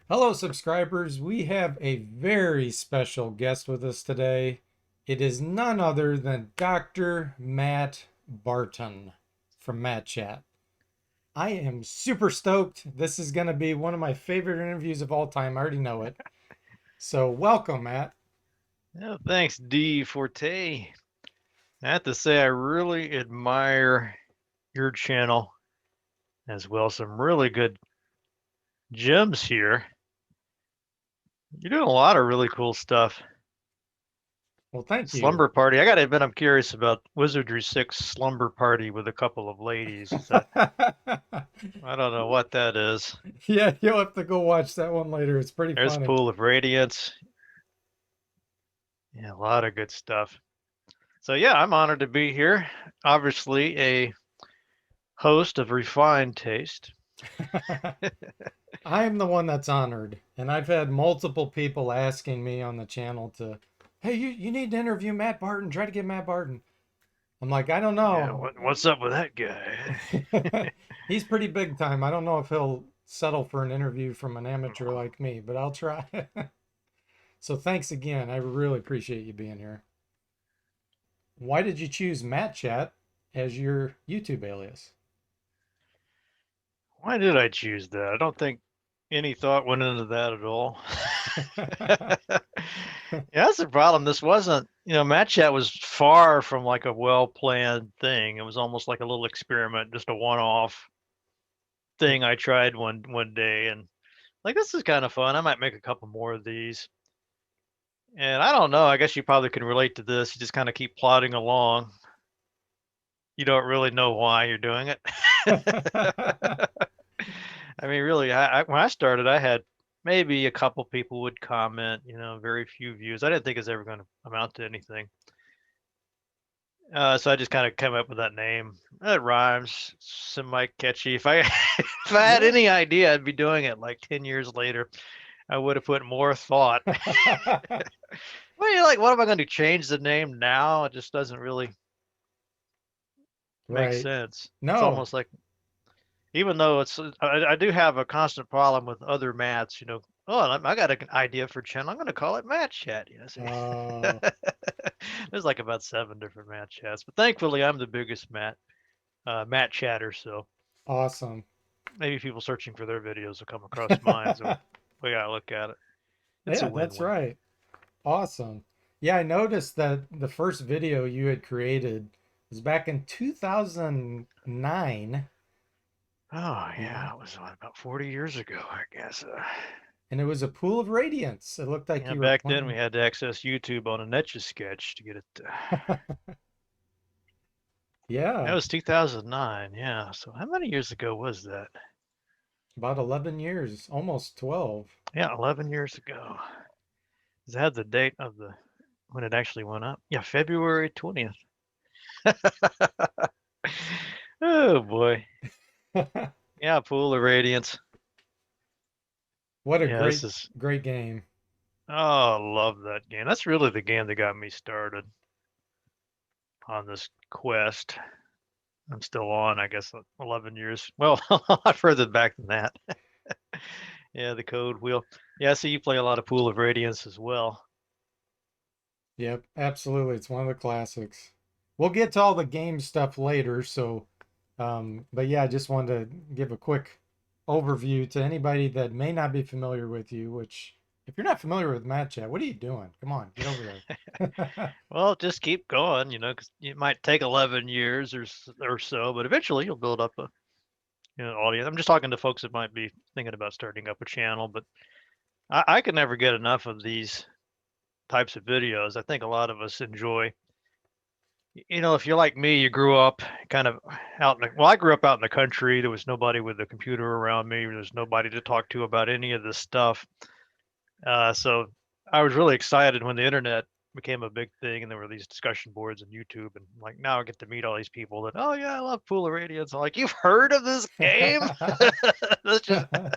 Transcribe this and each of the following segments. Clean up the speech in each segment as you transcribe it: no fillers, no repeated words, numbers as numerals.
Hello, subscribers. We have a very special guest with us today. It is none other than Dr. Matt Barton from Matchat. I am super stoked. This is going to be one of my favorite interviews of all time. I already know it. So, welcome, Matt. Yeah, thanks, DFortae. I have to say, I really admire your channel as well. Some really good gems here. You're doing a lot of really cool stuff. Well, thank you. Slumber Party. I gotta admit, I'm curious about Wizardry 6 Slumber Party with a couple of ladies. I don't know what that is. Yeah, you'll have to go watch that one later. It's pretty There's funny. Pool of Radiance. Yeah, a lot of good stuff. So yeah, I'm honored to be here. Obviously, a host of refined taste. I am the one that's honored, and I've had multiple people asking me on the channel to, hey, you need to interview Matt Barton. Try to get Matt Barton. I'm like, I don't Yeah, know. what's up with that guy? He's pretty big time. I don't know if he'll settle for an interview from an amateur like me, but I'll try. So thanks again. I really appreciate you being here. Why did you choose Matt Chat as your YouTube alias? Why did I choose that? I don't think any thought went into that at all. Yeah, that's the problem. This wasn't, Matchat was far from like a well-planned thing. It was almost like a little experiment, just a one-off thing I tried one day, and like this is kind of fun. I might make a couple more of these. And I don't know. I guess you probably can relate to this. You just kind of keep plodding along. You don't really know why you're doing it. I mean, really, when I started, I had maybe a couple people would comment, very few views. I didn't think it was ever going to amount to anything. So I just kind of came up with that name. It rhymes, semi catchy. If I if I had Yeah. any idea, I'd be doing it like 10 years later. I would have put more thought. Well, you're like, what am I going to change the name now? It just doesn't really make Right. sense. It's No. almost like even though I do have a constant problem with other mats, oh, I got an idea for a channel. I'm going to call it Mat Chat. See? Uh, There's like about 7 different Mat Chats, but thankfully I'm the biggest Mat Chatter, so awesome. maybe people searching for their videos will come across mine. So we gotta look at it. It's a Yeah, that's win-win. right. Awesome. Yeah, I noticed that the first video you had created was back in 2009, Oh and yeah, it was about 40 years ago, I guess. it was a pool of radiance. It looked like Yeah, you were back then we playing. had to access YouTube on an Etch a Sketch to get it. That Yeah, was 2009. Yeah. So how many years ago was that? about 11 years, almost 12. Yeah, 11 years ago. Does it have the date of the when it actually went up? Yeah, February 20th. Oh boy. Yeah, Pool of Radiance. What a Yeah, this great, is. great game. Oh, I love that game. That's really the game that got me started on this quest. I'm still on, I guess, 11 years. Well, a lot further back than that. Yeah, the code wheel. Yeah, so you play a lot of Pool of Radiance as well. Yep, absolutely. It's one of the classics. We'll get to all the game stuff later, so but yeah, I just wanted to give a quick overview to anybody that may not be familiar with you, which if you're not familiar with Matchat, what are you doing? Come on, get over there. Well, just keep going, because it might take 11 years or so, but eventually you'll build up a audience. I'm just talking to folks that might be thinking about starting up a channel, but I can never get enough of these types of videos. I think a lot of us enjoy. If you're like me, you grew up kind of I grew up out in the country. There was nobody with a computer around me. There's nobody to talk to about any of this stuff. So I was really excited when the internet became a big thing and there were these discussion boards and YouTube and like now I get to meet all these people that, oh yeah, I love Pool of Radiance. I'm like, you've heard of this game? That's just I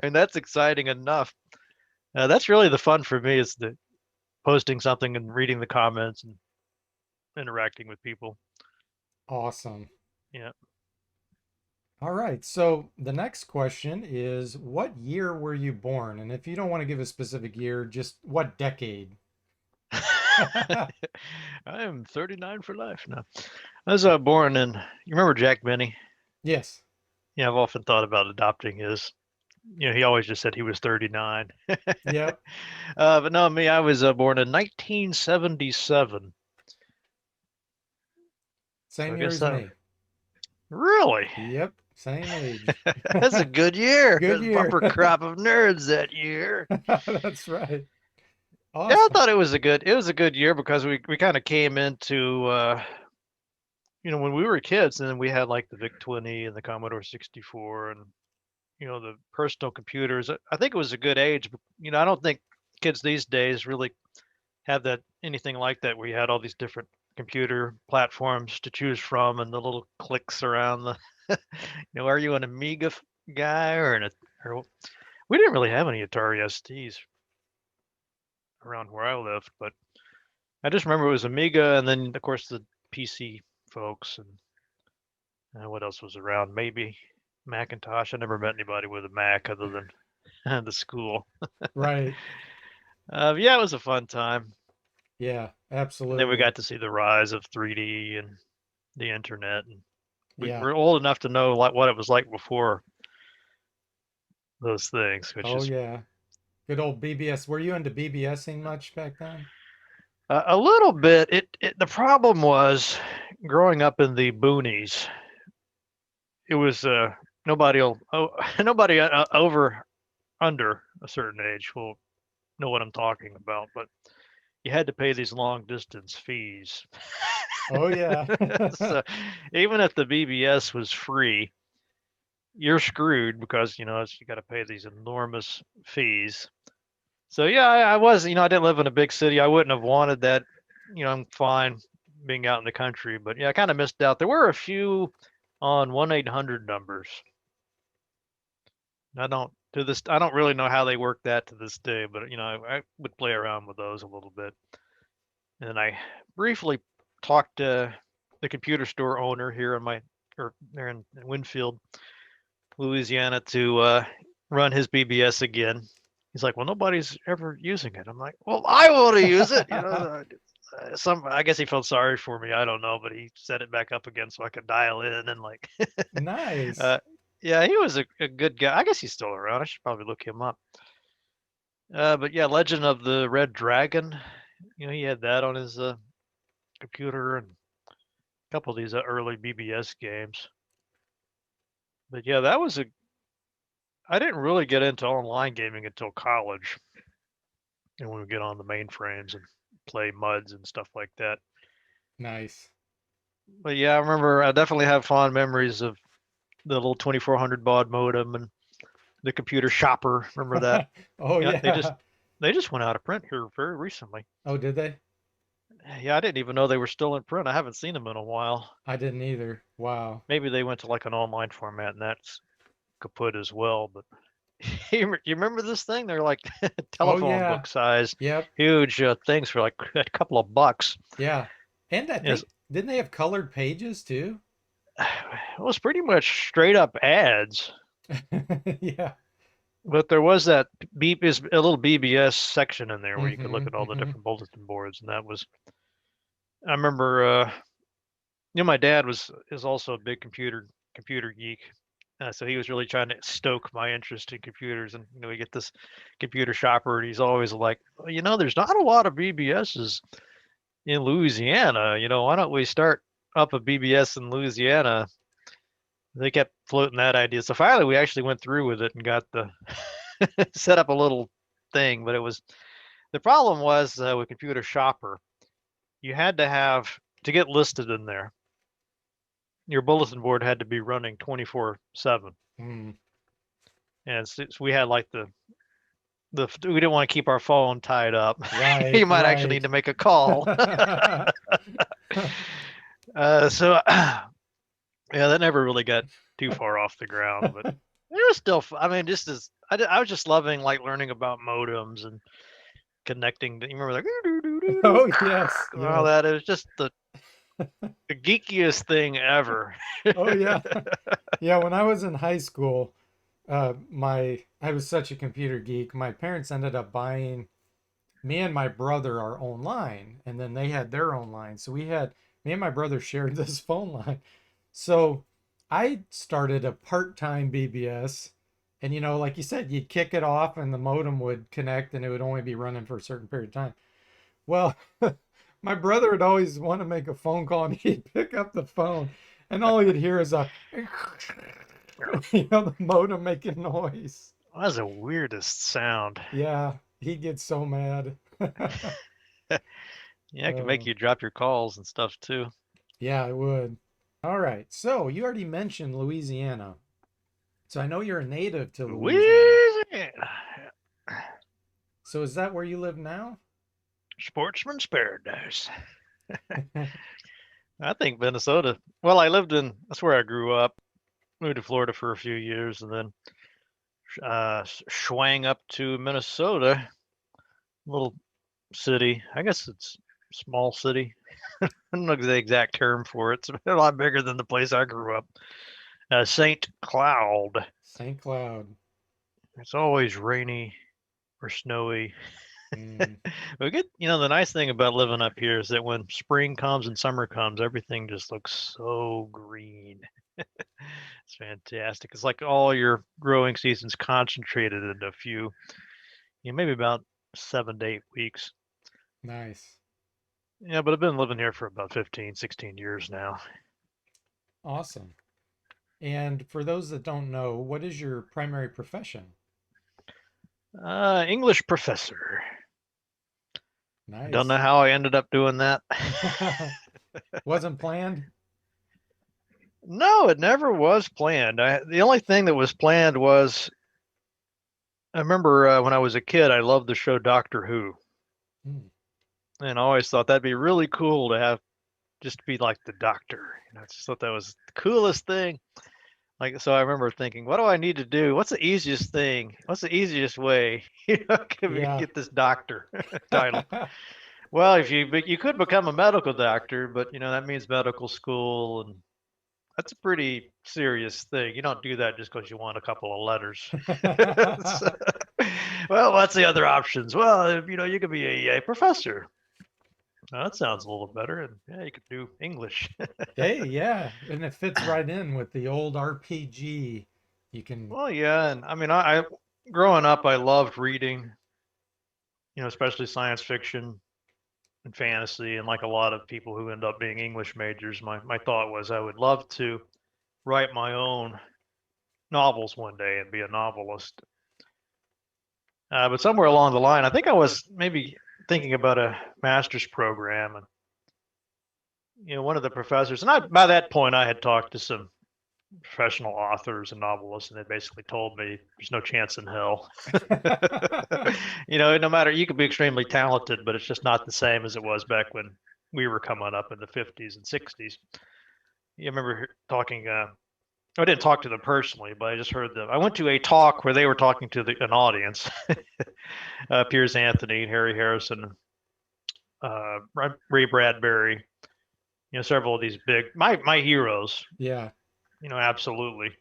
mean that's exciting enough. That's really the fun for me is the posting something and reading the comments and interacting with people. Awesome. Yeah. All right. So the next question is, what year were you born? And if you don't want to give a specific year, just what decade? I am 39 for life now. I was born in, you remember Jack Benny? Yes. Yeah, I've often thought about adopting his. He always just said he was 39. Yep. But no, me, I was born in 1977. So Same I year guess as that me. really, Yep. Same age. that's a good year. Good A year. bumper crop of nerds that year. That's right. Yeah, I Awesome. thought it was a good year because we kind of came into when we were kids, and then we had like the VIC 20 and the Commodore 64 and the personal computers. I think it was a good age. I don't think kids these days really have that anything like that where you had all these different computer platforms to choose from and the little clicks around the are you an Amiga guy or we didn't really have any Atari STs around where I lived, but I just remember it was Amiga and then of course the PC folks and what else was around? Maybe Macintosh. I never met anybody with a Mac other than the school. Right. Yeah, it was a fun time. Yeah, And then we absolutely. got to see the rise of 3D and the internet. And Yeah. we're old enough to know like what it was like before those things, which Oh, is yeah. Good old BBS. Were you into BBSing much back then? a little bit. The problem was growing up in the boonies. It was nobody over under a certain age will know what I'm talking about, but you had to pay these long distance fees. Oh, yeah. So even if the BBS was free, you're screwed because you got to pay these enormous fees. So yeah, I was I didn't live in a big city. I wouldn't have wanted that. I'm fine being out in the country, but yeah, I kind of missed out. There were a few on 1-800 numbers. I don't really know how they work that to this day, but I would play around with those a little bit. And I briefly talked to the computer store owner here or there in Winfield, Louisiana, to run his BBS again. He's like, "Well, nobody's ever using it." I'm like, "Well, I want to use it." I guess he felt sorry for me. I don't know, but he set it back up again so I could dial in and like, Nice. uh, yeah, he was a good guy. I guess he's still around. I should probably look him up. But yeah, Legend of the Red Dragon. He had that on his computer and a couple of these early BBS games. But yeah, that was a. I didn't really get into online gaming until college, and we would get on the mainframes and play MUDs and stuff like that. Nice. But yeah, I remember I definitely have fond memories of the little 2400 baud modem and the computer shopper. Remember that? Oh, Yeah, yeah. they just went out of print here very recently. Oh, did they? Yeah, I didn't even know they were still in print. I haven't seen them in a while. I didn't either. Wow. Maybe they went to like an online format and that's kaput as well. But you remember this thing? They're like Oh, telephone yeah. book size, Yep. huge things for like a couple of bucks. Yeah. And I Yes, think, didn't they have colored pages too? it was pretty much straight up ads. Yeah. But there was that is a little BBS section in there where you could look Hmm. at all the Hmm. different bulletin boards, and that was. I remember, my dad is also a big computer geek, so he was really trying to stoke my interest in computers. And we get this computer shopper, and he's always like, well, there's not a lot of BBSs in Louisiana. Why don't we start up a BBS in Louisiana? They kept floating that idea. So finally, we actually went through with it and got the set up a little thing. But the problem was with Computer Shopper, you had to have to get listed in there. Your bulletin board had to be running 24/7, Mm. and so we had like we didn't want to keep our phone tied up. Right, You might actually need right. to make a call. So yeah, that never really got too far off the ground, but it was still. I mean, just as I was just loving like learning about modems and connecting. You remember like Oh, yes, all yes. that? It was just the The geekiest thing ever. Oh yeah. Yeah, when I was in high school, my I was such a computer geek. My parents ended up buying me and my brother our own line, and then they had their own line. So we had me and my brother shared this phone line. So I started a part-time BBS, and like you said, you'd kick it off and the modem would connect and it would only be running for a certain period of time. Well, my brother would always want to make a phone call and he'd pick up the phone and all he'd hear is a the modem making noise. That's the weirdest sound. Yeah, he'd get so mad. Yeah, it can make Oh, you drop your calls and stuff too. yeah, I would. All right. So you already mentioned Louisiana. So I know you're a native to Louisiana. Louisiana. So is that where you live now? Sportsman's paradise. I think Minnesota. Well, that's where I grew up. Moved to Florida for a few years and then swang up to Minnesota, little city. I guess it's small city. I don't know the exact term for it. It's a lot bigger than the place I grew up. St. Cloud. St. Cloud. It's always rainy or snowy. Mm, We get, the nice thing about living up here is that when spring comes and summer comes, everything just looks so green. It's fantastic. It's like all your growing seasons concentrated into a few, maybe about 7 to 8 weeks. nice. Yeah, but I've been living here for about 15, 16 years now. Awesome. And for those that don't know, what is your primary profession? English professor. I don't know Nice. how I ended up doing that. Wasn't planned? No, it never was planned. The only thing that was planned was I remember when I was a kid, I loved the show Doctor Who, Hmm. and I always thought that'd be really cool to have just to be like the Doctor. I just thought that was the coolest thing. Like, so I remember thinking, what do I need to do? What's the easiest thing? What's the easiest way, to Yeah. get this doctor title? Well, if you could become a medical doctor, but that means medical school, and that's a pretty serious thing. You don't do that just because you want a couple of letters. So, well, what's the other options? Well, you could be a professor. Now, that sounds a little better, and yeah, you could do English. Hey, yeah, and it fits right in with the old RPG. You can, Well, yeah, and I mean, I growing up, I loved reading, especially science fiction and fantasy, and like a lot of people who end up being English majors, my thought was I would love to write my own novels one day and be a novelist. But somewhere along the line, I think I was maybe thinking about a master's program, and one of the professors, and by that point, I had talked to some professional authors and novelists, and they basically told me there's no chance in hell. No matter, you could be extremely talented, but it's just not the same as it was back when we were coming up in the 50s and 60s. You remember talking, I didn't talk to them personally, but I just heard them. I went to a talk where they were talking to an audience. Piers Anthony, Harry Harrison, Ray Bradbury, several of these big, my heroes, yeah. absolutely.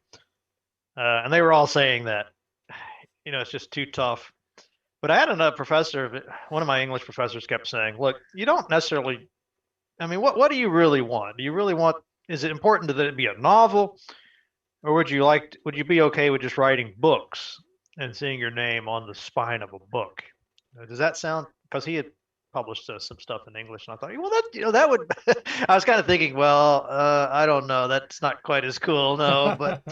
And they were all saying that, it's just too tough. But I had another professor, one of my English professors kept saying, look, you don't necessarily, I mean, what do you really want? Do you really want, is it important that it be a novel? Or would you be okay with just writing books and seeing your name on the spine of a book? Does that sound, because he had published some stuff in English, and I thought, well, that would, I was kind of thinking, well, I don't know, that's not quite as cool, no, but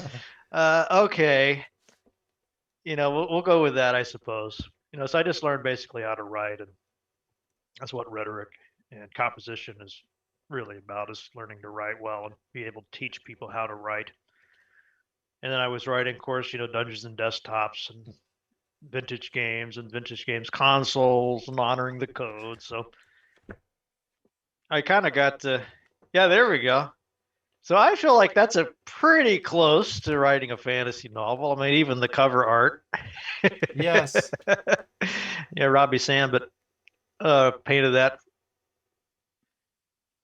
okay, we'll go with that, I suppose. So I just learned basically how to write, and that's what rhetoric and composition is really about, is learning to write well and be able to teach people how to write. And then I was writing, of course, Dungeons and Desktops and vintage games consoles and honoring the code. So I kind of got to, yeah, there we go. So I feel like that's a pretty close to writing a fantasy novel. I mean, even the cover art. Yes. Yeah, Robbie Sambit painted that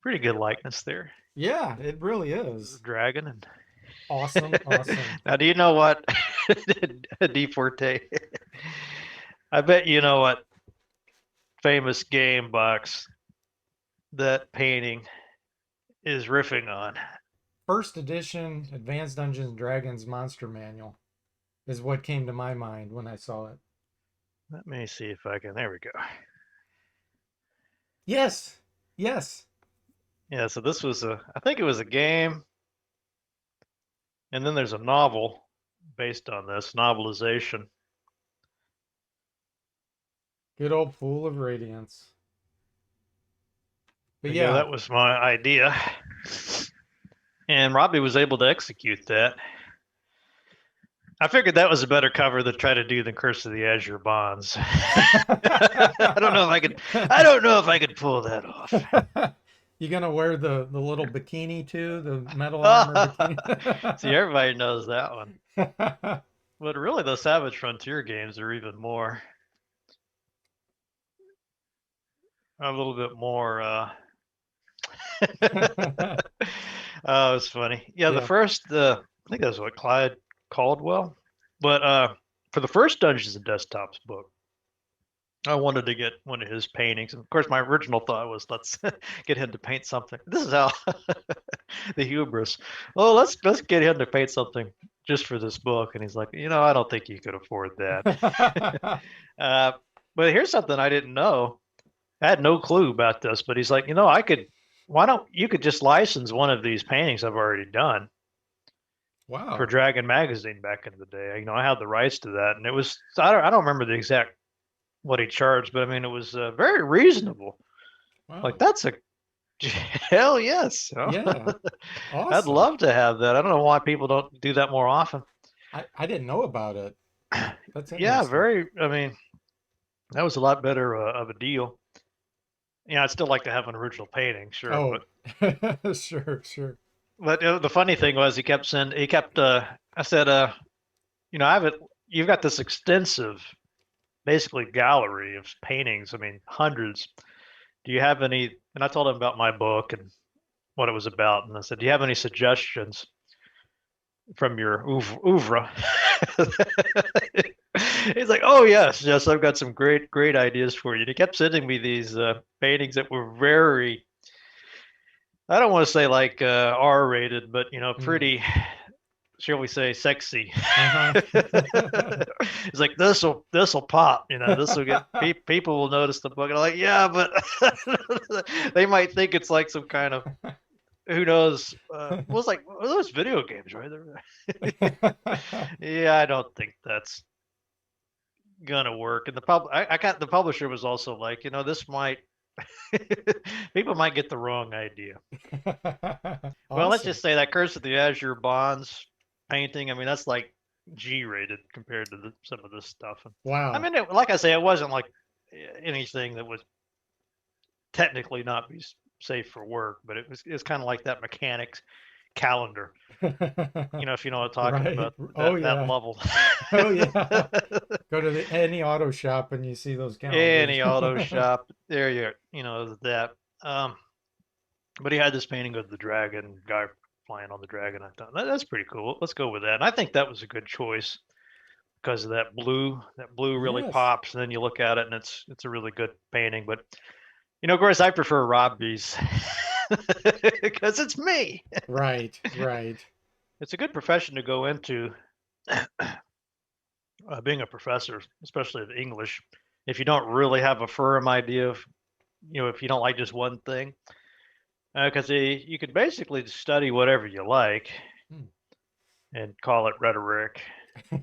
Pretty good likeness there. Yeah, it really is. Dragon and Awesome, awesome. now, do you know what DFortae? I bet you know what famous game box that painting is riffing on. First edition Advanced Dungeons and Dragons Monster Manual is what came to my mind when I saw it. Let me see if I can. There we go. Yes, yes. Yeah, so this was I think it was a game, and then there's a novel based on this novelization. Good old Pool of Radiance. But Yeah, yeah, that was my idea. And Robbie was able to execute that. I figured that was a better cover to try to do than Curse of the Azure Bonds. I don't know if I could. I don't know if I could pull that off. You gonna wear the little bikini too, the metal armor bikini? See, everybody knows that one. But really, the Savage Frontier games are even more, a little bit more. Oh, it's funny. Yeah, the Yeah. first, I think that's what Clyde Caldwell. But for the first Dungeons and Desktops book, I wanted to get one of his paintings. And of course, my original thought was, let's get him to paint something. This is how the hubris. Oh, let's get him to paint something just for this book. And he's like, I don't think you could afford that. uh, but here's something I didn't know. I had no clue about this, but he's like, I could. Why don't you could just license one of these paintings I've already done for Wow. Dragon Magazine back in the day. I had the rights to that, and it was I don't remember the exact what he charged, but I mean it was very reasonable. Like Wow. that's a hell yes. Yeah. I'd Awesome. love to have that. I don't know why people don't do that more often. I didn't know about it. That's Yeah, interesting. very. I mean, that was a lot better of a deal. I'd still like to have an original painting, sure, Oh, sure, sure. but the funny thing was he kept. I said, I have it. You've got this extensive, basically gallery of paintings. I mean, hundreds. Do you have any? And I told him about my book and what it was about, and I said, do you have any suggestions from your oeuvre? He's like, oh yes, I've got some great ideas for you. And he kept sending me these paintings that were very, I don't want to say like R-rated, but Mm. pretty, shall we say, sexy. Uh-huh. It's like this'll pop. This will get people will notice the book. And I'm like, yeah, but they might think it's like some kind of who knows. Well, it's like those video games, right? Yeah, I don't think that's gonna work. And I got the publisher was also like, this might people might get the wrong idea. Well, let's Awesome. just say that Curse of the Azure Bonds painting. I mean, that's like G-rated compared to some of this stuff. And, I Wow. mean, like I say, it wasn't like anything that would technically not be safe for work, but it's kind of like that mechanics calendar. If you know what I'm talking Right. about, Oh that yeah. level. Oh yeah. Go to any auto shop and you see those calendars. Any auto shop, there that. Um, but he had this painting of the dragon guy flying on the dragon. I thought that's pretty cool. Let's go with that. And I think that was a good choice because of that blue. That blue really Yes. pops, and then you look at it, and it's a really good painting. But of course, I prefer Robbie's because it's me. Right, right. It's a good profession to go into, being a professor, especially of English. If you don't really have a firm idea of, if you don't like just one thing, because you could basically study whatever you like Hmm. and call it rhetoric,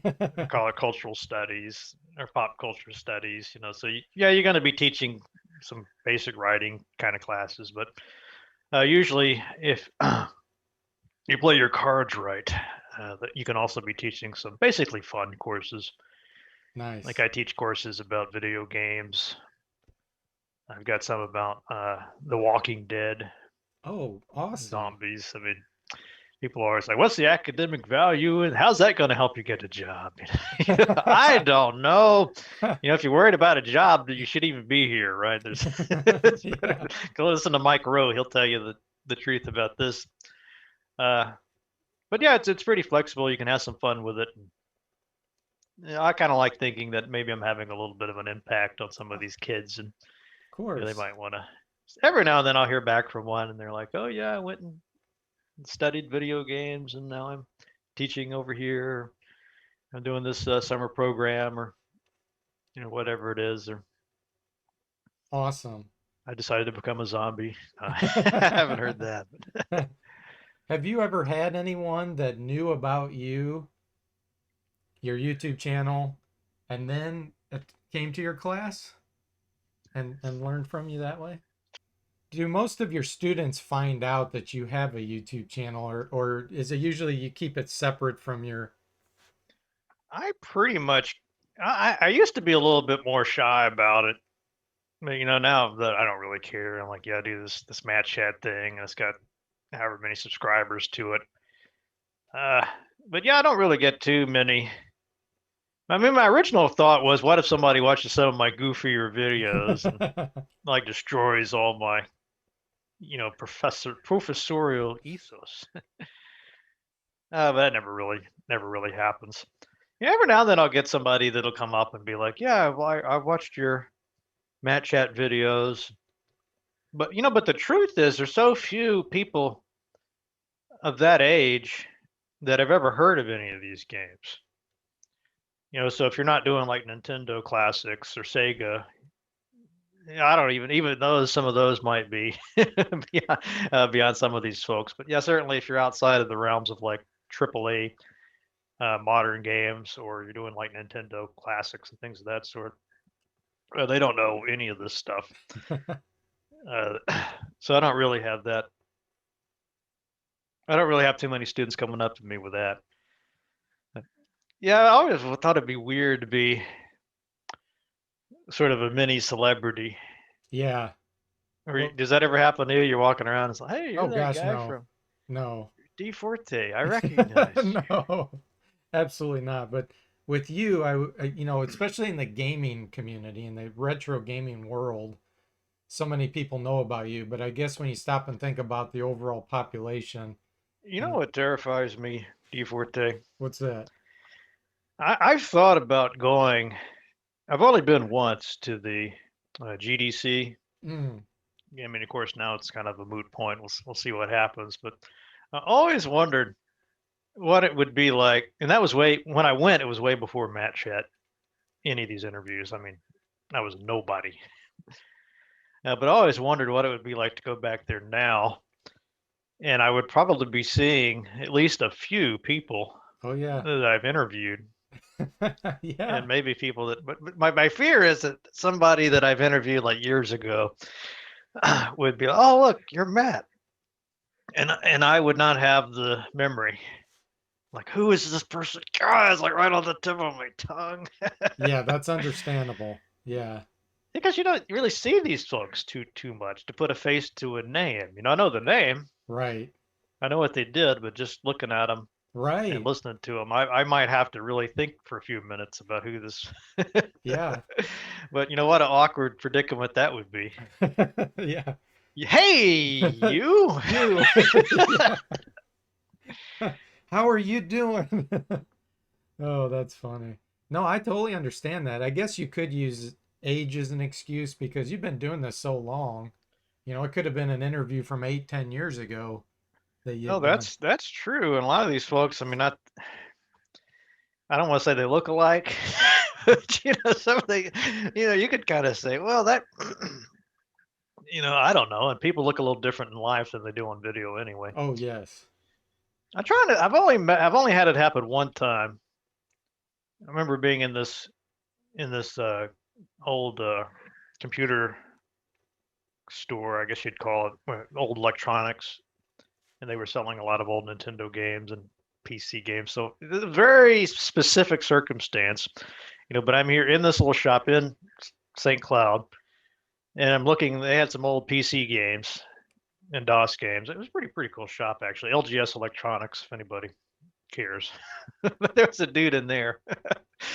or call it cultural studies or pop culture studies. So you're going to be teaching some basic writing kind of classes, but usually if you play your cards right, that you can also be teaching some basically fun courses. Like Nice. I teach courses about video games. I've got some about The Walking Dead, Oh, awesome. zombies. I mean, people are always like, "What's the academic value, and how's that going to help you get a job?" I don't know. If you're worried about a job, you shouldn't even be here, right? There's Yeah, go listen to Mike Rowe. He'll tell you the truth about this. Uh, but yeah, it's pretty flexible. You can have some fun with it. I kind of like thinking that maybe I'm having a little bit of an impact on some of these kids, and of they course. might want to. Every now and then I'll hear back from one, and they're like, "Oh yeah, I went and studied video games, and now I'm teaching over here. I'm doing this summer program, or whatever it is, or Awesome. I decided to become a zombie." I haven't heard that. Have you ever had anyone that knew about you, your YouTube channel, and then it came to your class and learned from you that way? Do most of your students find out that you have a YouTube channel, or is it usually you keep it separate from your? I pretty much, I used to be a little bit more shy about it. But now that I don't really care, I'm like, yeah, I do this Matchat thing, and it's got however many subscribers to it. Uh, but yeah, I don't really get too many. I mean, my original thought was, what if somebody watches some of my goofier videos and like destroys all my, professorial ethos? But that never really happens. Yeah, every now and then I'll get somebody that'll come up and be like, "Yeah, well, I watched your Matchat videos," but the truth is, there's so few people of that age that have ever heard of any of these games. So if you're not doing like Nintendo classics or Sega, I don't even those some of those might be beyond some of these folks. But yeah, certainly if you're outside of the realms of like AAA modern games, or you're doing like Nintendo classics and things of that sort, they don't know any of this stuff. Uh, so I don't really have that. I don't really have too many students coming up to me with that. Yeah, I always thought it'd be weird to be sort of a mini celebrity. Yeah. Or Well, does that ever happen to you? You're walking around, and it's like, "Hey, you're oh that gosh, guy no. from No. DFortae. I recognize you." No. Absolutely not. But with you, especially in the gaming community, in the retro gaming world, so many people know about you. But I guess when you stop and think about the overall population, You know and what terrifies me, DFortae? what's that? I've thought about going. I've only been once to the GDC. Mm. I mean, of course, now it's kind of a moot point. We'll see what happens. But I always wondered what it would be like. And that was when I went, it was way before Matchat, any of these interviews. I mean, I was nobody. But I always wondered what it would be like to go back there now. And I would probably be seeing at least a few people Oh yeah. that I've interviewed, Yeah. and maybe people but my fear is that somebody that I've interviewed like years ago would be like, "Oh, look, you're Matt." And I would not have the memory. Like, who is this person? God, it's like right on the tip of my tongue. Yeah, that's understandable. Yeah. Because you don't really see these folks too much to put a face to a name. I know the name, Right. I know what they did, but just looking at them and Right. listening to them, I might have to really think for a few minutes about who this. Yeah. But what an awkward predicament that would be. Yeah. Hey, you. You. Yeah. How are you doing? Oh, that's funny. No, I totally understand that. I guess you could use age as an excuse because you've been doing this so long. It could have been an interview from 8, 10 years ago that No, you know. that's true. And a lot of these folks, I mean, I don't want to say they look alike, but some of the, you could kind of say, well, that, I don't know. And people look a little different in life than they do on video anyway. Oh, yes. I've only had it happen one time. I remember being in this old computer store, I guess you'd call it, old electronics, and they were selling a lot of old Nintendo games and PC games. So it's a very specific circumstance, but I'm here in this little shop in St. Cloud, and I'm looking. They had some old PC games, and DOS games. It was pretty cool shop actually. LGS Electronics, if anybody cares. But there was a dude in there.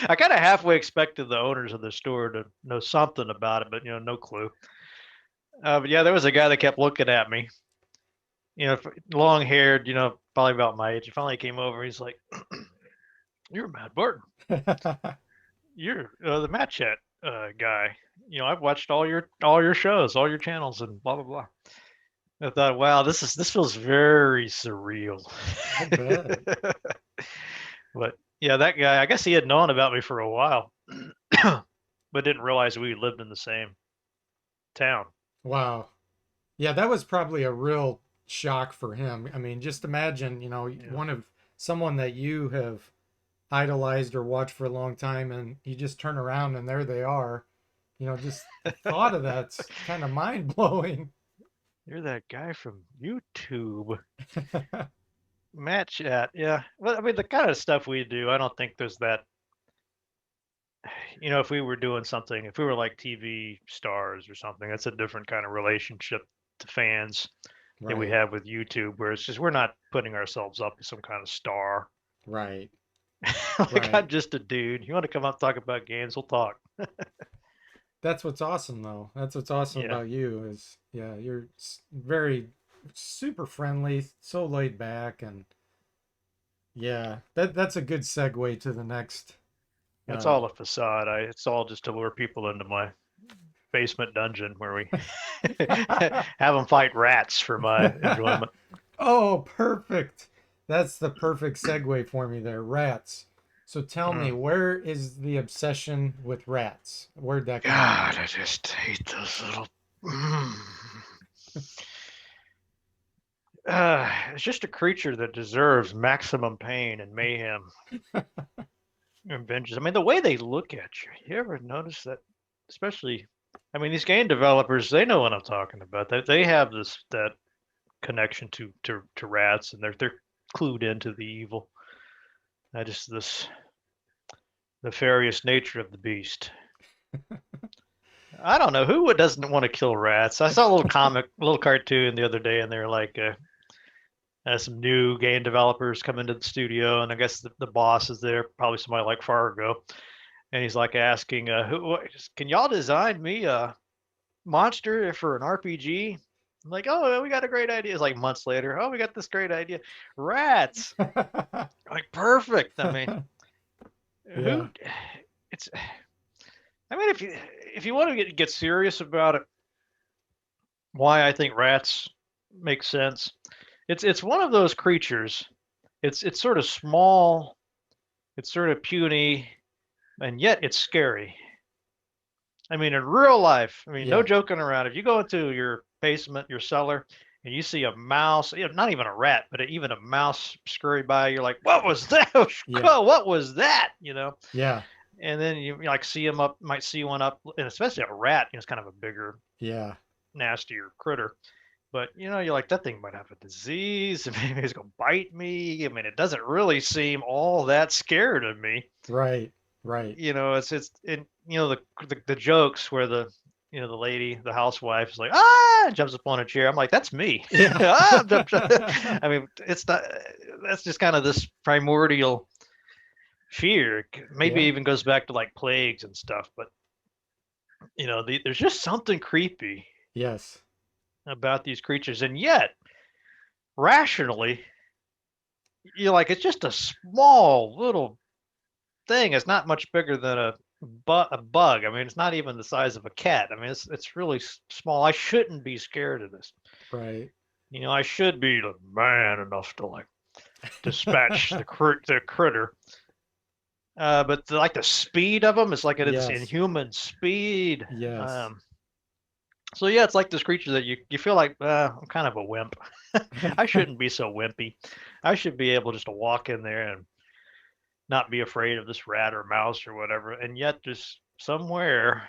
I kind of halfway expected the owners of the store to know something about it, but no clue. But yeah, there was a guy that kept looking at me. Long haired, probably about my age. He finally came over. He's like, "You're Matt Barton. You're the Matchat guy. I've watched all your shows, all your channels, and blah blah blah." I thought, wow, this feels very surreal. I bet. But yeah, that guy, I guess he had known about me for a while, but didn't realize we lived in the same town. Wow. Yeah, that was probably a real shock for him. I mean, just imagine, Yeah. one of someone that you have idolized or watched for a long time, and you just turn around and there they are. Just the thought of that's kind of mind blowing. You're that guy from YouTube. Matchat, yeah. Well, I mean, the kind of stuff we do, I don't think there's that. If we were doing something, if we were like TV stars or something, that's a different kind of relationship to fans that we Right, have with YouTube, where it's just we're not putting ourselves up as some kind of star. right, Like right. I'm just a dude. You want to come up talk about games? We'll talk. That's what's awesome, though. That's what's awesome Yeah, about you is, yeah, you're very super friendly, so laid back, and yeah, that's a good segue to the next. it's Uh, all a facade. It's all just to lure people into my basement dungeon where we have them fight rats for my enjoyment. Oh, perfect. That's the perfect segue for me there. Rats. So tell me, Mm. where is the obsession with rats? Where'd that come from? God, I just hate those little. Mm. It's just a creature that deserves maximum pain and mayhem and vengeance. I mean, the way they look at you. You ever notice that? Especially, I mean, these game developers, they know what I'm talking about. They have that connection to rats, and they're clued into the evil. I just this nefarious nature of the beast. I don't know who doesn't want to kill rats. I saw a little cartoon the other day, and they're like, some new game developers come into the studio, and I guess the boss is there, probably somebody like Fargo, and he's like asking, can y'all design me a monster for an RPG? I'm like, oh, we got a great idea. It's like months later, oh, we got this great idea, rats. Like perfect. I mean, Yeah. who? It's. I mean, if you want to get serious about it, why I think rats make sense. It's one of those creatures. It's sort of small, it's sort of puny, and yet it's scary. I mean, in real life, I mean, no Yeah. joking around. If you go into your basement, your cellar, and you see a mouse, not even a rat, but even a mouse scurry by, you're like, "What was that? Yeah. What was that?" Yeah. And then you like see them up, might see one up, and especially a rat. It's kind of a bigger, Yeah. nastier critter. But you're like, that thing might have a disease, and maybe it's gonna bite me. I mean, it doesn't really seem all that scared of me. Right. Right. It's the jokes where the lady, the housewife, is like, ah, jumps up on a chair. I'm like, that's me. Yeah. Ah, I mean, it's not. That's just kind of this primordial fear. Maybe Yeah. even goes back to like plagues and stuff. But there's just something creepy Yes. about these creatures, and yet rationally, you're like, it's just a small little thing. It's not much bigger than a bug. I mean, it's not even the size of a cat. I mean, it's really small. I shouldn't be scared of this. Right. I should be the man enough to like dispatch the critter. But like the speed of them is like it's Yes. inhuman speed. Yes. So yeah, it's like this creature that you feel like I'm kind of a wimp. I shouldn't be so wimpy. I should be able just to walk in there and not be afraid of this rat or mouse or whatever. And yet, just somewhere,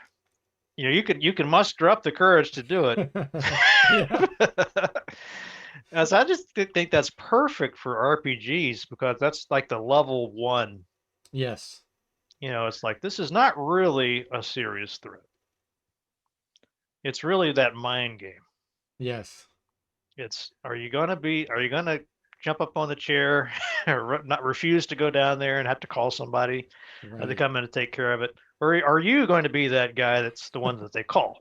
you can muster up the courage to do it. Yeah. So I just think that's perfect for RPGs because that's like the level one. Yes. It's like this is not really a serious threat. It's really that mind game. Yes. It's are you gonna jump up on the chair or not refuse to go down there and have to call somebody to Right. come in and take care of it, or are you going to be that guy that's the one that they call?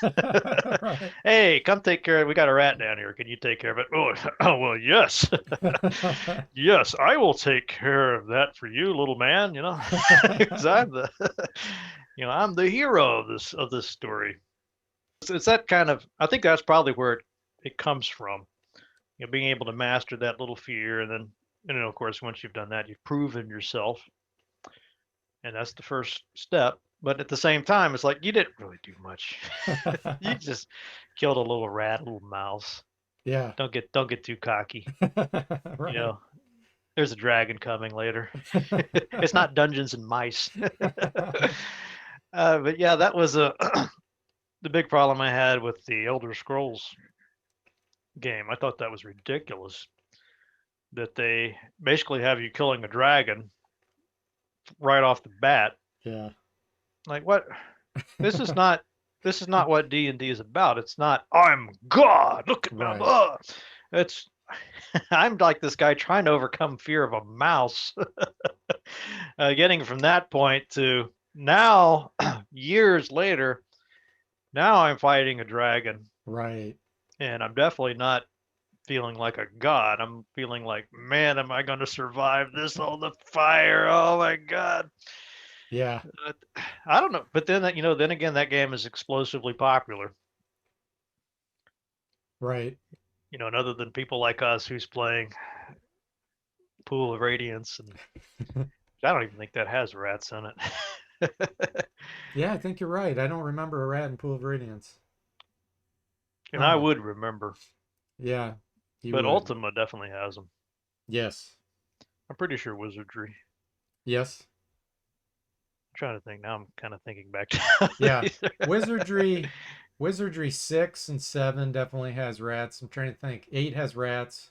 Right. Hey, come take care of. We got a rat down here. Can you take care of it? Oh, oh well, yes, yes, I will take care of that for you, little man. You know, because I'm the, I'm the hero of this story. It's that kind of. I think that's probably where it comes from. Being able to master that little fear, and then, of course, once you've done that, you've proven yourself, and that's the first step. But at the same time, it's like you didn't really do much. You just killed a little rat, a little mouse. Yeah. Don't get too cocky. You Right. know, there's a dragon coming later. It's not Dungeons and Mice. But yeah, that was the big problem I had with the Elder Scrolls game. I thought that was ridiculous that they basically have you killing a dragon right off the bat. Yeah. Like what? This is not this is not what D&D is about. It's not I'm God. Look at me. Right. It's I'm like this guy trying to overcome fear of a mouse. Getting from that point to now, years later, now I'm fighting a dragon, Right. and I'm definitely not feeling like a god. I'm feeling like, man, am I going to survive this? All the fire. Oh my god. Yeah. Uh, I don't know, but then then again, that game is explosively popular. Right. And other than people like us who's playing Pool of Radiance, and I don't even think that has rats in it. Yeah, I think you're right. I don't remember a rat in Pool of Radiance. And I Huh. would remember, Yeah, you but would. Ultima definitely has them. Yes. I'm pretty sure Wizardry. Yes. I'm trying to think now. I'm kind of thinking back to Yeah. these. Wizardry Wizardry 6 and 7 definitely has rats. I'm trying to think. 8 has rats.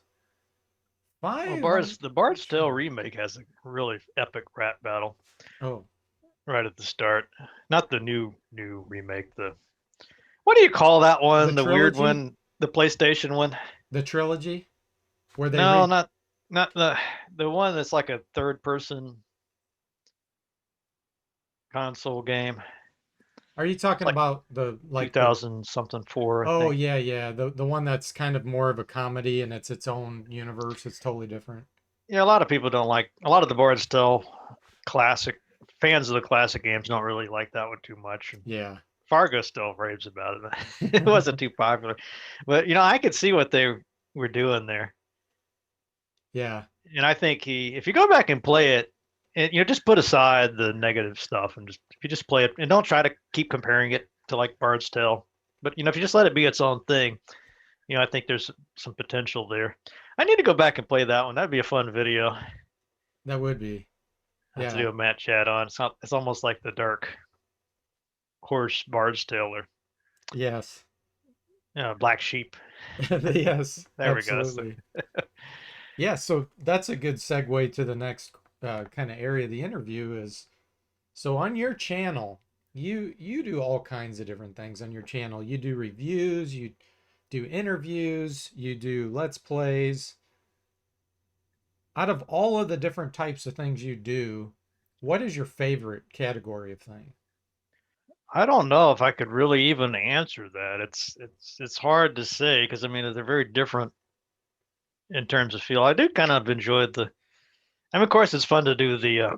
Well, 5, Bard's I'm the not Bard's Tale sure. remake has a really epic rat battle Oh, right at the start. Not the new remake. The what do you call that the one? The weird trilogy? one, the PlayStation one. The trilogy where they No, re not the one that's like a third person console game. Are you It's talking like about the like the 2000 something four, I Oh think. yeah, yeah, the one that's kind of more of a comedy and it's its own universe. It's totally different. Yeah, a lot of people don't like a lot of the Bard's Tale classic fans of the classic games don't really like that one too much. And Yeah. Fargo still raves about it. It wasn't too popular, but I could see what they were doing there, Yeah. and I think if you go back and play it, and just put aside the negative stuff, and just if you just play it, and don't try to keep comparing it to like Bard's Tale, but if you just let it be its own thing, I think there's some potential there. I need to go back and play that one. That'd be a fun video. I That would be. have to Yeah. do a Matchat on. It's almost like the Dark Horse Bard's Tale or Yes. Black Sheep. Yes, There we go. absolutely. Yeah, so that's a good segue to the next kind of area of the interview is so on your channel, you do all kinds of different things on your channel. You do reviews, you do interviews, you do let's plays. Out of all of the different types of things you do, what is your favorite category of thing? I don't know if I could really even answer that. It's hard to say because I mean they're very different in terms of feel. I do kind of enjoy I mean, of course, it's fun to do the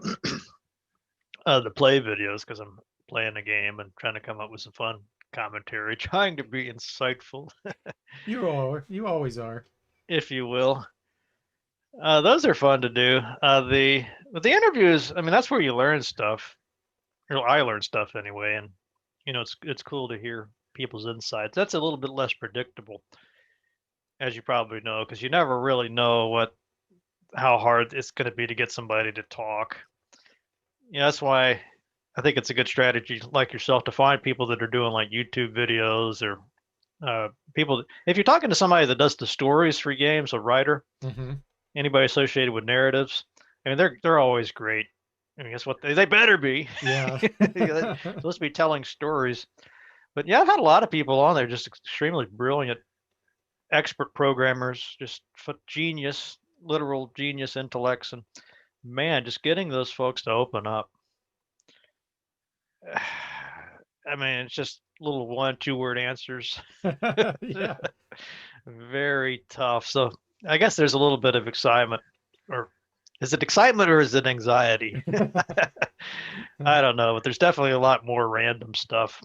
play videos because I'm playing a game and trying to come up with some fun commentary, trying to be insightful, You always are. if you will. Those are fun to do. The interviews, I mean, that's where you learn stuff. Or I learn stuff anyway, and it's cool to hear people's insights. That's a little bit less predictable, as you probably know, because you never really know how hard it's going to be to get somebody to talk. That's why I think it's a good strategy, like yourself, to find people that are doing like YouTube videos or people. If you're talking to somebody that does the stories for games, a writer, Hmm. anybody associated with narratives, I mean, they're always great. I mean, guess what? They better be. Yeah. They're supposed to be telling stories. But yeah, I've had a lot of people on there just extremely brilliant expert programmers, just genius, literal genius intellects, and man, just getting those folks to open up. I mean, it's just little 1, 2 word answers. Yeah. Very tough. So I guess there's a little bit of excitement, or is it excitement or is it anxiety? I don't know, but there's definitely a lot more random stuff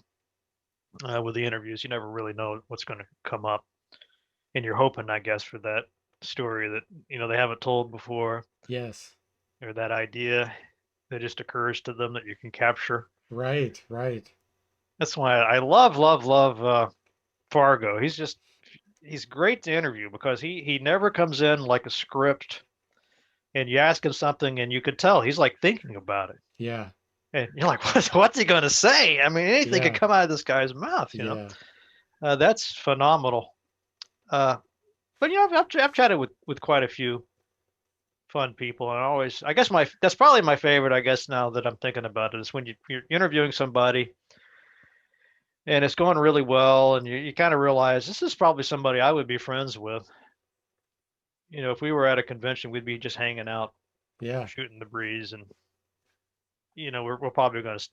with the interviews. You never really know what's going to come up, and you're hoping, I guess, for that story that they haven't told before, Yes. or that idea that just occurs to them that you can capture. Right, right. That's why I love Fargo. He's great to interview because he never comes in like a script, and you ask him something and you could tell he's like thinking about it. Yeah. And you're like, what's he going to say? I mean, anything could Yeah. come out of this guy's mouth. Yeah. That's phenomenal. But I've chatted with quite a few fun people, and I guess that's probably my favorite. I guess now that I'm thinking about it, is when you're interviewing somebody and it's going really well, and you kind of realize this is probably somebody I would be friends with. If we were at a convention, we'd be just hanging out, Yeah. shooting the breeze, and we're probably going to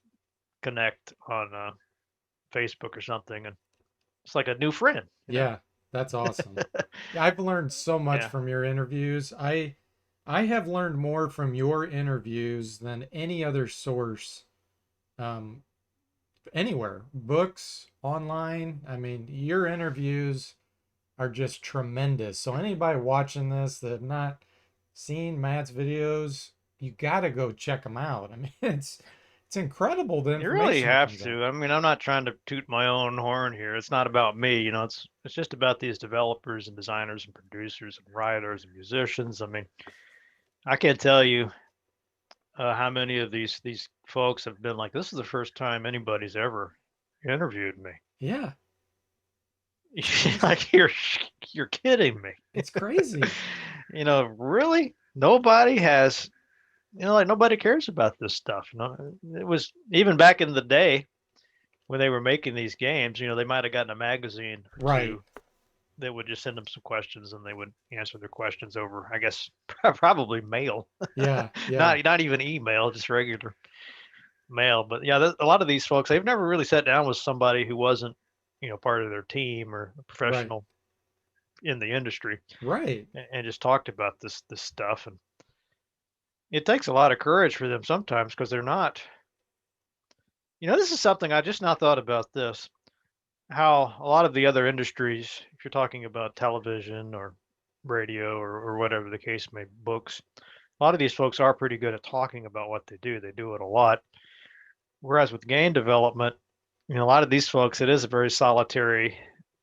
connect on Facebook or something, and it's like a new friend. Yeah. That's awesome. Yeah, I've learned so much Yeah, from your interviews. I have learned more from your interviews than any other source um anywhere. Books, online. I mean, your interviews are just tremendous. So anybody watching this that have not seen Matt's videos, you got to go check them out. I mean, it's incredible the you really information that have comes out. to. I mean, I'm not trying to toot my own horn here. It's not about me. It's just about these developers and designers and producers and writers and musicians. I mean, I can't tell you how many of these folks have been like, this is the first time anybody's ever interviewed me. Yeah, it's crazy. Like you're kidding me. It's crazy. Really? Nobody has, like nobody cares about this stuff. It was even back in the day when they were making these games, they might have gotten a magazine or Right. two that would just send them some questions and they would answer their questions over, I guess, probably mail, Yeah, yeah. not even email, just regular mail. But yeah, a lot of these folks, they've never really sat down with somebody who wasn't, part of their team or a Right. professional in the industry, Right. and just talked about this stuff. And it takes a lot of courage for them sometimes because they're not. This is something I just now thought about this. How a lot of the other industries, if you're talking about television or radio or whatever the case may be, books, a lot of these folks are pretty good at talking about what they do. They do it a lot. Whereas with game development, a lot of these folks, it is a very solitary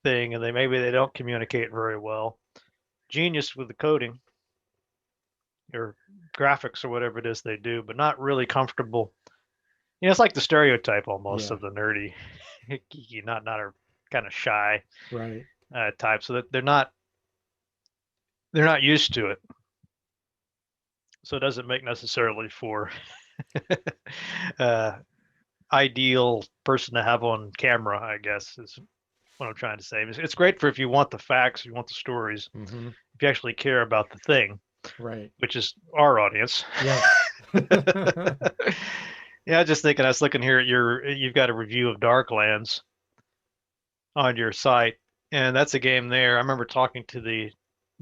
thing, and maybe they don't communicate very well. Genius with the coding or graphics or whatever it is they do, but not really comfortable. It's like the stereotype almost Yeah. of the nerdy, geeky, not a kind of shy Right. type, so that they're not used to it. So it doesn't make necessarily for uh, ideal person to have on camera, I guess, is what I'm trying to say. It's great for if you want the facts, you want the stories, Mm-hmm. if you actually care about the thing, Right. which is our audience. Yes. Yeah, just thinking, I was looking here at you've got a review of Darklands on your site, and that's a game there. I remember talking to the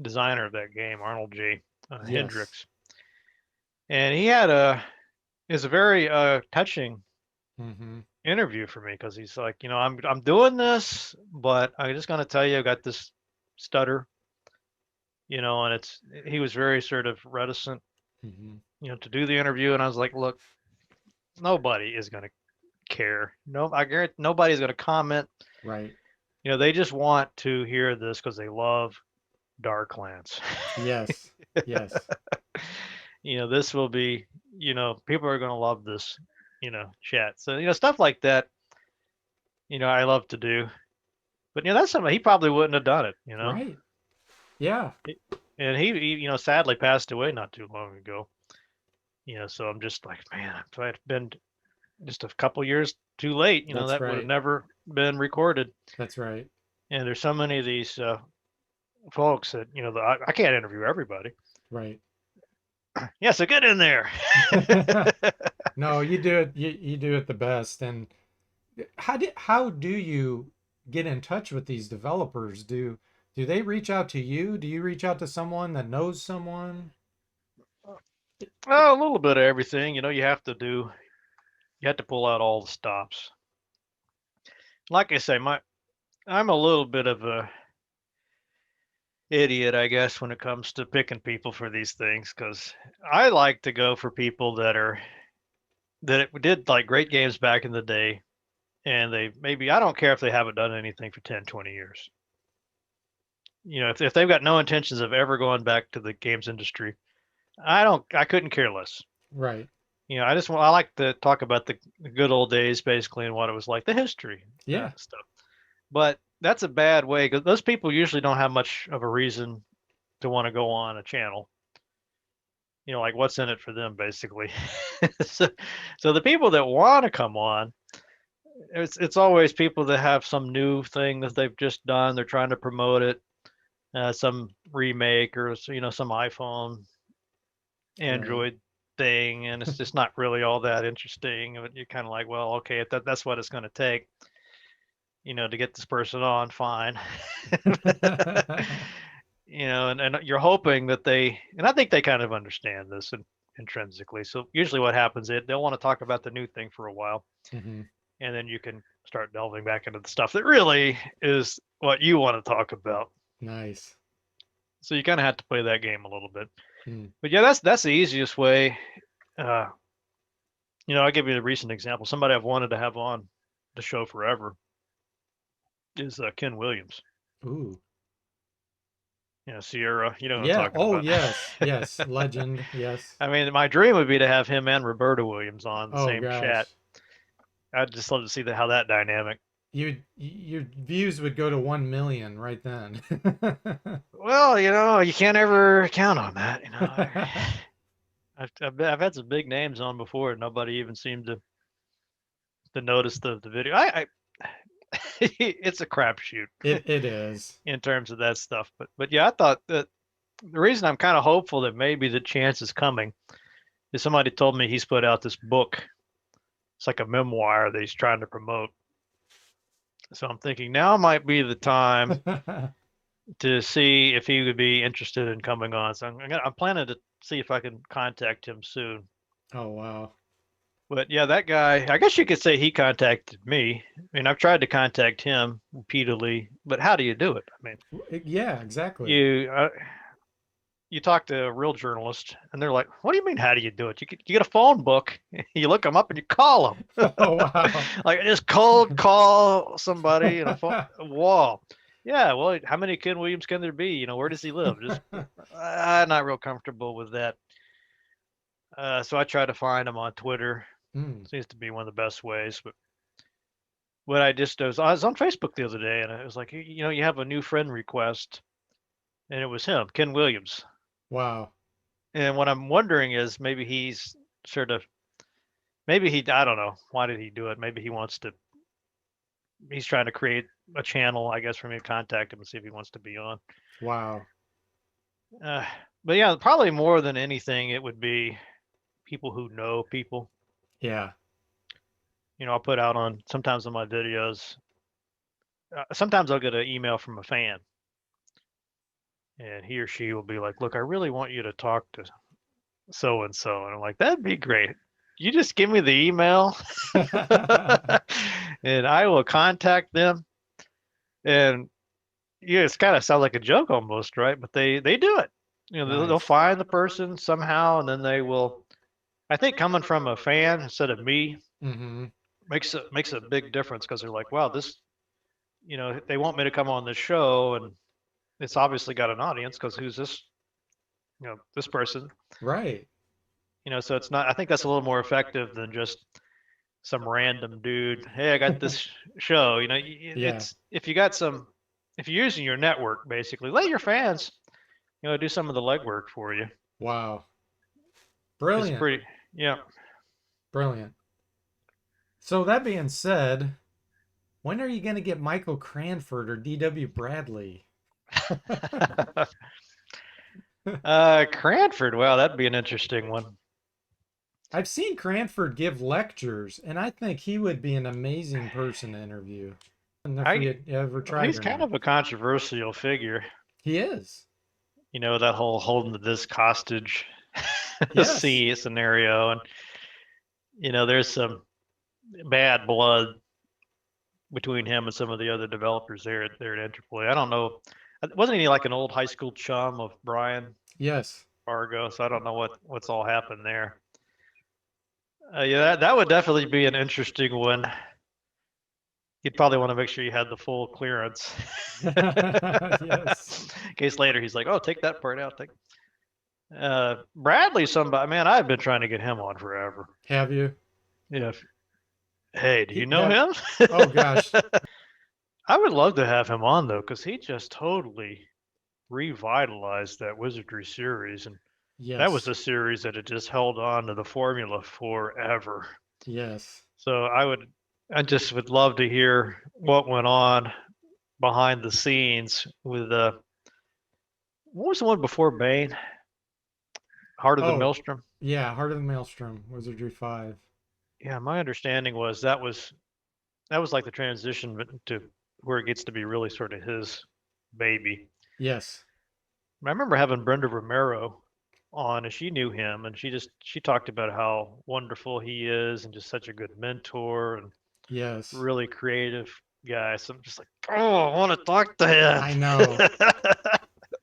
designer of that game, Arnold J. Yes. Hendricks, and he is a very touching Mm-hmm. interview for me because he's like, I'm doing this, but I'm just gonna tell you, I got this stutter, and he was very sort of reticent, Mm-hmm. to do the interview, and I was like, look, nobody is gonna care. No, I guarantee nobody's gonna comment. Right. They just want to hear this because they love Darklands. Yes. Yes. This will be, people are gonna love this, chat. So stuff like that. I love to do. But that's something he probably wouldn't have done it. Right. Yeah. And he sadly passed away not too long ago. So I'm just like, man, if I'd been just a couple years too late, That's that would have right. never been recorded. That's right. And there's so many of these folks that I can't interview everybody. Right. Yeah, so get in there. No, you do it. You do it the best. And how do you get in touch with these developers? Do they reach out to you? Do you reach out to someone that knows someone? Well, a little bit of everything. You have to pull out all the stops. Like I say, I'm a little bit of a idiot, I guess, when it comes to picking people for these things, because I like to go for people that did like great games back in the day, and they maybe I don't care if they haven't done anything for 10, 20 years. If they've got no intentions of ever going back to the games industry, I couldn't care less. Right. I like to talk about the good old days basically and what it was like, the history Yeah. stuff. But that's a bad way because those people usually don't have much of a reason to want to go on a channel. Like what's in it for them basically. so, so the people that want to come on, it's always people that have some new thing that they've just done. They're trying to promote it, some remake or some iPhone, Right. Android thing, and it's just not really all that interesting. But you're kind of like, well, okay, if that's what it's going to take, to get this person on, fine. And you're hoping that and I think they kind of understand this intrinsically. So usually what happens is they'll want to talk about the new thing for a while, Hmm. and then you can start delving back into the stuff that really is what you want to talk about. Nice. So you kind of have to play that game a little bit. Mm. But yeah, that's the easiest way. Uh, I'll give you a recent example. Somebody I've wanted to have on the show forever is Ken Williams. Ooh. Sierra. You know what I'm Yeah. talking Oh, about. yes. Yes. Legend. Yes. I mean, my dream would be to have him and Roberta Williams on the Oh same chat. gosh. I'd just love to see how that dynamic. Your views would go to 1 million right then. Well, you can't ever count on that. I've had some big names on before, and nobody even seemed to notice the video. It's a crapshoot It is. in terms of that stuff. But yeah, I thought that the reason I'm kind of hopeful that maybe the chance is coming is somebody told me he's put out this book. It's like a memoir that he's trying to promote. So I'm thinking now might be the time to see if he would be interested in coming on. So I'm planning to see if I can contact him soon. Oh wow. But yeah, that guy, I guess you could say he contacted me. I mean, I've tried to contact him repeatedly, but how do you do it? I mean, Yeah, exactly. you uh, you talk to a real journalist, and they're like, "What do you mean? How do you do it? You get a phone book, you look them up, and you call them. Oh wow. Like just cold call somebody in a phone wall." Yeah, well, how many Ken Williams can there be? Where does he live? Just I'm not real comfortable with that. So I try to find him on Twitter. Mm. Seems to be one of the best ways. But what I was on Facebook the other day, and it was like, you have a new friend request, and it was him, Ken Williams. Wow. And what I'm wondering is maybe I don't know, why did he do it? Maybe he's trying to create a channel, I guess, for me to contact him and see if he wants to be on. Wow. Uh, but yeah, probably more than anything, it would be people who know people. Yeah. I'll put out sometimes on my videos. Sometimes I'll get an email from a fan, and he or she will be like, "Look, I really want you to talk to so and so," and I'm like, "That'd be great. You just give me the email, and I will contact them." And yeah, it's kind of sounds like a joke almost, right? But they do it. They'll Nice. find the person somehow, and then they will. I think coming from a fan instead of me Mm-hmm. makes a big difference because they're like, wow, this, they want me to come on this show, and it's obviously got an audience because who's this, this person, Right. so it's not. I think that's a little more effective than just some random dude. Hey, I got this show. Yeah. It's if you're using your network, basically, let your fans, do some of the legwork for you. Wow. It's Brilliant. pretty, yeah. Brilliant. So that being said, when are you going to get Michael Cranford or D.W. Bradley? Cranford. Wow, that'd be an interesting one. I've seen Cranford give lectures, and I think he would be an amazing person to interview. And if we I had ever well, tried he's or kind not. of a controversial figure. He is. You know, that whole holding the disc hostage Yes. see scenario, and there's some bad blood between him and some of the other developers there at Interplay. I don't know. Wasn't he like an old high school chum of Brian Yes. Fargo? So I don't know what's all happened there. Yeah, that would definitely be an interesting one. You'd probably want to make sure you had the full clearance. Yes. In case later he's like, "Oh, take that part out." Bradley, somebody, man, I've been trying to get him on forever. Have you? Yeah. Hey, do you He know that him? Oh gosh. I would love to have him on though, because he just totally revitalized that Wizardry series, and that was Yes. a series that had just held on to the formula forever. Yes. So I just would love to hear what went on behind the scenes with what was the one before Bane? Heart of the Oh, Maelstrom. yeah, Heart of the Maelstrom, Wizardry 5. Yeah, my understanding was that was like the transition to where it gets to be really sort of his baby. Yes. I remember having Brenda Romero on, and she knew him, and she talked about how wonderful he is, and just such a good mentor, and Yes. really creative guy. So I'm just like, oh, I want to talk to him. I know.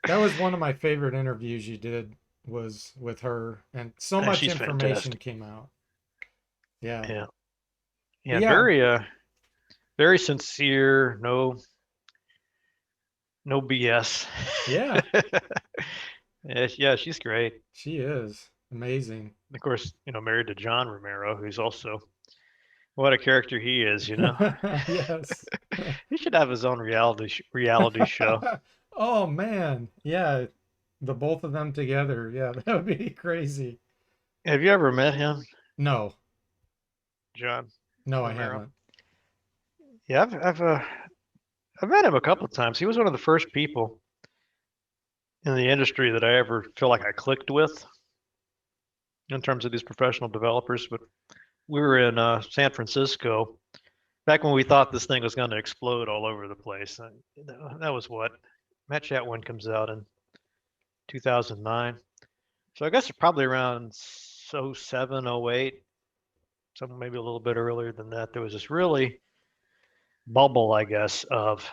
That was one of my favorite interviews you did was with her, and so And much she's information fantastic. came out. Yeah. Yeah, But yeah, yeah, very sincere. No BS. yeah, Yeah, she's great. she is amazing. Of course, married to John Romero, who's also what a character he is. Yes. He should have his own reality show. Oh man. Yeah, the both of them together. Yeah, that would be crazy. Have you ever met him, No. John No, I Romero? haven't. Yeah, I've met him a couple of times. He was one of the first people in the industry that I ever feel like I clicked with in terms of these professional developers. But we were in San Francisco back when we thought this thing was going to explode all over the place. That was what Matchat one comes out in 2009. So I guess it's probably around '07, '08, something maybe a little bit earlier than that. There was this really bubble, I guess, of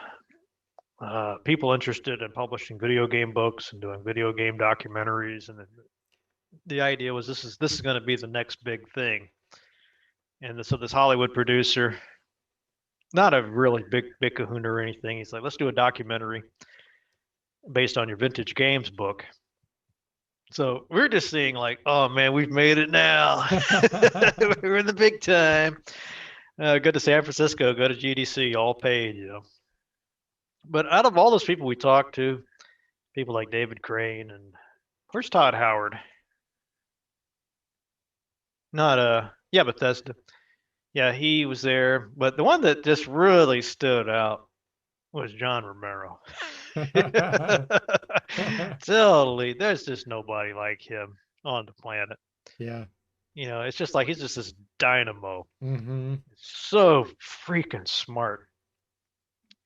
people interested in publishing video game books and doing video game documentaries, and the idea was this is going to be the next big thing. And so this Hollywood producer, not a really big kahuna or anything, he's like, let's do a documentary based on your vintage games book. So we're just seeing like, oh man, we've made it now. We're in the big time. Go to San Francisco, go to GDC, all paid. But out of all those people we talked to, people like David Crane and where's Todd Howard? Not yeah, Bethesda. Yeah, he was there. But the one that just really stood out was John Romero. Totally, there's just nobody like him on the planet. Yeah. It's just like he's just this dynamo. Mm-hmm. So freaking smart.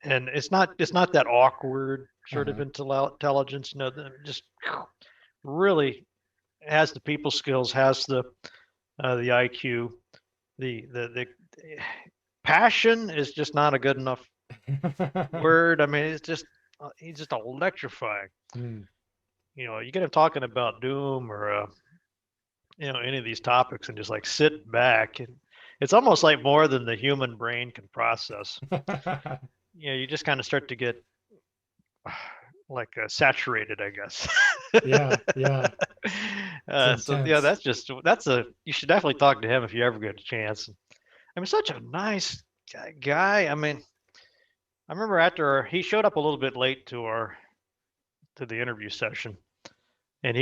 And it's not that awkward sort of Uh-huh. intelligence, just really has the people skills, has the IQ, the passion is just not a good enough word. I mean, it's just he's just electrifying. Mm. You get him talking about Doom or any of these topics, and just like sit back, and it's almost like more than the human brain can process. You just kind of start to get like saturated, I guess. Yeah, yeah. It's So yeah, intense. that's a you should definitely talk to him if you ever get a chance. I mean, such a nice guy. I mean, I remember after he showed up a little bit late to the interview session, and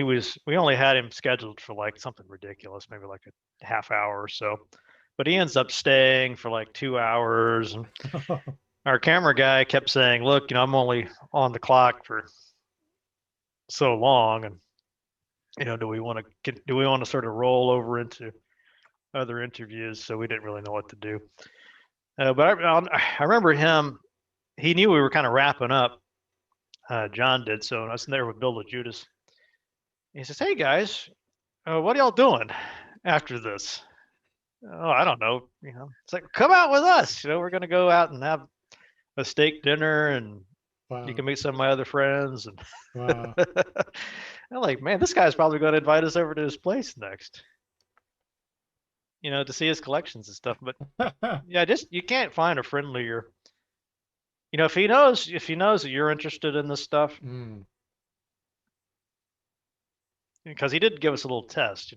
we only had him scheduled for like something ridiculous, maybe like a half hour or so, but he ends up staying for like 2 hours, and our camera guy kept saying, "Look, I'm only on the clock for so long, and do we want to sort of roll over into other interviews?" So we didn't really know what to do. But I remember him. He knew we were kind of wrapping up. John did so, and I was there with Bill the Judas. He says, "Hey guys, what are y'all doing after this?" Oh, I don't know. It's like, come out with us. We're gonna go out and have a steak dinner, and you Wow. can meet some of my other friends. And Wow. I'm like, man, this guy's probably going to invite us over to his place next, to see his collections and stuff. But yeah, just you can't find a friendlier. If he knows that you're interested in this stuff, Mm. because he did give us a little test.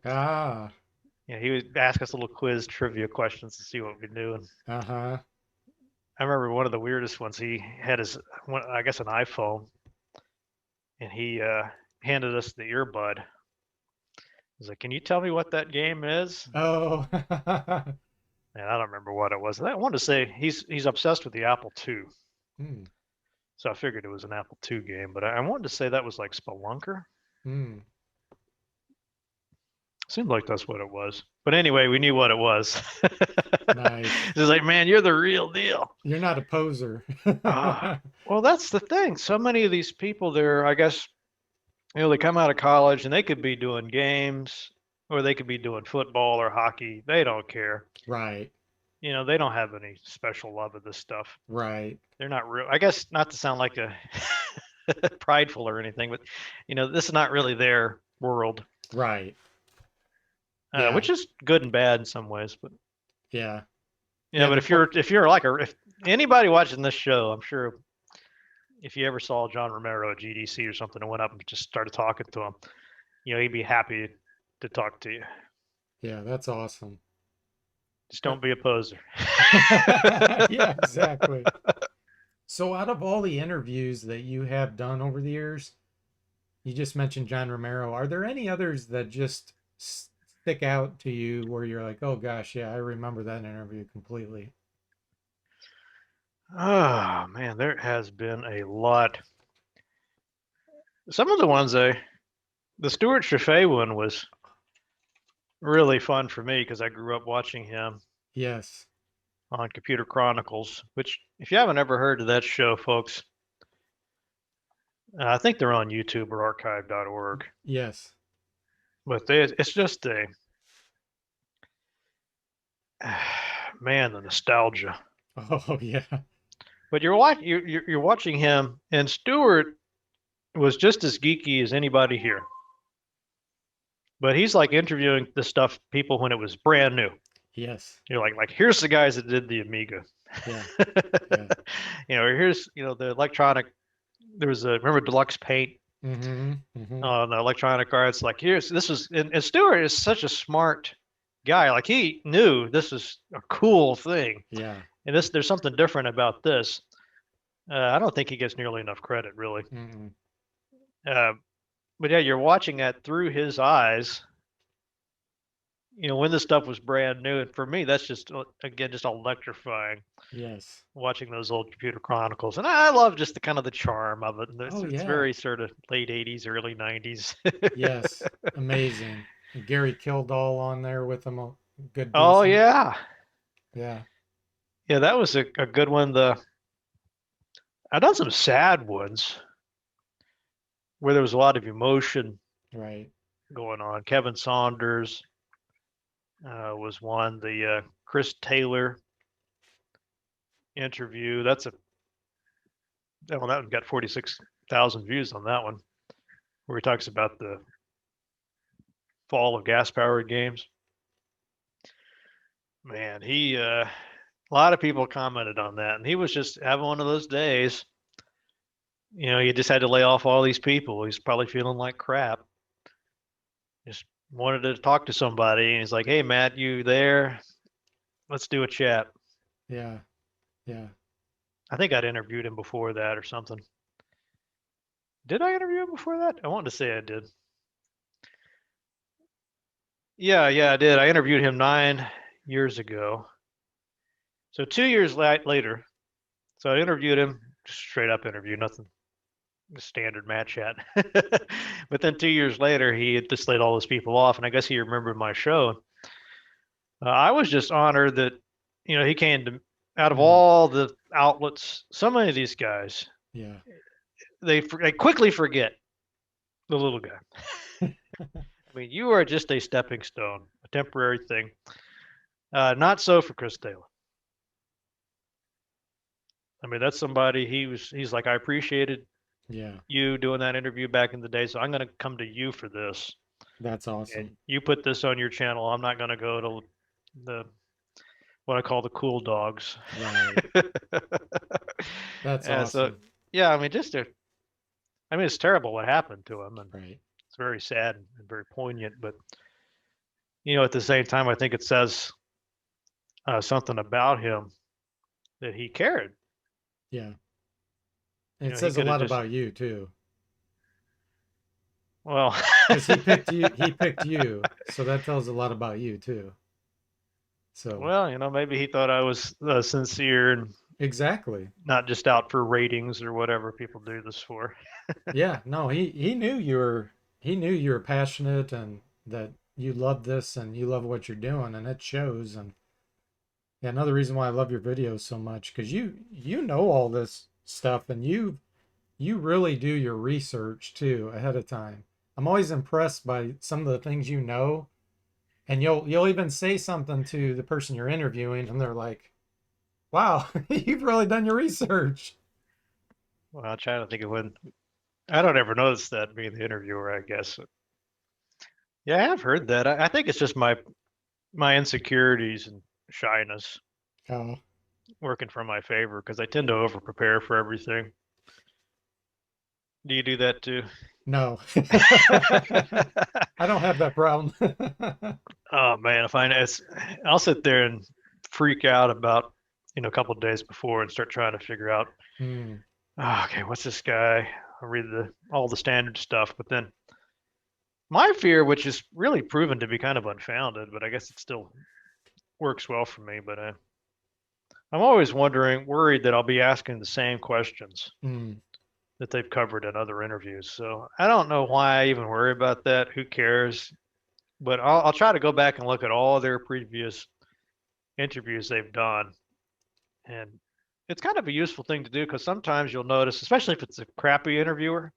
Ah. He would ask us little quiz trivia questions to see what we knew. And Uh-huh. I remember one of the weirdest ones. He had I guess, an iPhone, and he handed us the earbud. He's like, "Can you tell me what that game is?" Oh. And I don't remember what it was. I wanted to say he's obsessed with the Apple II, Hmm. so I figured it was an Apple II game. But I wanted to say that was like Spelunker. Hmm. Seemed like that's what it was. But anyway, we knew what it was. Nice. He's like, "Man, you're the real deal." You're not a poser. Well, that's the thing. So many of these people, I guess, they come out of college and they could be doing games, or they could be doing football or hockey. They don't care. Right. They don't have any special love of this stuff. Right. They're not real. I guess, not to sound like a prideful or anything, but this is not really their world, Right. Yeah. which is good and bad in some ways. But Yeah. but The if anybody watching this show, I'm sure if you ever saw John Romero at GDC or something and went up and just started talking to him, he'd be happy to talk to you. Yeah, that's awesome. Just don't be a poser. Yeah, exactly. So out of all the interviews that you have done over the years, you just mentioned John Romero. Are there any others that just stick out to you where you're like, oh gosh, yeah, I remember that interview completely? Oh man, there has been a lot. Some of the ones the Stuart Chaffee one was really fun for me because I grew up watching him Yes. on Computer Chronicles, which, if you haven't ever heard of that show, folks, I think they're on YouTube or archive.org. Yes. But it's just man, the nostalgia. Oh yeah. But you're watching him, and Stuart was just as geeky as anybody here. But he's like interviewing the stuff people when it was brand new. Yes. You're like here's the guys that did the Amiga. Yeah. Yeah. Or here's the electronic. There was remember Deluxe Paint Mm-hmm. Mm-hmm. on the electronic arts. Like and Stewart is such a smart guy. Like he knew this is a cool thing, Yeah. and there's something different about this. I don't think he gets nearly enough credit, really. Mm-hmm. Uh, but yeah, you're watching that through his eyes. When this stuff was brand new, and for me, that's just again just electrifying. Yes. Watching those old Computer Chronicles, and I love just the kind of the charm of it. And Oh it's yeah. very sort of late '80s, early '90s. Yes. Amazing. And Gary Kildall on there with him, a good Oh decent. yeah, Yeah. yeah, that was a good one. I've done some sad ones where there was a lot of emotion Right. going on. Kevin Saunders was one. The Chris Taylor interview. That one got 46,000 views on that one, where he talks about the fall of gas-powered games. Man, a lot of people commented on that, and he was just having one of those days. He just had to lay off all these people. He's probably feeling like crap. Just wanted to talk to somebody, and he's like, "Hey, Matt, you there? Let's do a chat." Yeah. Yeah. I think I'd interviewed him before that or something. Did I interview him before that? I wanted to say I did. Yeah, I did. I interviewed him 9 years ago. So 2 years later, So I interviewed him, just straight up interview, nothing standard Matchat. But then 2 years later, he had just laid all those people off, and I guess he remembered my show. I was just honored that, he came to, out of Mm, all the outlets, so many of these guys, yeah. they quickly forget the little guy. I mean, you are just a stepping stone, a temporary thing. Not so for Chris Taylor. I mean, that's somebody he's like, I appreciated Yeah. you doing that interview back in the day, so I'm going to come to you for this. That's And awesome. you put this on your channel. I'm not going to go to the what I call the cool dogs. Right. That's And so, awesome. yeah, I mean, I mean, it's terrible what happened to him, and Right. it's very sad and very poignant. But at the same time, I think it says something about him that he cared. Yeah. And it He says a could have lot just, about you too. well, Because he picked you, so that tells a lot about you too. So well, maybe he thought I was sincere and exactly. not just out for ratings or whatever people do this for. Yeah, no, he knew you were passionate and that you love this and you love what you're doing and it shows. And yeah, another reason why I love your videos so much because you know all this stuff and you really do your research too ahead of time. I'm always impressed by some of the things you know, and you'll even say something to the person you're interviewing, and they're like, "Wow, you've really done your research." Well, I'm trying to think of when I don't ever notice that being the interviewer, I guess. Yeah, I have heard that. I think it's just my insecurities and shyness Oh working for my favor because I tend to over prepare for everything. Do you do that too? no, I don't have that problem. Oh man, if I it's I'll sit there and freak out about a couple of days before and start trying to figure out, Hmm, okay, what's this guy? I'll read all the standard stuff, but then my fear, which is really proven to be kind of unfounded, but I guess it still works well for me. But I'm always worried that I'll be asking the same questions hmm, that they've covered in other interviews. So I don't know why I even worry about that. Who cares? But I'll try to go back and look at all their previous interviews they've done. And it's kind of a useful thing to do because sometimes you'll notice, especially if it's a crappy interviewer,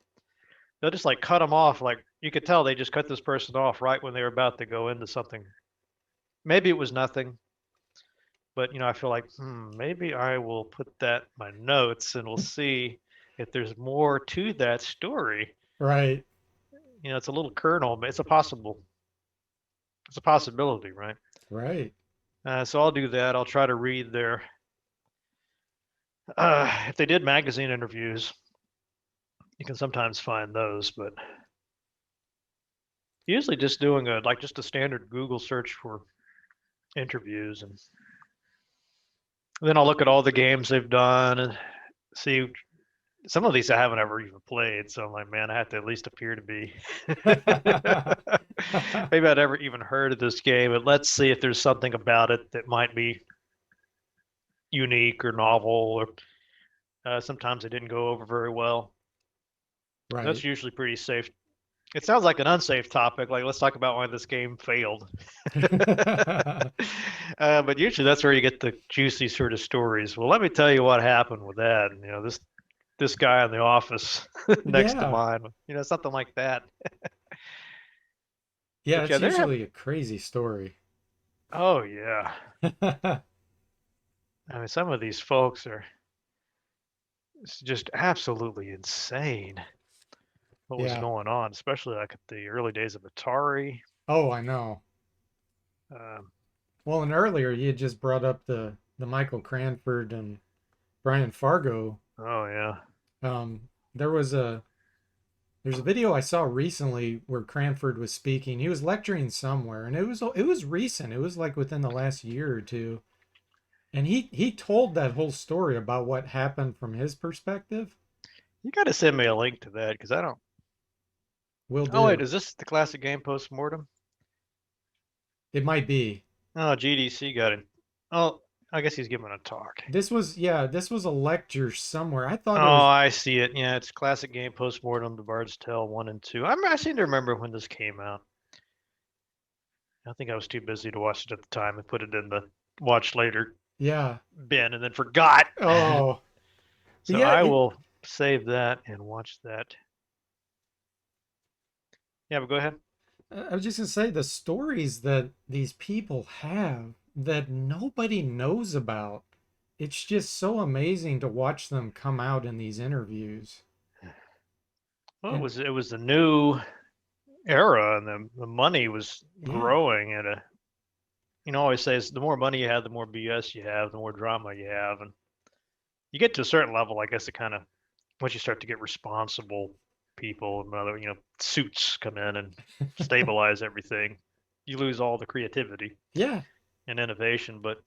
they'll just like cut them off. Like you could tell they just cut this person off right when they were about to go into something. Maybe it was nothing, but I feel like, maybe I will put that in my notes and we'll see if there's more to that story. right, It's a little kernel, but it's a possibility, right? right. So I'll do that. I'll try to read their, if they did magazine interviews, you can sometimes find those, but usually just doing just a standard Google search for interviews, and then I'll look at all the games they've done and see some of these I haven't ever even played. So I'm like, man, I have to at least appear to be. Maybe I'd ever even heard of this game, but let's see if there's something about it that might be unique or novel, or sometimes it didn't go over very well. That's Right. usually pretty safe. It sounds like an unsafe topic. Like, let's talk about why this game failed. But usually that's where you get the juicy sort of stories. Well, let me tell you what happened with that. And, this guy in the office next to Yeah. mine, something like that. Yeah, But yeah, it's there have. usually a crazy story. Oh yeah. I mean, some of these folks are it's just absolutely insane what was Yeah. going on, especially like at the early days of Atari. Oh, I know. Um, Well, and earlier you had just brought up the Michael Cranford and Brian Fargo. oh yeah. There was there's a video I saw recently where Cranford was speaking. He was lecturing somewhere, and it was recent. It was like within the last year or two. And he told that whole story about what happened from his perspective. You got to send me a link to that because I don't. Will Oh wait, do. is this the classic game postmortem? It might be. Oh, GDC got it. Oh, I guess he's giving a talk. This was a lecture somewhere. I Oh, thought it was, I see it. Yeah, it's classic game postmortem, The Bard's Tale 1 and 2. I seem to remember when this came out. I think I was too busy to watch it at the time and put it in the watch later yeah. bin and then forgot. Oh, but So yeah, I will save that and watch that. Yeah, but go ahead. I was just gonna say the stories that these people have that nobody knows about. It's just so amazing to watch them come out in these interviews. Well, And it was a new era, and the money was yeah, growing at a. I always say is the more money you have, the more BS you have, the more drama you have, and you get to a certain level. I guess it kind of once you start to get responsible people and other suits come in and stabilize everything, you lose all the creativity yeah, and innovation, but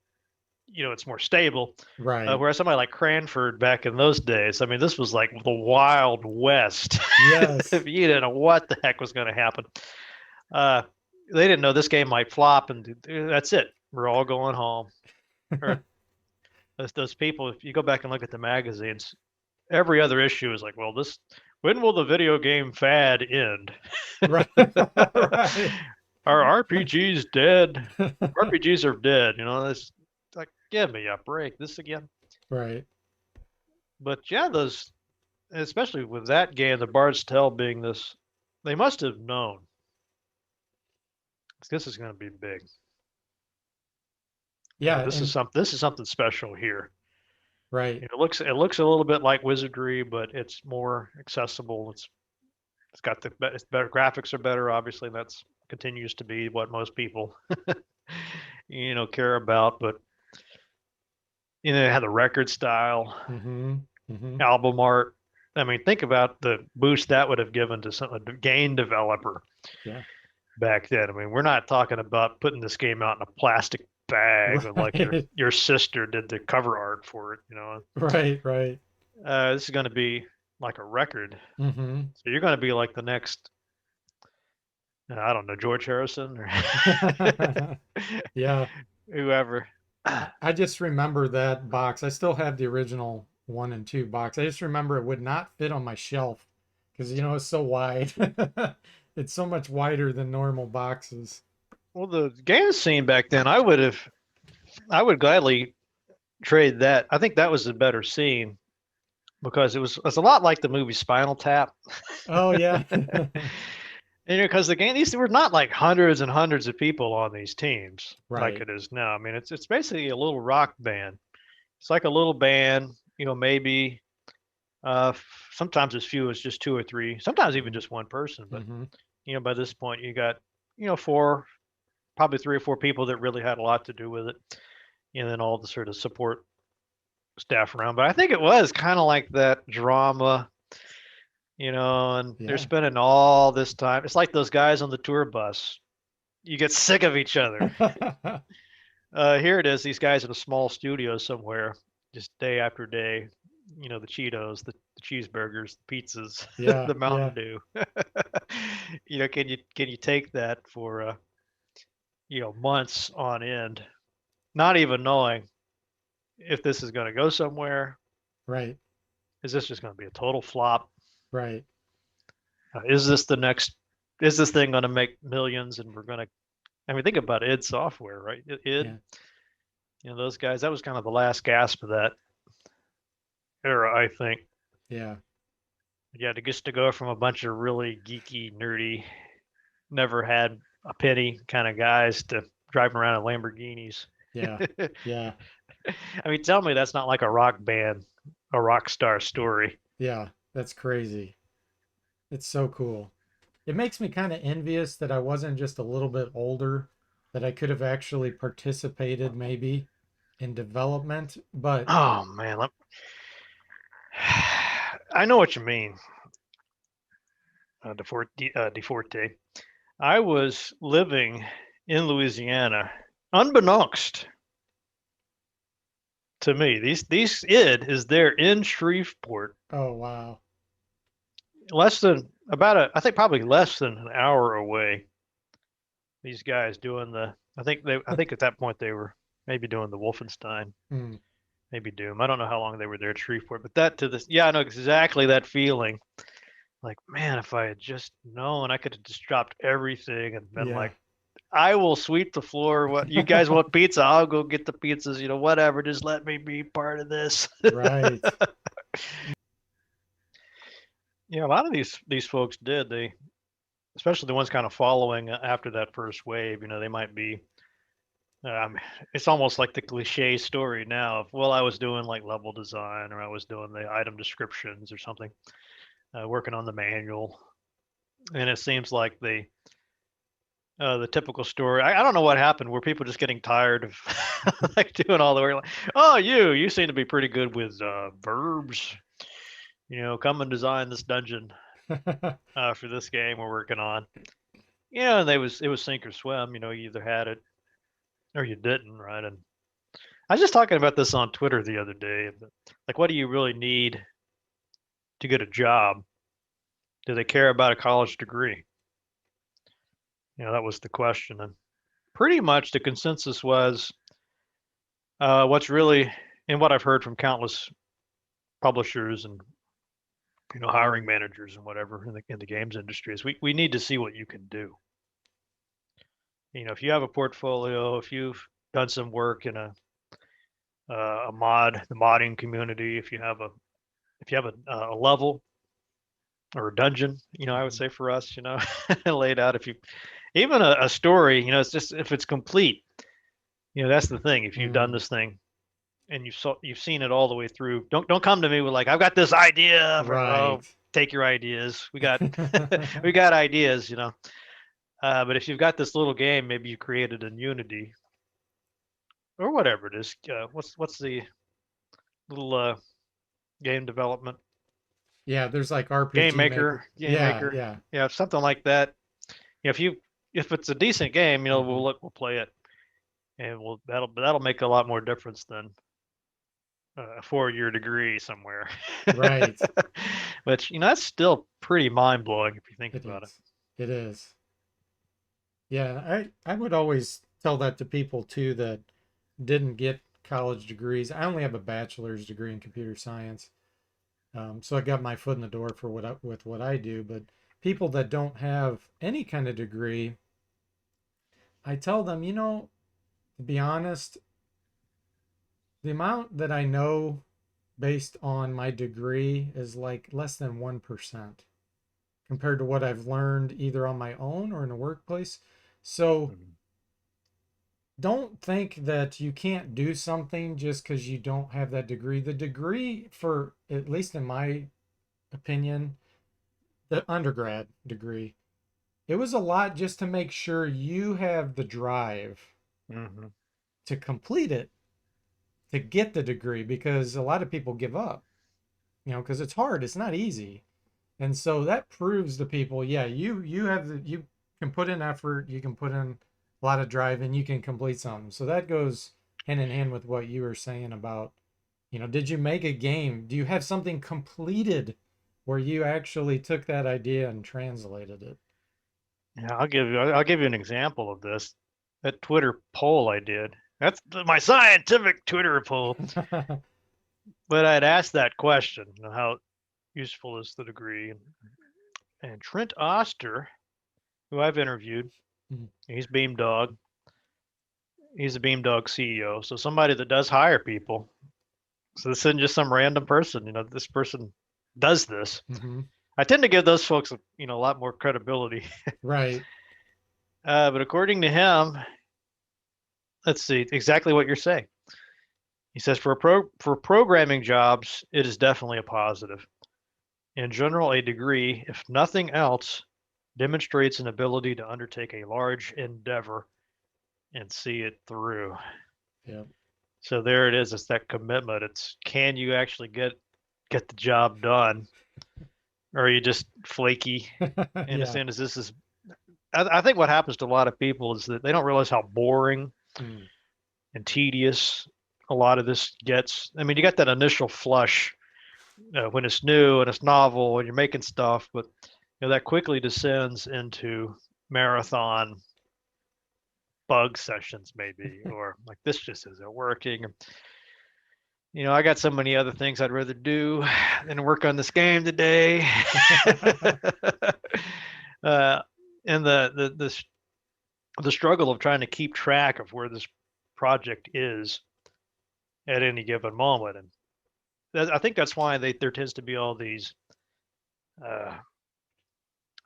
it's more stable. right. Whereas somebody like Cranford back in those days, I mean, this was like the Wild West. Yes. You didn't know what the heck was going to happen. Uh, they didn't know this game might flop, and that's it. We're all going home. Or those people, if you go back and look at the magazines, every other issue is like, well, this. When will the video game fad end? Right. Right. Are RPGs dead? RPGs are dead. It's like, give me a break. This again. Right. But yeah, those especially with that game, the Bard's Tale being this, they must have known this is going to be big. Yeah, This is and something. This is something special here. right. It looks a little bit like Wizardry, but it's more accessible. It's got it's better graphics are better, obviously. And that's continues to be what most people care about. But it had the record style, Mm-hmm. Mm-hmm. album art. I mean, think about the boost that would have given to a game developer Yeah. back then. I mean, we're not talking about putting this game out in a plastic bag like Right. your sister did the cover art for it. Right. Right. This is going to be like a record. Mm-hmm. So you're going to be like the next, I don't know, George Harrison or Yeah. whoever. I just remember that box. I still have the original 1 and 2 box. I just remember it would not fit on my shelf because it's so wide. It's so much wider than normal boxes. Well, the game scene back then, I would gladly trade that. I think that was a better scene because it's a lot like the movie Spinal Tap. Oh yeah. Because the game, these were not like hundreds and hundreds of people on these teams like Right. it is now. I mean, it's basically a little rock band. It's like a little band, maybe sometimes as few as just two or three, sometimes even just one person. But Mm-hmm. by this point, you got four, probably three or four people that really had a lot to do with it, and then all the sort of support staff around. But I think it was kind of like that drama, and they're Yeah. spending all this time. It's like those guys on the tour bus. You get sick of each other. Here it is, these guys in a small studio somewhere, just day after day. The Cheetos, the cheeseburgers, the pizzas, Yeah. the Mountain Yeah. Dew. Can you take that for months on end, not even knowing if this is going to go somewhere? Right. Is this just going to be a total flop? Right. Is this the next? Is this thing going to make millions? And we're going to. I mean, think about id Software, right? Yeah. Those guys. That was kind of the last gasp of that era, I think. Yeah. Yeah, to go from a bunch of really geeky, nerdy, never had a penny kind of guys to driving around in Lamborghinis. Yeah. Yeah. I mean, tell me that's not like a rock band, a rock star story. Yeah. That's crazy. It's so cool. It makes me kind of envious that I wasn't just a little bit older, that I could have actually participated maybe in development. But Oh man, I know what you mean, DeForte. I was living in Louisiana, unbeknownst to me. These id is there in Shreveport, oh wow. less than about I think probably less than an hour away. These guys doing I think at that point they were. maybe doing the Wolfenstein, Hmm. maybe Doom. I don't know how long they were there at Shreveport, but that to this, yeah, I know exactly that feeling. Like, man, if I had just known, I could have just dropped everything and been Yeah. like, I will sweep the floor. What you guys want pizza? I'll go get the pizzas. Whatever. Just let me be part of this. Right. Yeah, a lot of these folks did. They, especially the ones kind of following after that first wave. They might be. Um, it's almost like the cliche story now of, well, I was doing like level design, or I was doing the item descriptions or something, working on the manual, and it seems like the typical story. I don't know what happened. Were people just getting tired of like doing all the work? Like, oh, you seem to be pretty good with verbs. Come and design this dungeon for this game we're working on. And it was sink or swim. You either had it or you didn't, right? And I was just talking about this on Twitter the other day. Like, what do you really need to get a job? Do they care about a college degree? That was the question. And pretty much the consensus was what's really, and what I've heard from countless publishers and hiring managers and whatever in the games industry is we need to see what you can do. If you have a portfolio, if you've done some work in the modding community, if you have a level or a dungeon, I would Mhm. say for us, laid out. If you even a story, it's just if it's complete. That's the thing. If you've done Mm. this thing and you've seen it all the way through, don't come to me with like I've got this idea for, Right. oh, take your ideas. We got we got ideas. But if you've got this little game, maybe you created in Unity or whatever it is. What's the little game development Yeah, there's like game RPG maker, maker. Yeah, game maker? yeah. Yeah, something like that. If you if it's a decent game, Hmm. we'll play it, and that'll make a lot more difference than a 4-year degree somewhere. Right. Which that's still pretty mind blowing if you think It about it. is. It is. Yeah, I would always tell that to people too that didn't get college degrees. I only have a bachelor's degree in computer science. So I got my foot in the door for with what I do, but people that don't have any kind of degree, I tell them, to be honest, the amount that I know based on my degree is like less than 1% compared to what I've learned either on my own or in a workplace. So Mhm. don't think that you can't do something just because you don't have that degree. The degree, for at least in my opinion, the undergrad degree, it was a lot just to make sure you have the drive Mhm. to complete it, to get the degree, because a lot of people give up, because it's hard, it's not easy. And so that proves to people, yeah, you can put in effort, you can put in a lot of drive, and you can complete something. So that goes hand in hand with what you were saying about, did you make a game? Do you have something completed where you actually took that idea and translated it? Yeah, I'll give you an example of this. That Twitter poll I did. That's my scientific Twitter poll. But I'd asked that question, how useful is the degree? And Trent Oster, who I've interviewed, he's Beamdog. He's a Beamdog CEO, so somebody that does hire people. So this isn't just some random person. This person does this. Mm-hmm. I tend to give those folks, a lot more credibility. Right. But according to him, let's see exactly what you're saying. He says for programming jobs, it is definitely a positive. In general, a degree, if nothing else, demonstrates an ability to undertake a large endeavor and see it through. Yep. So there it is. It's that commitment. It's can you actually get the job done, or are you just flaky? And as Yeah. soon as this is, I think what happens to a lot of people is that they don't realize how boring Mm. and tedious a lot of this gets. I mean, you got that initial flush when it's new and it's novel and you're making stuff, but that quickly descends into marathon bug sessions maybe, or like this just isn't working. I got so many other things I'd rather do than work on this game today. uh, and the struggle of trying to keep track of where this project is at any given moment, and I think that's why there tends to be all these, uh,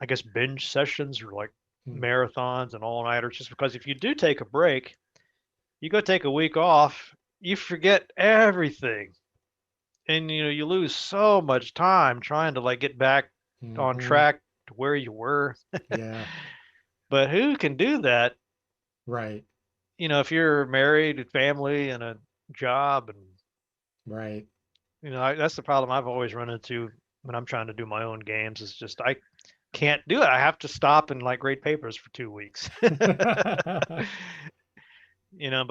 I guess, binge sessions or like Hmm. marathons and all nighters. Just because if you do take a break, you go take a week off, you forget everything, and you lose so much time trying to like get back on Hmm. track to where you were. Yeah. But who can do that? Right. If you're married, and family, and a job, and Right. that's the problem I've always run into when I'm trying to do my own games. Is just I can't do it. I have to stop and like grade papers for 2 weeks. By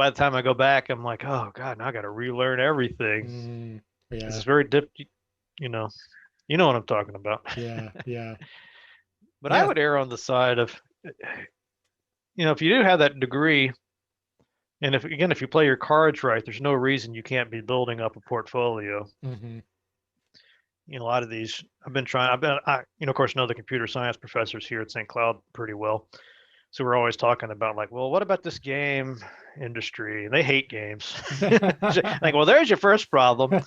the time I go back, I'm like, oh God, now I got to relearn everything. Mm, This yeah. is very you know, you know what I'm talking about. Yeah. Yeah. But I Yeah. would err on the side of, if you do have that degree, and if you play your cards right, there's no reason you can't be building up a portfolio. Hmm. A lot of these I've been trying. Of course, know the computer science professors here at St. Cloud pretty well. So we're always talking about like, well, what about this game industry? And they hate games. Like, well, there's your first problem.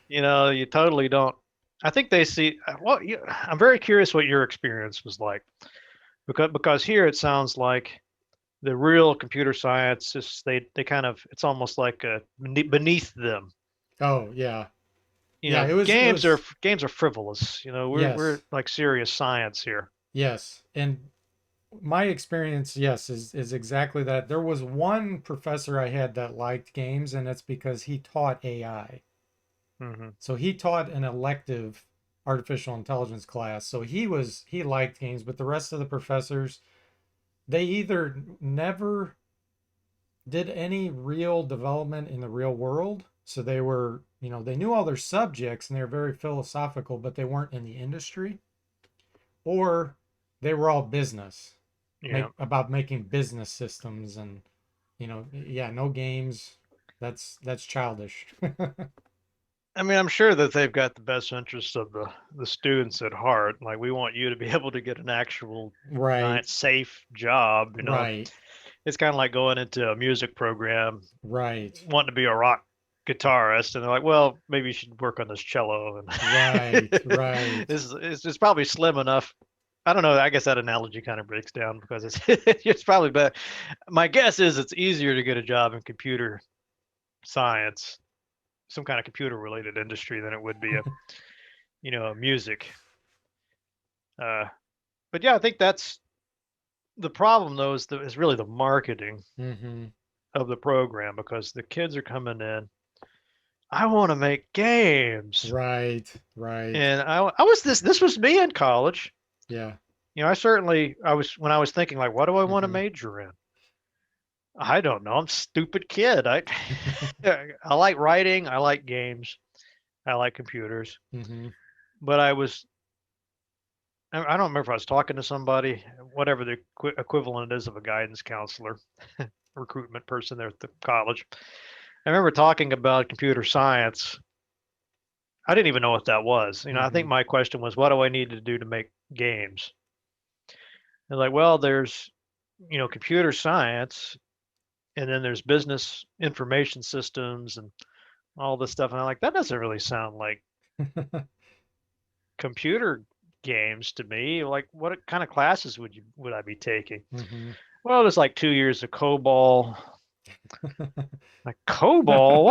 You totally don't. I think they see. Well, I'm very curious what your experience was like, because here it sounds like the real computer scientists, they kind of, it's almost like beneath them. Oh, yeah. Yeah, it Games are was frivolous. We're yes. like serious science here. Yes. And my experience, yes, is exactly that. There was one professor I had that liked games, and it's because he taught AI. Hmm. So he taught an elective artificial intelligence class. So he liked games, but the rest of the professors, they either never did any real development in the real world. So they were, they knew all their subjects and they were very philosophical, but they weren't in the industry, or they were all business, Yeah. make about making business systems and, yeah, no games. That's childish. I mean, I'm sure that they've got the best interests of the students at heart. Like, we want you to be able to get an actual Right, nice, safe job. right, It's kind of like going into a music program, right, wanting to be a rock guitarist, and they're like, "Well, maybe you should work on this cello." And right, right. it's probably slim enough. I don't know. I guess that analogy kind of breaks down because it's it's probably better. My guess is it's easier to get a job in computer science, some kind of computer related industry, than it would be a music. Uh, but yeah, I think that's the problem though, is really the marketing Hmm. of the program, because the kids are coming in. I want to make games, Right, right. and I was this was me in college. Yeah. I was when I was thinking like, what do I want to Hmm. major in? I don't know. I'm a stupid kid. I I like writing. I like games. I like computers. Hmm. But I don't remember if I was talking to somebody, whatever the equivalent is of a guidance counselor, recruitment person there at the college. I remember talking about computer science. I didn't even know what that was. I think Hmm. my question was, what do I need to do to make games? They're like, well, there's, computer science, and then there's business information systems and all this stuff. And I'm like, that doesn't really sound like computer games to me. Like, what kind of classes would I be taking? Hmm. Well, there's like 2 years of COBOL. Like COBOL?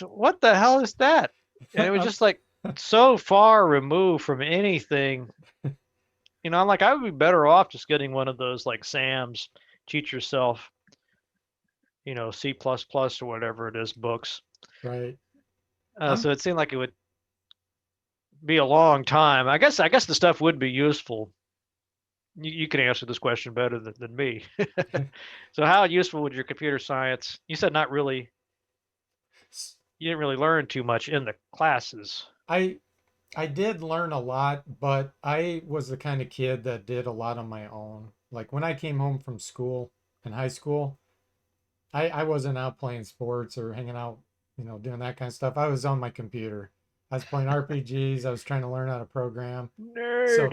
What the hell is that? And it was just like so far removed from anything. I'm like, I would be better off just getting one of those like Sam's teach yourself, C plus plus or whatever it is books. Right. So I'm it seemed like it would be a long time. I guess the stuff would be useful. You can answer this question better than me. So how useful would your computer science? You said not really. You didn't really learn too much in the classes. I I did learn a lot, but I was the kind of kid that did a lot on my own. Like when I came home from school in high school, I wasn't out playing sports or hanging out, doing that kind of stuff. I was on my computer. I was playing RPGs. I was trying to learn how to program. Nerd. So,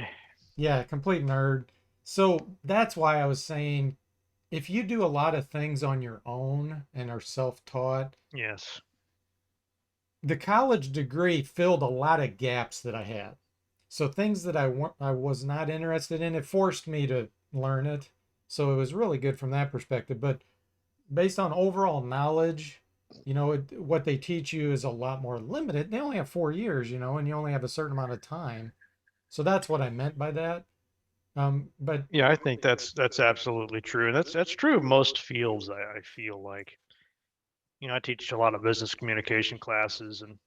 yeah, complete nerd. So that's why I was saying if you do a lot of things on your own and are self-taught, Yes. the college degree filled a lot of gaps that I had. So things that I was not interested in, it forced me to learn it. So it was really good from that perspective. But based on overall knowledge, what they teach you is a lot more limited. They only have 4 years, and you only have a certain amount of time. So that's what I meant by that. But Yeah, I think that's absolutely true. And that's true of most fields, I feel like. I teach a lot of business communication classes, and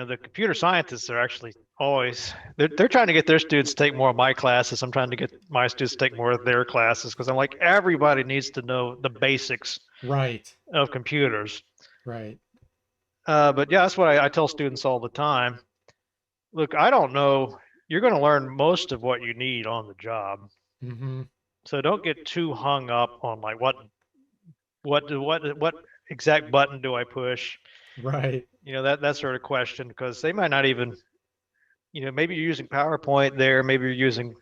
the computer scientists are actually always they're trying to get their students to take more of my classes. I'm trying to get my students to take more of their classes because I'm like, everybody needs to know the basics right, of computers. right. But yeah, that's what I tell students all the time. Look, I don't know. You're going to learn most of what you need on the job. Mm-hmm. So don't get too hung up on like what exact button do I push? Right, That sort of question, because they might not even, maybe you're using PowerPoint there, maybe you're using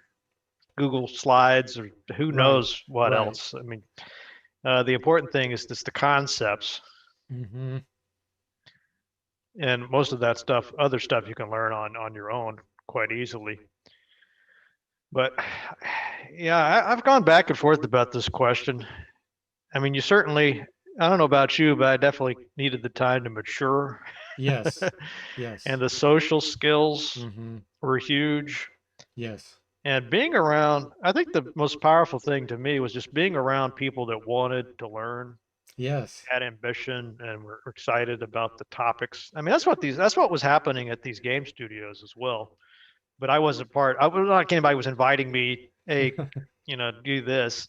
Google Slides, or who right, knows what right. else. I mean, the important thing is just the concepts, Mm-hmm. and most of that stuff, other stuff, you can learn on your own quite easily. But yeah, I've gone back and forth about this question. I mean, you certainly, I don't know about you, but I definitely needed the time to mature. Yes, And yes. the social skills Mm-hmm. were huge. Yes, And being around, I think the most powerful thing to me was just being around people that wanted to learn, yes. had ambition, and were excited about the topics. I mean, that's what was happening at these game studios as well. But I wasn't part. I was not like anybody was inviting me, hey, do this.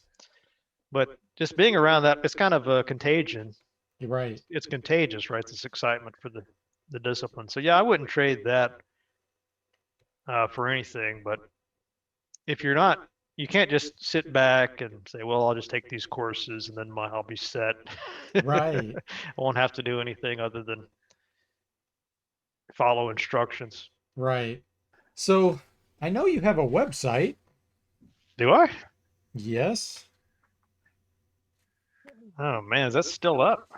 But just being around that, it's kind of a contagion. You're right. It's contagious, right? This excitement for the discipline. So yeah, I wouldn't trade that for anything. But if you're not, you can't just sit back and say, well, I'll just take these courses and then I'll be set. I Right, won't have to do anything other than follow instructions. right. So I know you have a website. Do I? Yes. Oh man, is that still up?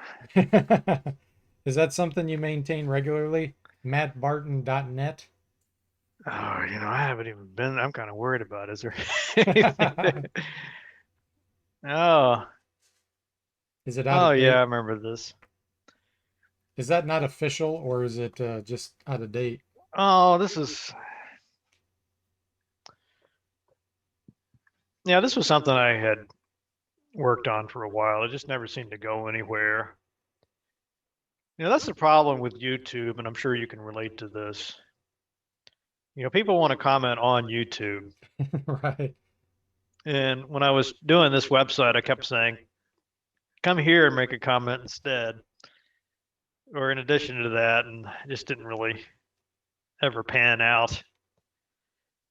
Is that something you maintain regularly? MattBarton.net. Oh, I haven't even been. I'm kind of worried about. Is there anything there? Oh, Is it out oh of yeah, I date? remember this. Is that not official or is it just out of date? Oh, this is yeah, this was something I had worked on for a while. It just never seemed to go anywhere. That's the problem with YouTube, and I'm sure you can relate to this. People want to comment on YouTube. Right. And when I was doing this website, I kept saying, come here and make a comment instead, or in addition to that, and it just didn't really ever pan out.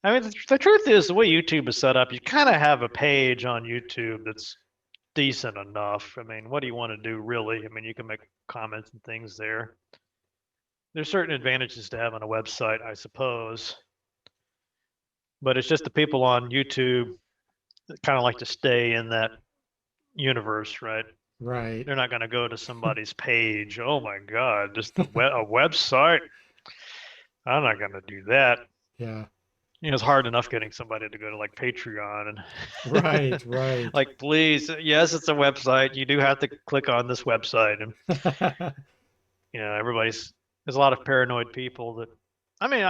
I mean, the truth is, the way YouTube is set up, you kind of have a page on YouTube that's decent enough. I mean, what do you want to do really? I mean, you can make comments and things there. There's certain advantages to having a website, I suppose, but it's just the people on YouTube that kind of like to stay in that universe, right? Right. They're not going to go to somebody's page. Oh my God, just a website. I'm not going to do that. Yeah. It's hard enough getting somebody to go to like Patreon and Right. Right. like, please, yes, it's a website. You do have to click on this website, and there's a lot of paranoid people that. I mean,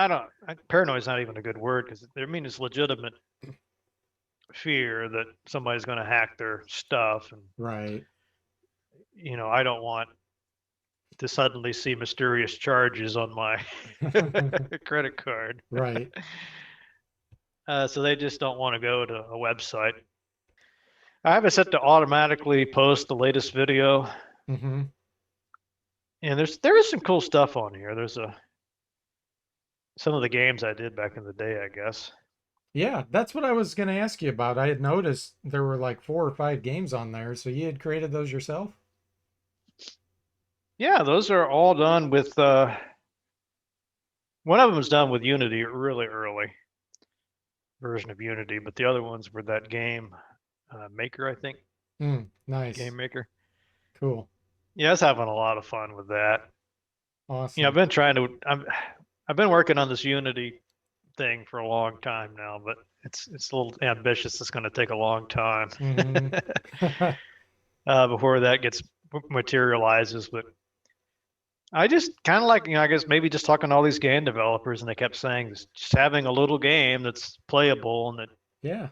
paranoid is not even a good word because it's legitimate fear that somebody's going to hack their stuff, and Right. I don't want to suddenly see mysterious charges on my credit card. Right. So they just don't want to go to a website. I have it set to automatically post the latest video, Mm-hmm. and there is some cool stuff on here. There's some of the games I did back in the day, I guess. Yeah, that's what I was going to ask you about. I had noticed there were like 4 or 5 games on there, so you had created those yourself? Yeah, those are all done with one of them was done with Unity, really early version of Unity, but the other ones were that game maker, I think, Nice. game maker. Cool. Yeah, I was having a lot of fun with that. I've Awesome. been I've been working on this Unity thing for a long time now, but it's a little ambitious. It's going to take a long time Hmm. before that gets materializes. But I just kind of like, I guess maybe just talking to all these game developers, and they kept saying just having a little game that's playable and that Yeah,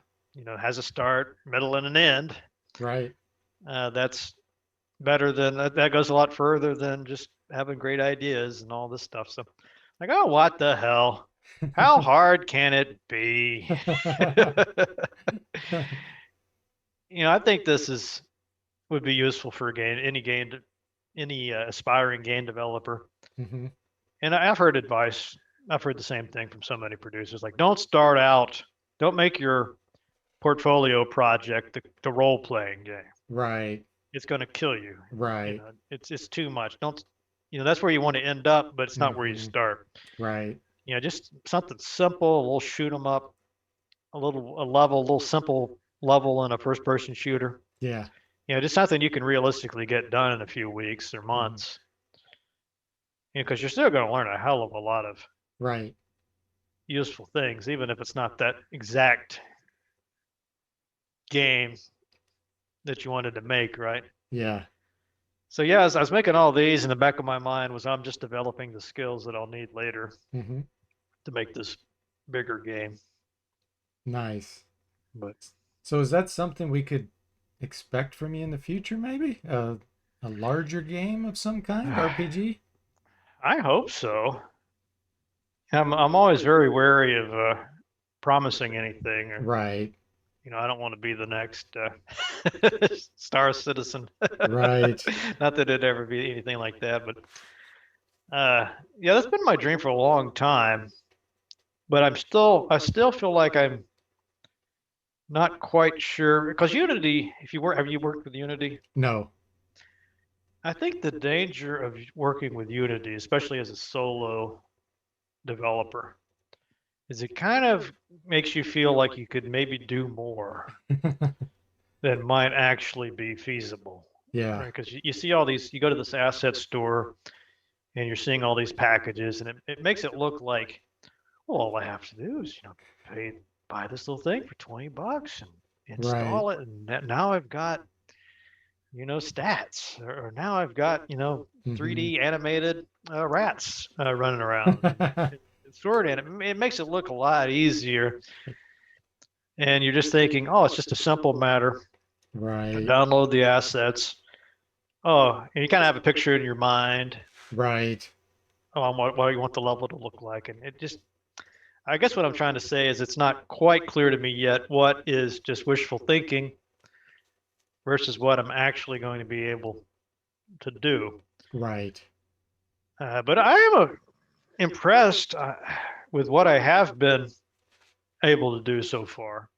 has a start, middle, and an end. right. That's better than that goes a lot further than just having great ideas and all this stuff. So, like, oh, what the hell? How hard can it be? I think this is would be useful for any aspiring game developer. Hmm. And I've heard advice. I've heard the same thing from so many producers. Like, don't start out. Don't make your portfolio project the role playing game. Right, It's going to kill you. right. It's too much. Don't. That's where you want to end up, but it's not where you Hmm. start. Right. Just something simple. A little shoot 'em up. A little simple level in a first person shooter. Yeah. Just something you can realistically get done in a few weeks or Hmm. months. Because you're still going to learn a hell of a lot of Right. useful things, even if it's not that exact game that you wanted to make, right? Yeah. So yeah, as I was making all these, in the back of my mind was I'm just developing the skills that I'll need later Hmm. to make this bigger game. Nice. But So is that something we could expect from you in the future, maybe? A larger game of some kind, RPG? I hope so. I'm always very wary of promising anything, or Right. I don't want to be the next Star Citizen. Right. Not that it'd ever be anything like that, but yeah, that's been my dream for a long time. But I still feel like I'm not quite sure because Unity. If you work, have you worked with Unity? No. I think the danger of working with Unity, especially as a solo developer, is it kind of makes you feel like you could maybe do more than might actually be feasible. Yeah. Right? Because you see all these, you go to this asset store and you're seeing all these packages, and it makes it look like, well, all I have to do is, buy this little thing for $20 and Right. install it, and now I've got, stats, or now I've got, Hmm. 3D animated rats running around. And sort of, it makes it look a lot easier. And you're just thinking, oh, it's just a simple matter to Right. download the assets. Oh, and you kind of have a picture in your mind. Right. Oh, what you want the level to look like, and it just. I guess what I'm trying to say is it's not quite clear to me yet what is just wishful thinking versus what I'm actually going to be able to do. Right. But I am impressed with what I have been able to do so far.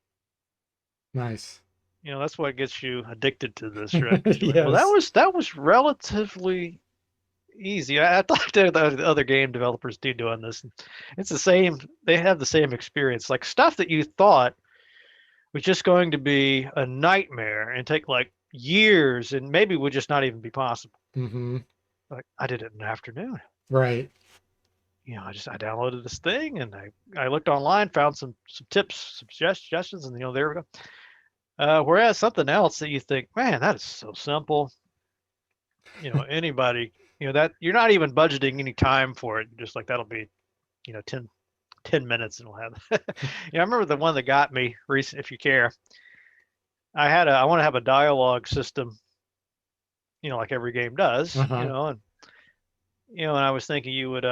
Nice. That's what gets you addicted to this, right? Because you're like, well, Yes. that was relatively easy. I thought the other game developers do doing this. It's the same. They have the same experience. Like stuff that you thought was just going to be a nightmare and take like years and maybe would just not even be possible. Hmm. Like I did it in an afternoon. Right. I downloaded this thing and I looked online, found some tips, some suggestions, and there we go. Whereas something else that you think, man, that is so simple. Anybody, that you're not even budgeting any time for it. Just like that'll be, 10 minutes and we'll have. I remember the one that got me recent. If you care, I want to have a dialogue system, like every game does, Uh-huh. and I was thinking you would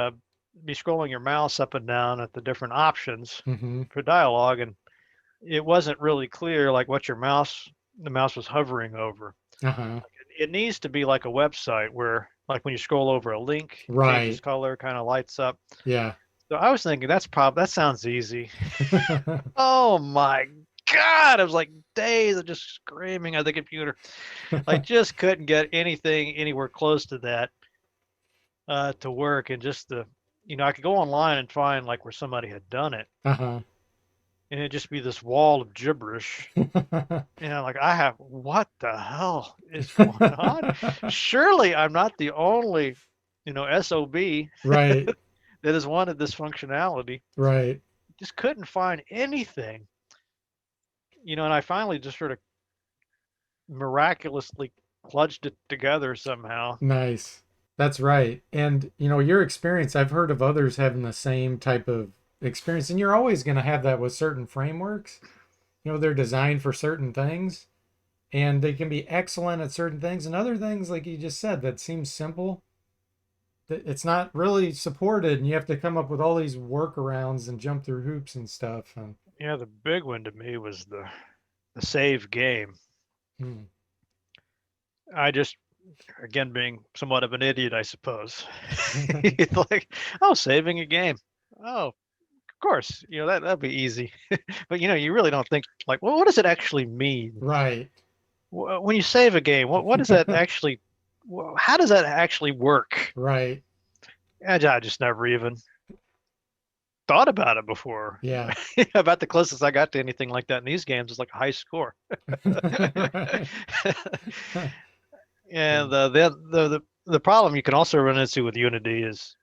be scrolling your mouse up and down at the different options Hmm. for dialogue, and it wasn't really clear like what the mouse was hovering over. Uh-huh. It needs to be like a website where, like when you scroll over a link, it changes Right. color, kind of lights up. Yeah. So I was thinking that sounds easy. Oh my God. I was like days of just screaming at the computer. I just couldn't get anything anywhere close to that to work. And just I could go online and find like where somebody had done it, Uh-huh. and it'd just be this wall of gibberish. Like what the hell is going on? Surely I'm not the only, SOB Right, that has wanted this functionality. right. Just couldn't find anything, and I finally just sort of miraculously clutched it together somehow. Nice. That's right. And your experience, I've heard of others having the same type of experience, and you're always going to have that with certain frameworks. They're designed for certain things, and they can be excellent at certain things, and other things, like you just said, that seems simple, that it's not really supported, and you have to come up with all these workarounds and jump through hoops and stuff. And Yeah, the big one to me was the save game. hmm. I just, again, being somewhat of an idiot, I suppose. It's like, oh, saving a game. Oh, of course, that'd be easy. But you really don't think like, well, what does it actually mean Right. when you save a game? What does that actually? How does that actually work? Right. I just never even thought about it before. Yeah. About the closest I got to anything like that in these games is like a high score. Yeah. And the problem you can also run into with Unity is,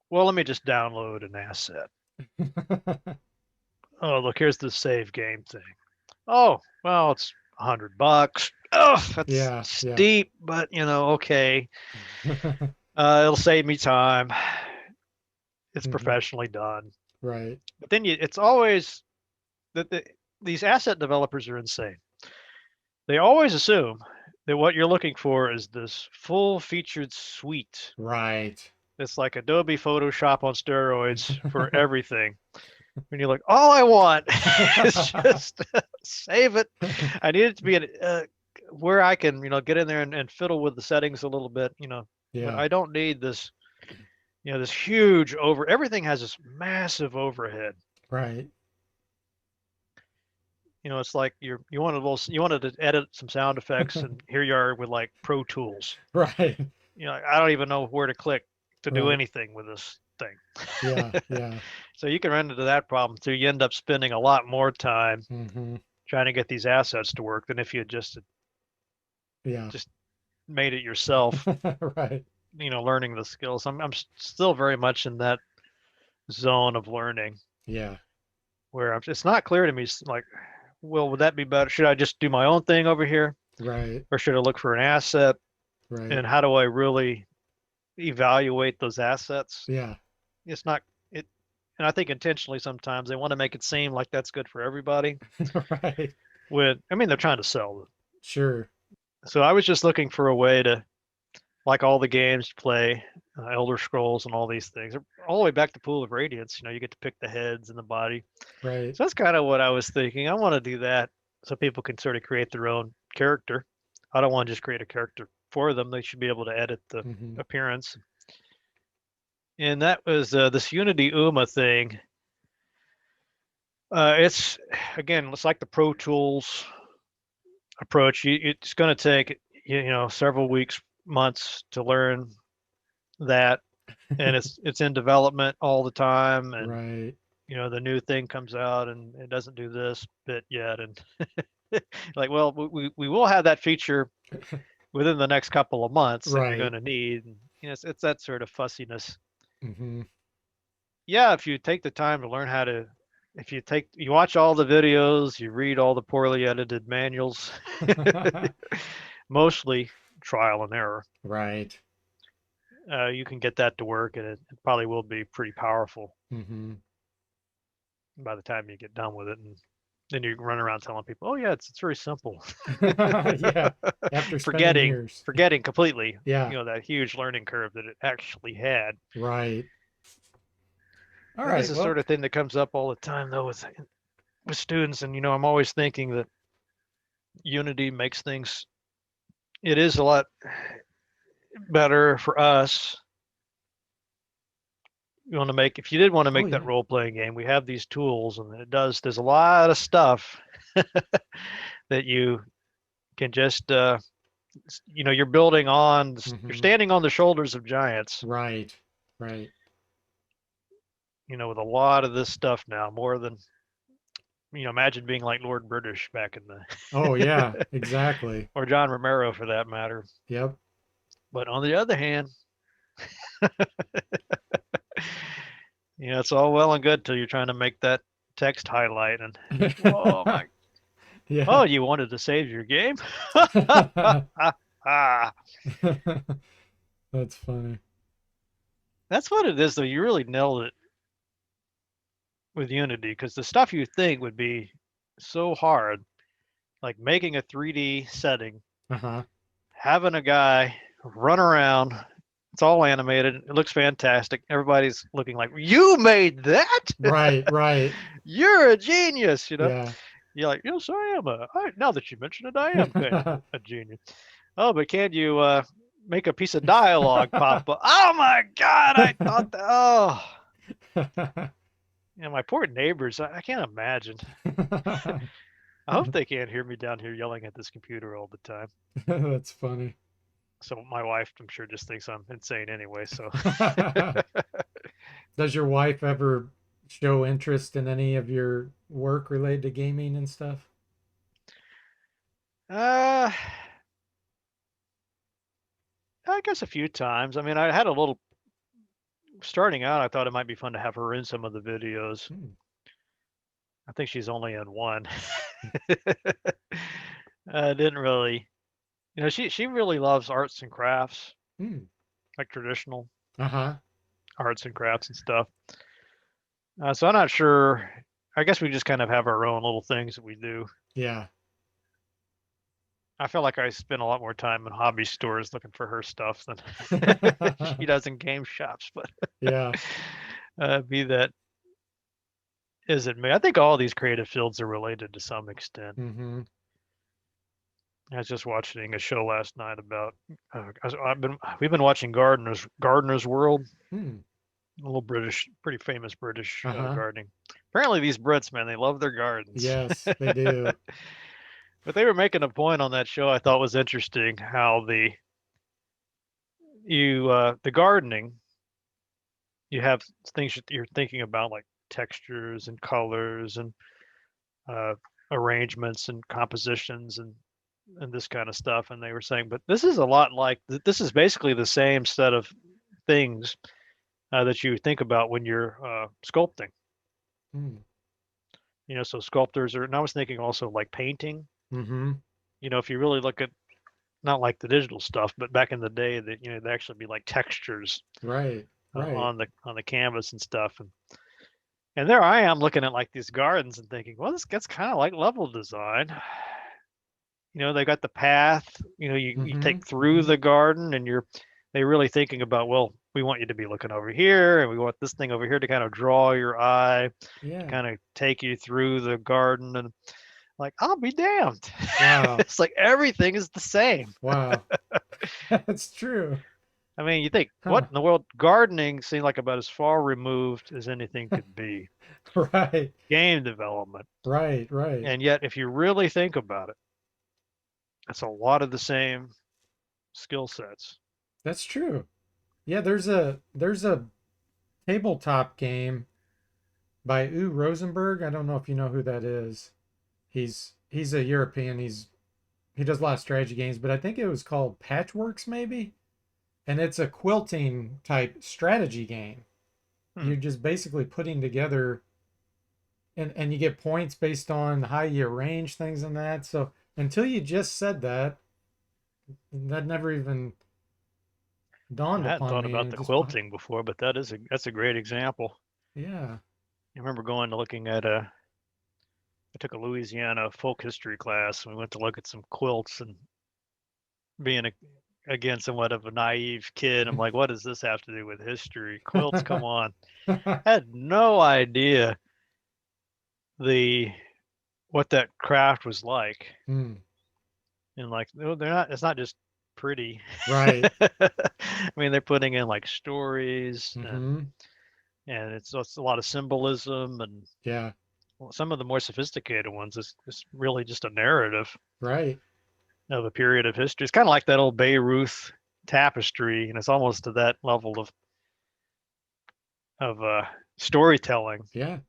well, let me just download an asset. Oh, look, here's the save game thing. Oh, well, it's $100. Oh, that's Yeah. Yeah. steep, but okay. It'll save me time. It's Mhm. professionally done. Right. But then it's always that these asset developers are insane. They always assume that what you're looking for is this full featured suite. Right. It's like Adobe Photoshop on steroids for everything. And you're like, all I want is just save it. I need it to be where I can, get in there and fiddle with the settings a little bit, but Yeah. I don't need this, this huge everything has this massive overhead. Right. It's like you wanted to edit some sound effects, and here you are with like Pro Tools. Right. I don't even know where to click to do Right. anything with this thing. Yeah. Yeah. So you can run into that problem too. You end up spending a lot more time Hmm. trying to get these assets to work than if you had Yeah. just made it yourself, Right. learning the skills. I'm still very much in that zone of learning Yeah. where it's not clear to me, like, well, would that be better? Should I just do my own thing over here, Right. or should I look for an asset? Right. And how do I really evaluate those assets? Yeah. It's not it, and I think intentionally sometimes they want to make it seem like that's good for everybody. Right. They're trying to sell it. Sure. So I was just looking for a way to, like all the games you play, Elder Scrolls and all these things, all the way back to Pool of Radiance. You get to pick the heads and the body. Right. So that's kind of what I was thinking. I want to do that so people can sort of create their own character. I don't want to just create a character for them. They should be able to edit the Hmm. appearance. And that was this Unity UMA thing. It's again, it's like the Pro Tools approach. It's going to take several weeks, months to learn that, and it's in development all the time. And Right. the new thing comes out and it doesn't do this bit yet, and like, well, we will have that feature within the next couple of months that you're going Right. to need. And, it's that sort of fussiness. Hmm. Yeah, if you take the time to learn how to, if you watch all the videos, you read all the poorly edited manuals, mostly trial and error, Right. you can get that to work, and it probably will be pretty powerful Hmm. by the time you get done with it. And then you run around telling people, "Oh yeah, it's very simple," Yeah. After spending forgetting years. forgetting completely, Yeah. that huge learning curve that it actually had. Right. All That is right. the Well, sort of thing that comes up all the time, though, with students. And I'm always thinking that Unity makes things. It is a lot better for us you want to make, if you did want to Oh make that yeah. role playing game, we have these tools, and there's a lot of stuff that you can just, you're building on, you're Mm-hmm. standing on the shoulders of giants, Right. Right. with a lot of this stuff now, more than, imagine being like Lord British back in Oh yeah. the, Exactly. or John Romero for that matter. Yep. But on the other hand, it's all well and good till you're trying to make that text highlight and, oh my, Yeah. oh, you wanted to save your game? Ah, That's funny. that's what it is, though. You really nailed it with Unity because the stuff you think would be so hard, like making a 3D setting, Uh-huh. having a guy run around. It's all animated. It looks fantastic. Everybody's looking like, you made that? Right, right. You're a genius. Yeah. You're like, yes, I am. Now that you mention it, I am kind of a genius. Oh, but can you make a piece of dialogue pop up? Oh my God, I thought that. Oh, my poor neighbors. I can't imagine. I hope they can't hear me down here yelling at this computer all the time. That's funny. So my wife, I'm sure, just thinks I'm insane anyway. So, Does your wife ever show interest in any of your work related to gaming and stuff? uh, I guess a few times. I mean, I had a little starting out. I thought it might be fun to have her in some of the videos. Hmm. I think she's only in one. Didn't really, she really loves arts and crafts, Hmm. like traditional Uh-huh. arts and crafts and stuff. So I'm not sure. I guess we just kind of have our own little things that we do. Yeah. I feel like I spend a lot more time in hobby stores looking for her stuff than she does in game shops. But Yeah. be that as it may, I think all these creative fields are related to some extent. Mm-hmm. I was just watching a show last night about. We've been watching Gardener's World, Hmm. a little British, pretty famous British Uh-huh. gardening. Apparently, these Brits, man, they love their gardens. Yes, they do. But they were making a point on that show I thought was interesting. How the gardening, you have things that you're thinking about like textures and colors and uh, arrangements and compositions and this kind of stuff. And they were saying, but this is a lot like this is basically the same set of things that you think about when you're sculpting. Hmm. So sculptors are, and I was thinking also like painting. Mm-hmm. If you really look at not like the digital stuff, but back in the day that they actually be like textures Right. Right. on the canvas and stuff. And there I am looking at like these gardens and thinking, well, this gets kind of like level design. They got the path. You Mm-hmm. take through Mm-hmm. the garden, and they're really thinking about, well, we want you to be looking over here, and we want this thing over here to kind of draw your eye, to Yeah. kind of take you through the garden, and like, I'll be damned. Wow. It's like everything is the same. Wow. That's true. I mean, you think, what Huh. in the world? Gardening seems like about as far removed as anything could be. Right. Game development. Right. Right. And yet, if you really think about it, it's a lot of the same skill sets. That's true. Yeah, there's a tabletop game by U Rosenberg. I don't know if you know who that is. He's a European. He does a lot of strategy games, but I think it was called Patchworks maybe. And it's a quilting type strategy game. Hmm. You're just basically putting together and you get points based on how you arrange things and that. So until you just said that, that never even dawned I hadn't upon thought me. And about it the just quilting before, but that's a great example. yeah. I remember going to looking at I took a Louisiana folk history class, and we went to look at some quilts, and being again somewhat of a naive kid, I'm like, what does this have to do with history? Quilts, come on. I had no idea the what that craft was like. Hmm. And like, no, they're not. It's not just pretty. Right. I mean, they're putting in like stories and Mm-hmm. and it's a lot of symbolism, and Yeah. some of the more sophisticated ones is really just a narrative Right. of a period of history. It's kind of like that old Beirut tapestry, and it's almost to that level of storytelling. Yeah.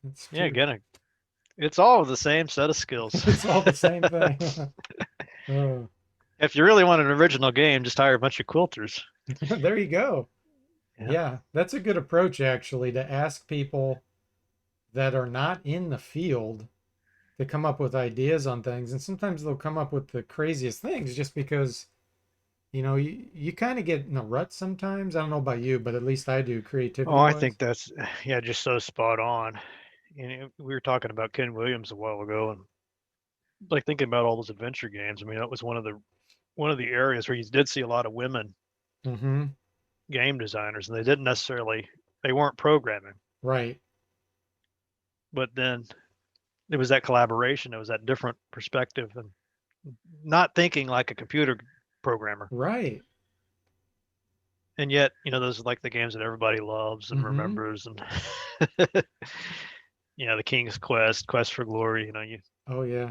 That's Yeah, true. again, it's all the same set of skills. It's all the same thing. Oh, If you really want an original game, just hire a bunch of quilters. there you go. Yeah. Yeah, that's a good approach actually to ask people that are not in the field to come up with ideas on things. And sometimes they'll come up with the craziest things just because, you kind of get in a rut sometimes. I don't know about you, but at least I do Oh, creativity I wise. think that's yeah, just so spot on. And we were talking about Ken Williams a while ago, and like thinking about all those adventure games. I mean, that was one of the areas where you did see a lot of women Mm-hmm. game designers, and they weren't programming, Right. but then it was that collaboration, it was that different perspective, and not thinking like a computer programmer. Right. And yet, those are like the games that everybody loves and Mm-hmm. remembers, and the King's Quest, Quest for Glory, Oh yeah.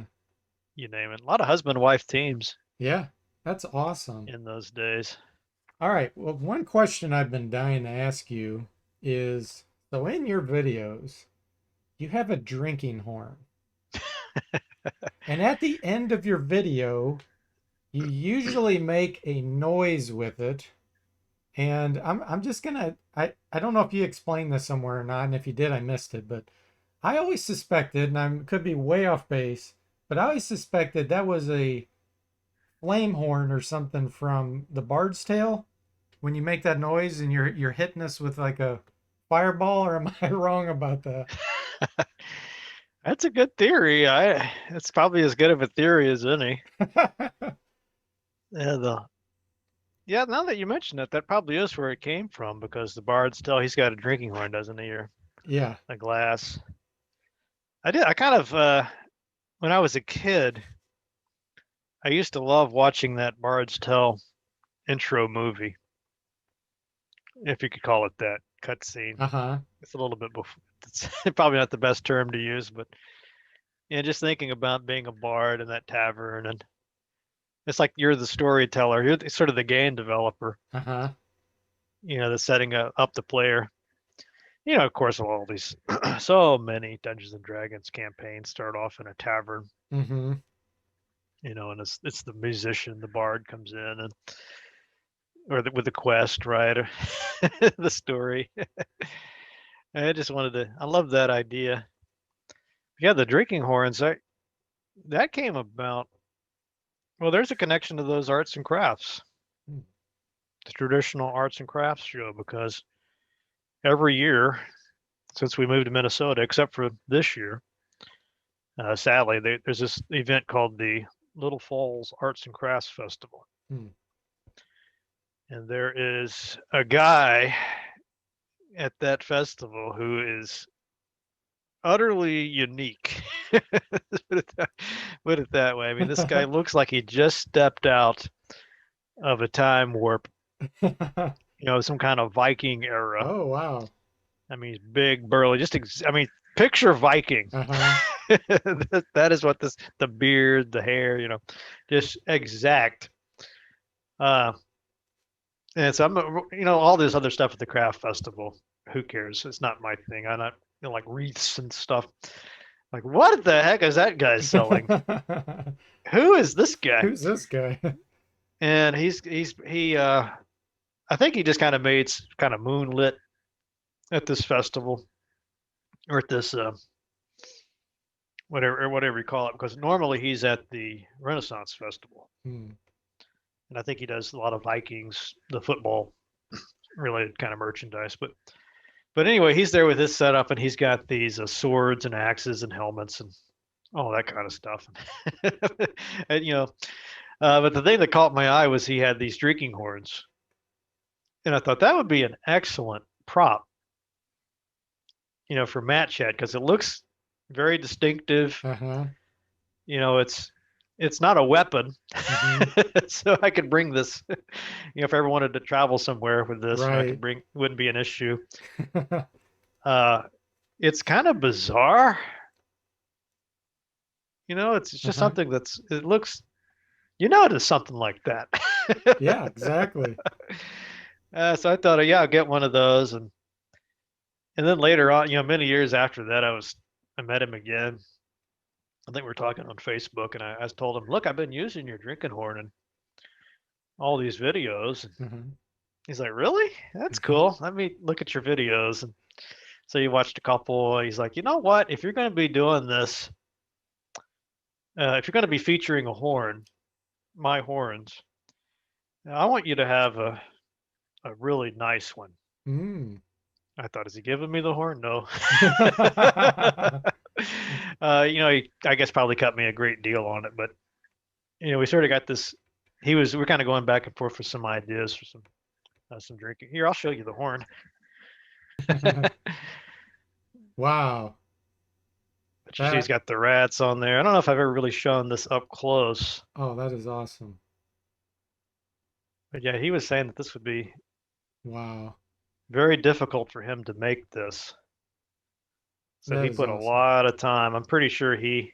you name it. A lot of husband wife teams Yeah. That's awesome. in those days. All right. Well, one question I've been dying to ask you is, so in your videos, you have a drinking horn. And at the end of your video, you usually make a noise with it. And I'm just gonna I don't know if you explained this somewhere or not, and if you did, I missed it, but I always suspected, and I could be way off base, but I always suspected that was a flame horn or something from the Bard's Tale when you make that noise and you're hitting us with like a fireball, or am I wrong about that? That's a good theory. It's probably as good of a theory as any. Yeah, yeah. Now that you mention it, that probably is where it came from because the bard still he's got a drinking horn, doesn't he, or Yeah. a glass? I kind of when I was a kid, I used to love watching that Bard's Tale intro movie, if you could call it that, cutscene. Uh-huh. It's a little bit before. It's probably not the best term to use, but yeah, just thinking about being a bard in that tavern, and it's like you're the storyteller, sort of the game developer, Uh-huh. that's setting up the player. Of course, all these so many Dungeons and Dragons campaigns start off in a tavern, Mm-hmm. and it's the musician, the bard comes in, and with the quest, right, or the story. I love that idea. Yeah, the drinking horns, that came about. Well, there's a connection to those arts and crafts, the traditional arts and crafts show, because every year since we moved to Minnesota, except for this year, sadly, there's this event called the Little Falls Arts and Crafts Festival. Hmm. And there is a guy at that festival who is utterly unique. Put it that way. I mean, this guy looks like he just stepped out of a time warp, some kind of Viking era. Oh wow. I mean, he's big, burly, I mean, picture Viking. Uh-huh. That is what the beard, the hair, just exact. Uh, and so all this other stuff at the craft festival. Who cares? It's not my thing. I'm not, like wreaths and stuff. Like, what the heck is that guy selling? Who is this guy? Who's this guy? And I think he just kind of made kind of moonlit at this festival or at this whatever you call it, because normally he's at the Renaissance Festival, Hmm. and I think he does a lot of Vikings, the football related kind of merchandise. But anyway, he's there with his setup, and he's got these swords and axes and helmets and all that kind of stuff. And but the thing that caught my eye was he had these drinking horns, and I thought that would be an excellent prop, for Matchat, because it looks very distinctive. Uh-huh. It's it's not a weapon, Hmm. so I could bring this. If I ever wanted to travel somewhere with this, I could Right. bring. Wouldn't be an issue. Uh, it's kind of bizarre. It's just Uh-huh. something it looks. It is something like that. Yeah, exactly. So I thought, yeah, I'll get one of those, and then later on, many years after that, I met him again. I think we were talking on Facebook, and I told him, look, I've been using your drinking horn in all these videos. And Hmm. he's like, really? That's Hmm. cool. Let me look at your videos. And so he watched a couple. He's like, you know what? If you're going to be doing this, if you're going to be featuring a horn, my horns, I want you to have a really nice one. Mm. I thought, is he giving me the horn? No. I guess probably cut me a great deal on it, but we sort of got this. We're kind of going back and forth for some ideas for some drinking. Here, I'll show you the horn. Wow. But you see, he's That, got the rats on there. I don't know if I've ever really shown this up close, oh, that is awesome. but yeah, he was saying that this would be Wow. very difficult for him to make this. So That he is put a awesome. lot of time. I'm pretty sure he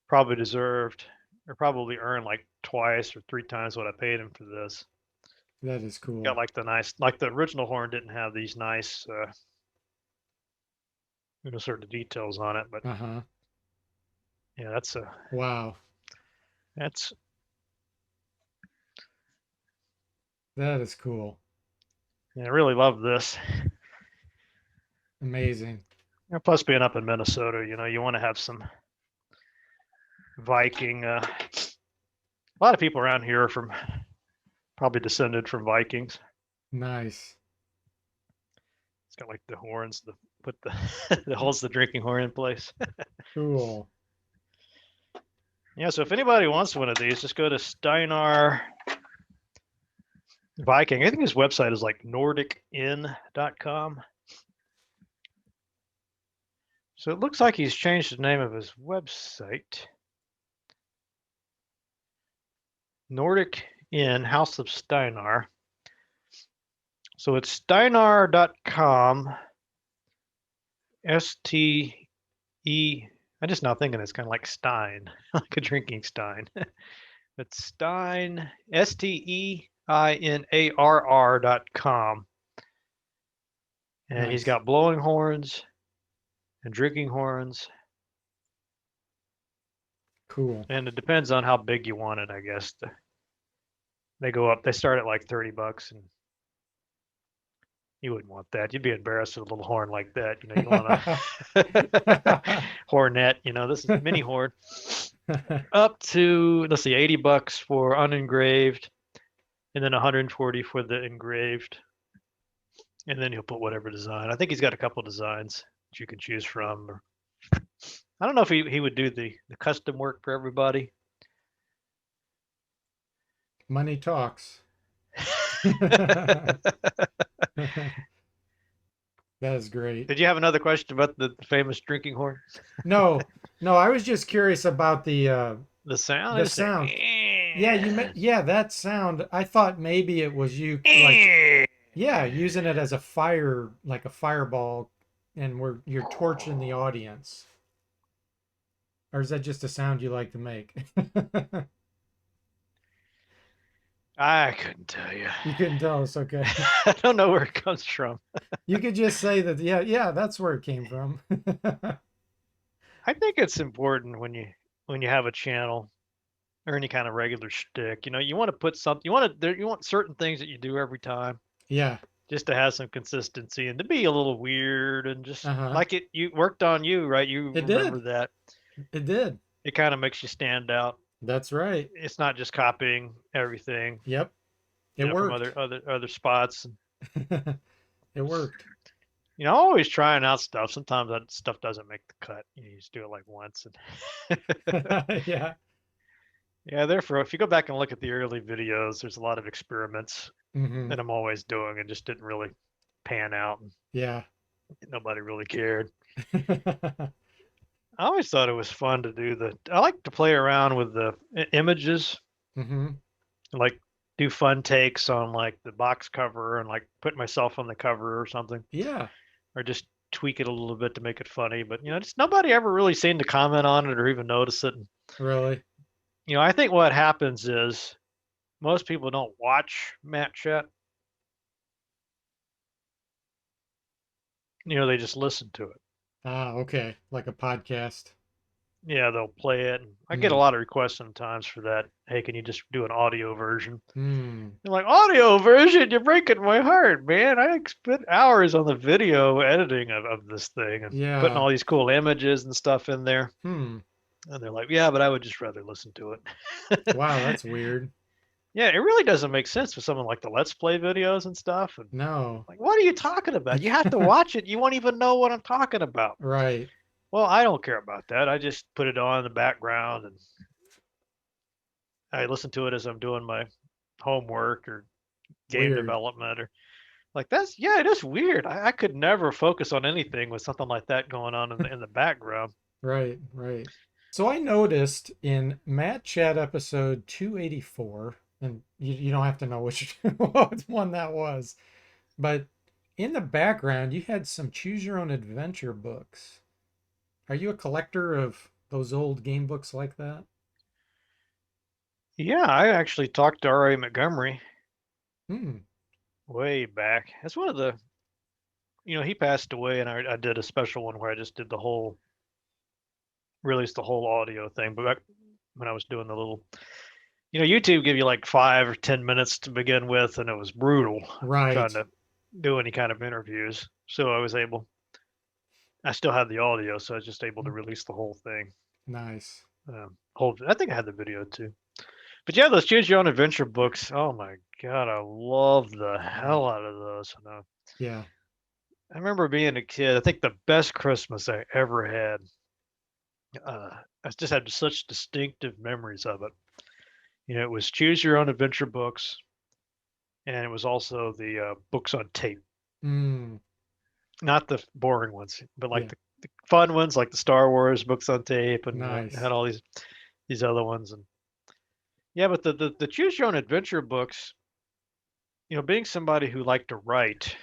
probably deserved or probably earned like twice or three times what I paid him for this. That is Got cool. like like the original horn didn't have these nice, sort of details on it, but Uh-huh. yeah, Wow. that's That is cool. yeah, I really love this. Amazing. Plus, being up in Minnesota, you want to have some Viking. A lot of people around here are probably descended from Vikings. Nice. It's got like the horns, the put the that holds the drinking horn in place. Cool. Yeah, so if anybody wants one of these, just go to Steinar Viking. I think his website is like NordicIn.com. So it looks like he's changed the name of his website. Nordic Inn, House of Steinar. So it's steinar.com. S-T-E. I'm just now thinking it's kind of like Stein, like a drinking Stein. It's Stein, Steinar.com. And he's Nice. got blowing horns and drinking horns. Cool. And it depends on how big you want it, I guess. They go up, they start at like $30, and you wouldn't want that. You'd be embarrassed with a little horn like that. You want a hornet, this is mini horn. Up to, let's see, $80 for unengraved, and then 140 for the engraved. And then he'll put whatever design. I think he's got a couple designs that you can choose from. Or, I don't know if he would do the custom work for everybody. Money talks. That is great. Did you have another question about the famous drinking horn? No, no, I was just curious about The sound? I the just say, sound. Yeah, yeah, that sound. I thought maybe it was you like yeah, using it as a fire like a fireball and you're torching the audience. Or is that just a sound you like to make? I couldn't tell you. You couldn't tell us, okay. I don't know where it comes from. You could just say that yeah, yeah, that's where it came from. I think it's important when you have a channel or any kind of regular shtick. You want to put something. You want certain things that you do every time, Yeah. just to have some consistency and to be a little weird and just Uh-huh. like you worked on you, right? You It did. remember that. It did. It kind of makes you stand out. That's right. It's not just copying everything, Yep. It from worked. other spots. It worked. Always trying out stuff. Sometimes that stuff doesn't make the cut. You just do it like once. And Yeah. yeah, therefore, if you go back and look at the early videos, there's a lot of experiments Hmm. that I'm always doing and just didn't really pan out. And Yeah. nobody really cared. I always thought it was fun to do I like to play around with the images, Mm-hmm. like do fun takes on like the box cover and like put myself on the cover or something, Yeah, or just tweak it a little bit to make it funny. But just nobody ever really seemed to comment on it or even notice it. And, really. I think what happens is most people don't watch Matchat. They just listen to it. Ah, okay. Like a podcast. Yeah, they'll play it. And I get a Hmm. lot of requests sometimes for that. Hey, can you just do an audio version? Hmm. You're like, audio version? You're breaking my heart, man. I spent hours on the video editing of this thing and putting Yeah. all these cool images and stuff in there. Hmm. And they're like, yeah, but I would just rather listen to it. Wow, that's weird. Yeah, it really doesn't make sense for someone like the Let's Play videos and stuff. And No. like, what are you talking about? You have to watch it. You won't even know what I'm talking about. Right. Well, I don't care about that. I just put it on in the background and I listen to it as I'm doing my homework or game Weird. development or like that's yeah, it is weird. I could never focus on anything with something like that going on in the background. Right, right. So I noticed in Matt Chat episode 284, and you don't have to know which what one that was, but in the background you had some choose your own adventure books. Are you a collector of those old game books like that? Yeah, I actually talked to R.A. Montgomery Hmm. way back. That's one of the he passed away and I did a special one where I just did released the whole audio thing. But back when I was doing the little YouTube give you like 5 or 10 minutes to begin with, and it was brutal trying Right. to do any kind of interviews. So I still had the audio, so I was just able to release the whole thing. Nice. I think I had the video too. But yeah, those choose your own adventure books. Oh my god, I love the hell out of those. Yeah. I remember being a kid. I think the best Christmas I ever had. I just had such distinctive memories of it. It was choose your own adventure books, and it was also the books on tape, Hmm. not the boring ones, but like Yeah. the fun ones, like the Star Wars books on tape, and had Nice. all these other ones. And yeah, but the choose your own adventure books, being somebody who liked to write,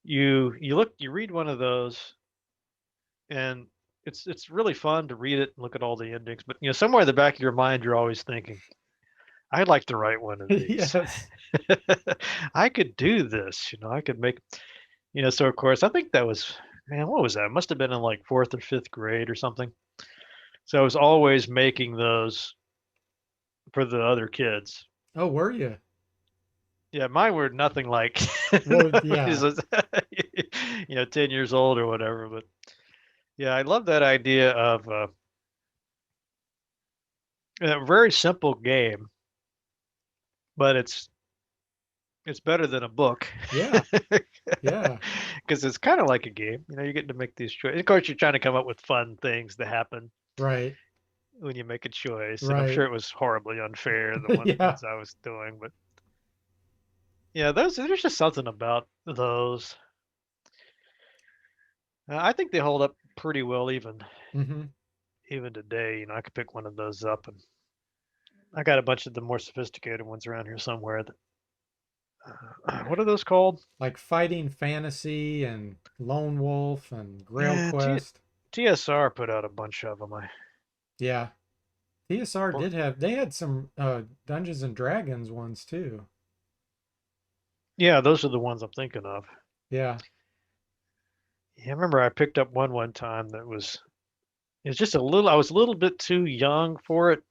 you read one of those, and it's really fun to read it and look at all the endings. But somewhere in the back of your mind, you're always thinking, I'd like to write one of these. Yes. I could do this. I could make. So of course, I think that was, man, what was that? It must have been in like fourth or fifth grade or something. So I was always making those for the other kids. Oh, were you? Yeah, mine were nothing like Well, nobody's yeah. was, 10 years old or whatever. But yeah, I love that idea of a very simple game, but it's better than a book Yeah. Yeah. because it's kind of like a game. You're getting to make these choices. Of course, you're trying to come up with fun things that happen Right. when you make a choice, and I'm sure Right. it was horribly unfair the Yeah. ones I was doing, but yeah, there's just something about those. I think they hold up pretty well Hmm. even today. I could pick one of those up, and I got a bunch of the more sophisticated ones around here somewhere. That what are those called? Like Fighting Fantasy and Lone Wolf and Grail Yeah, Quest. TSR put out a bunch of them. Yeah. TSR Or did have they had some Dungeons and Dragons ones too. yeah, those are the ones I'm thinking of. Yeah. Yeah, I remember I picked up one time that it's just a little. I was a little bit too young for it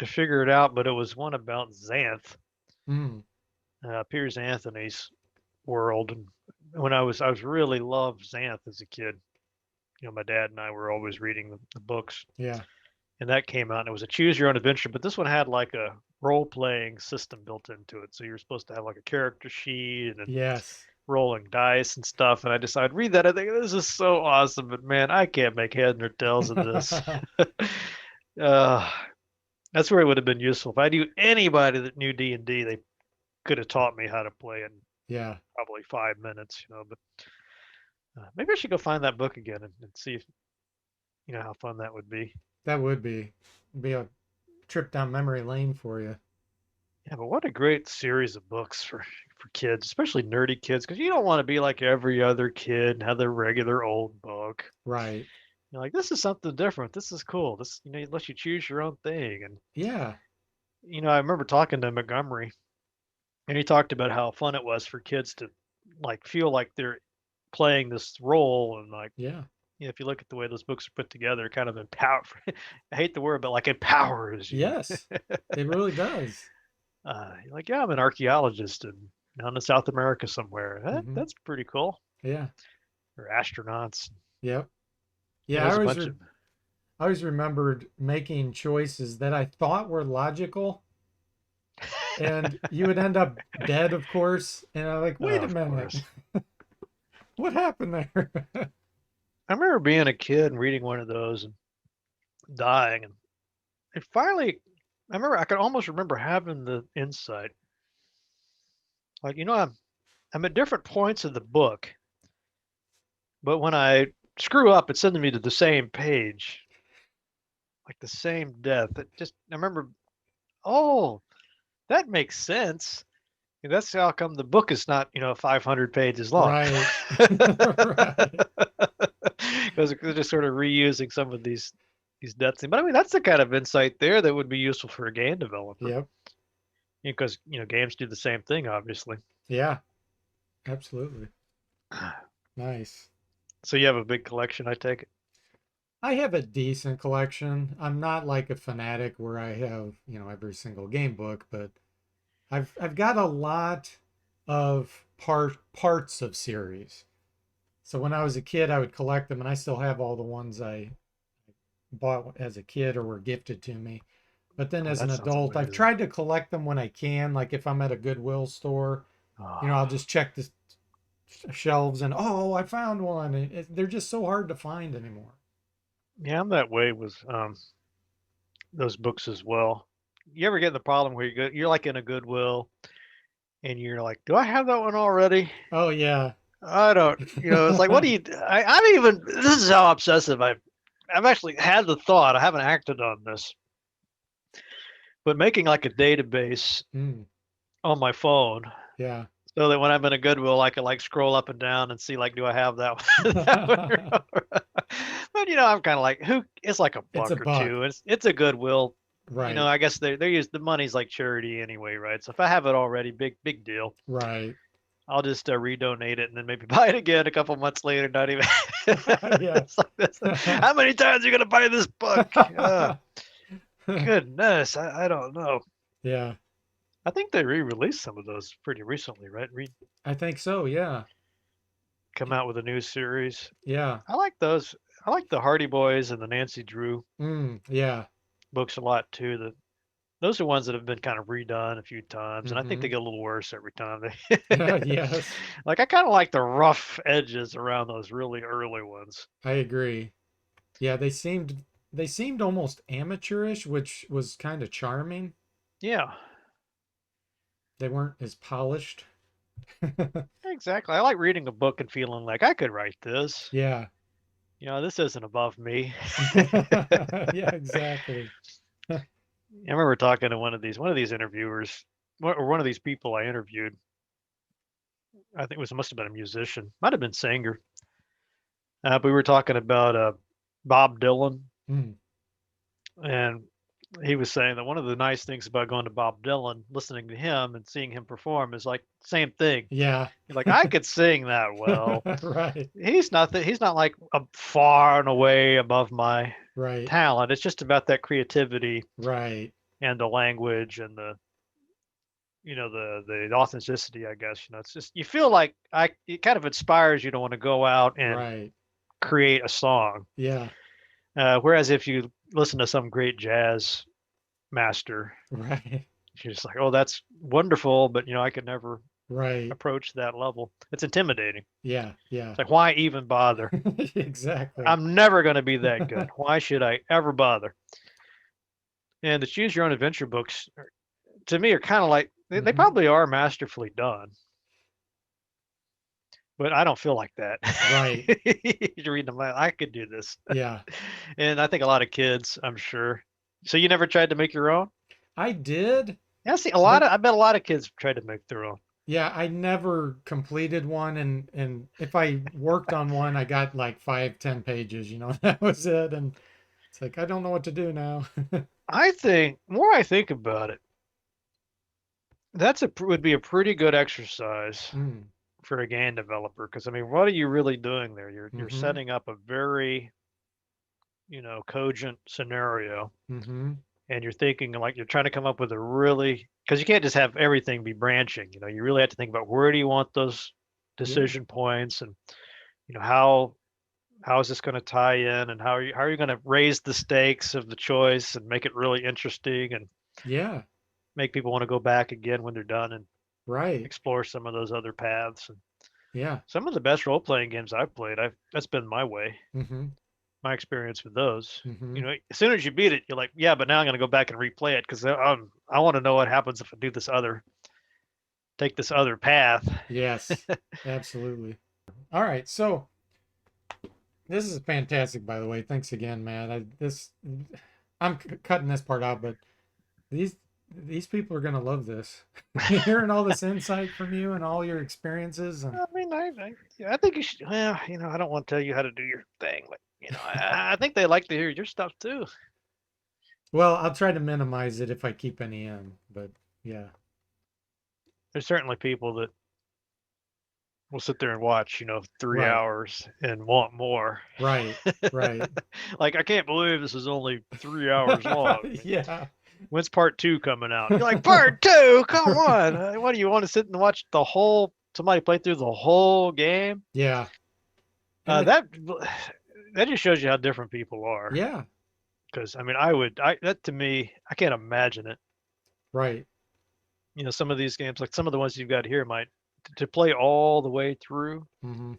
to figure it out, but it was one about Xanth, Mm. Piers Anthony's world. And when I was really loved Xanth as a kid. My dad and I were always reading the books, Yeah. and that came out, and it was a choose your own adventure. But this one had like a role playing system built into it, so you're supposed to have like a character sheet and Yes. rolling dice and stuff. And I decided read that. I think this is so awesome, but man, I can't make head nor tails of this. uh, that's where it would have been useful if I knew anybody that knew D&D. They could have taught me how to play in Yeah. probably 5 minutes. But maybe I should go find that book again and see if You know how fun that would be. That would be a trip down memory lane for you. Yeah, but what a great series of books for kids, especially nerdy kids, because you don't want to be like every other kid and have their regular old book. Right. You're like, this is something different. This is cool. This, it lets you choose your own thing. And Yeah. I remember talking to Montgomery, and he talked about how fun it was for kids to like feel like they're playing this role, and like, Yeah. if you look at the way those books are put together, it kind of empower. I hate the word, but like empowers you. Yes. It really does. You're like, yeah, I'm an archaeologist and down in South America somewhere. Hmm. That's pretty cool. Yeah. Or astronauts. Yep. Yeah. There's a bunch of. I always remembered making choices that I thought were logical, and you would end up dead, of course. And I'm like, wait Oh, a of minute, course. what happened there? I remember being a kid and reading one of those and dying, and it finally. I remember I could almost remember having the insight. Like, I'm at different points of the book, but when I screw up, it's sending me to the same page, like the same death. I remember, oh, that makes sense. And that's how come the book is not, 500 pages long. Right. Right. Because they're just sort of reusing some of these death scenes. But I mean, that's the kind of insight there that would be useful for a game developer. Yep. Because, games do the same thing, obviously. Yeah. Absolutely. Nice. So you have a big collection, I take it. I have a decent collection. I'm not like a fanatic where I have, every single game book, but I've got a lot of parts of series. So when I was a kid, I would collect them, and I still have all the ones I bought as a kid or were gifted to me. But then Oh, as an that sounds adult, I've amazing. tried to collect them when I can. Like if I'm at a Goodwill store, Oh, I'll just check the shelves and oh, I found one. They're just so hard to find anymore. yeah, I'm that way with those books as well. You ever get the problem where you're like in a Goodwill and you're like, do I have that one already? Oh yeah. I don't, it's like, what do you, I'm even, this is how obsessive I've actually had the thought, I haven't acted on this, but making like a database Mm, on my phone yeah. so that when I'm in a Goodwill, I can like scroll up and down and see like, do I have that one? That one? But I'm kind of like, it's like a It's a buck or buck. two. It's a Goodwill. Right. I guess they're used the money's like charity anyway, right? So if I have it already, big deal. Right. I'll just redonate it and then maybe buy it again a couple months later. Not even. Yeah. It's like this. How many times are you gonna buy this book? Goodness, I don't know. Yeah. I think they re-released some of those pretty recently, right? I think so. Yeah. Come out with a new series. Yeah. I like those. I like the Hardy Boys and the Nancy Drew Yeah. books a lot too. Those are ones that have been kind of redone a few times, and I think they Hmm. get a little worse every time. They Yes. like I kind of like the rough edges around those really early ones. I agree. Yeah, they seemed almost amateurish, which was kind of charming. Yeah, They weren't as polished. exactly. I like reading a book and feeling like I could write this. Yeah. This isn't above me. Yeah, exactly. I remember talking to one of these interviewers, or one of these people I interviewed. I think must have been a musician, might have been singer. But we were talking about Bob Dylan, Mm, and he was saying that one of the nice things about going to Bob Dylan, listening to him and seeing him perform, is like same thing. yeah. You're like, I could sing that well. Right. He's not like far and away above my Right. talent. It's just about that creativity Right. and the language and the authenticity, I guess. It's just you feel like it kind of inspires you to want to go out and Right. create a song. Yeah. Whereas if you listen to some great jazz master, Right. you're just like, oh, that's wonderful, but I could never Right. approach that level. It's intimidating. Yeah. Yeah. It's like, why even bother? Exactly. I'm never going to be that good. Why should I ever bother? And the choose your own adventure books, to me, are kind of like they Hmm. probably are masterfully done, but I don't feel like that. Right. You're reading them, I could do this. Yeah. And I think a lot of kids, I'm sure. So you never tried to make your own? I did, Yeah, see, but I bet a lot of kids tried to make their own. yeah, I never completed one, and if I worked on one, I got like 5, 10 pages, that was it. And it's like I don't know what to do now. I think, more I think about it, would be a pretty good exercise Mm, for a game developer, because I mean, what are you really doing there? You're mm-hmm. setting up a very, cogent scenario, Mm-hmm. and you're thinking like you're trying to come up with a really, because you can't just have everything be branching. You really have to think about where do you want those Yeah. decision points, and how is this going to tie in, and how are you going to raise the stakes of the choice and make it really interesting and Yeah. make people want to go back again when they're done and Right. explore some of those other paths. And Yeah. some of the best role playing games I've played, I've that's been my way, Mm-hmm. my experience with those. Mm-hmm. As soon as you beat it, you're like, yeah, but now I'm going to go back and replay it because I want to know what happens if I do take this other path. Yes. Absolutely. All right. So this is fantastic, by the way. Thanks again, Matt. I'm cutting this part out, but these these people are gonna love this. Hearing all this insight from you and all your experiences, and I mean, I think you should. Well, I don't want to tell you how to do your thing, but I think they like to hear your stuff too. well, I'll try to minimize it if I keep any in. But yeah, There's certainly people that will sit there and watch, 3 right, hours and want more. right, right. Like, I can't believe this is only 3 hours long. Yeah, When's part two coming out? You're like, part two? Come on. What do you want to sit and watch somebody play through the whole game? yeah, and Uh, that that just shows you how different people are. yeah, Because I mean, that to me, I can't imagine it. right. Some of these games, like some of the ones you've got here, might to play all the way through. Hmm.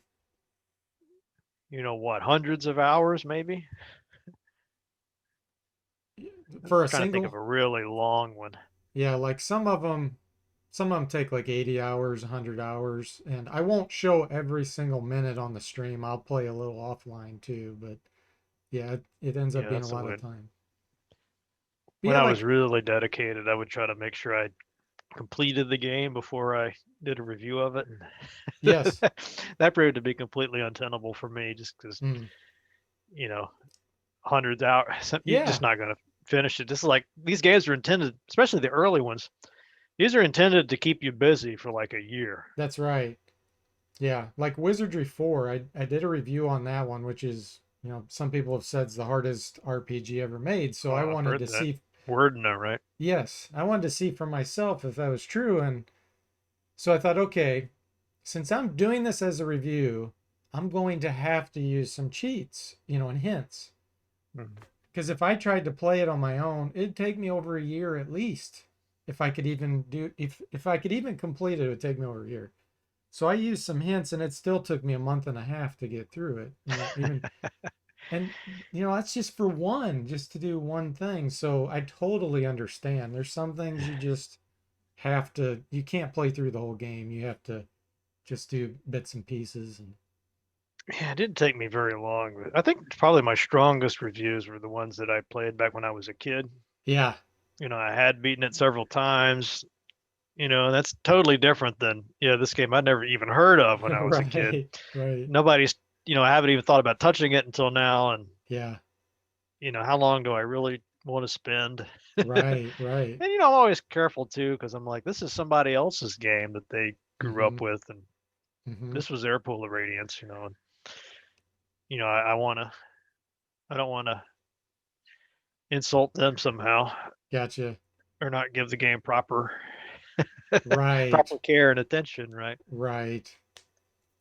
What, hundreds of hours maybe? For a Trying to think of single, a really long one. yeah, like some of them take like 80 hours, 100 hours, and I won't show every single minute on the stream. I'll play a little offline too, but yeah, it ends up Yeah, being a that's the lot way. of time. But When yeah, I was like really dedicated, I would try to make sure I completed the game before I did a review of it. yes, That proved to be completely untenable for me, just because mm, you know hundreds of hours. You're just yeah, not going to finish it. Just like these games are intended, especially the early ones. These are intended to keep you busy for like a year. that's right. Yeah, like Wizardry 4, I did a review on that one, which is, some people have said it's the hardest RPG ever made. So Oh, I I've wanted heard to that see, word now, right? yes, I wanted to see for myself if that was true. And so I thought, okay, since I'm doing this as a review, I'm going to have to use some cheats, and hints. Mhm. Because if I tried to play it on my own, it'd take me over a year at least. If I could even complete it, it would take me over a year. So I used some hints, and it still took me a month and a half to get through it. Even and that's just for just to do one thing. So I totally understand. There's some things you just you can't play through the whole game. You have to just do bits and pieces. And Yeah, it didn't take me very long. But I think probably my strongest reviews were the ones that I played back when I was a kid. yeah, I had beaten it several times. And that's totally different than, this game I'd never even heard of when I was a kid. right, right, Nobody's, I haven't even thought about touching it until now. And, yeah, how long do I really want to spend? right, right. And, I'm always careful too, because I'm like, this is somebody else's game that they grew Mm-hmm, up with. And mm-hmm. this was their pool of radiance. And, I don't want to insult them somehow Gotcha. or not give the game proper Right, proper care and attention, right? right.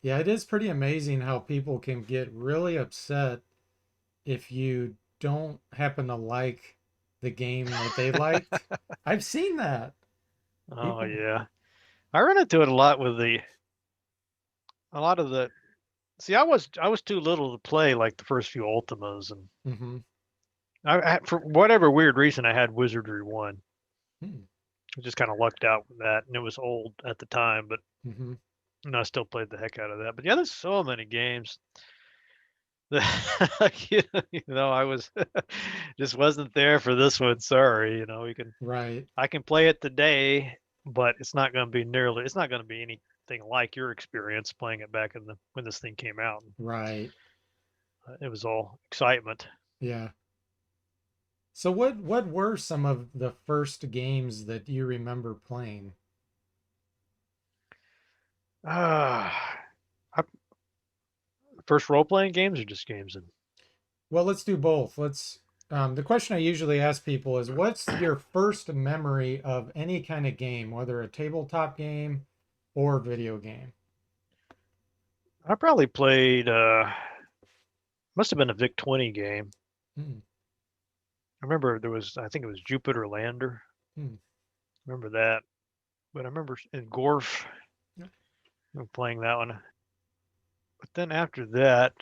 Yeah, it is pretty amazing how people can get really upset if you don't happen to like the game that they liked. I've seen that. Oh People, yeah. I run into it a lot with a lot of the see I was too little to play like the first few Ultimas, and mm-hmm. for whatever weird reason I had Wizardry 1. Hmm. I just kind of lucked out with that, and it was old at the time, but Mm-hmm. and I still played the heck out of that. But yeah, there's so many games that I was just wasn't there for this one. Sorry, Right. I can play it today, but it's not going to be anything like your experience playing it back in the when this thing came out. Right. It was all excitement. Yeah. So what were some of the first games that you remember playing? Ah, I- first role playing games or just games and Well, let's do both. Let's the question I usually ask people is what's your first memory of any kind of game, whether a tabletop game or video game? I probably played must have been a Vic 20 game. Hmm. I remember I think it was Jupiter Lander. Hmm. Remember that. But I remember in Gorf Yeah. playing that one. But then after that,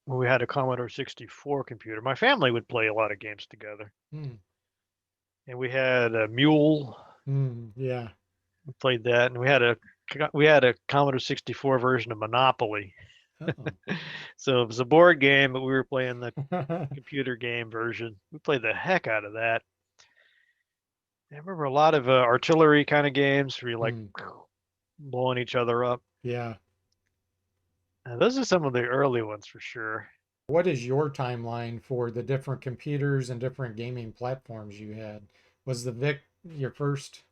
when we had a Commodore 64 computer, my family would play a lot of games together. Hmm. And we had a Mule. Hmm. Yeah. We played that, and we had a Commodore 64 version of Monopoly. Oh. So it was a board game, but we were playing the computer game version. We played the heck out of that. I remember a lot of artillery kind of games where you like Hmm. blowing each other up. Yeah. Those are some of the early ones for sure. What is your timeline for the different computers and different gaming platforms you had? Was the VIC your first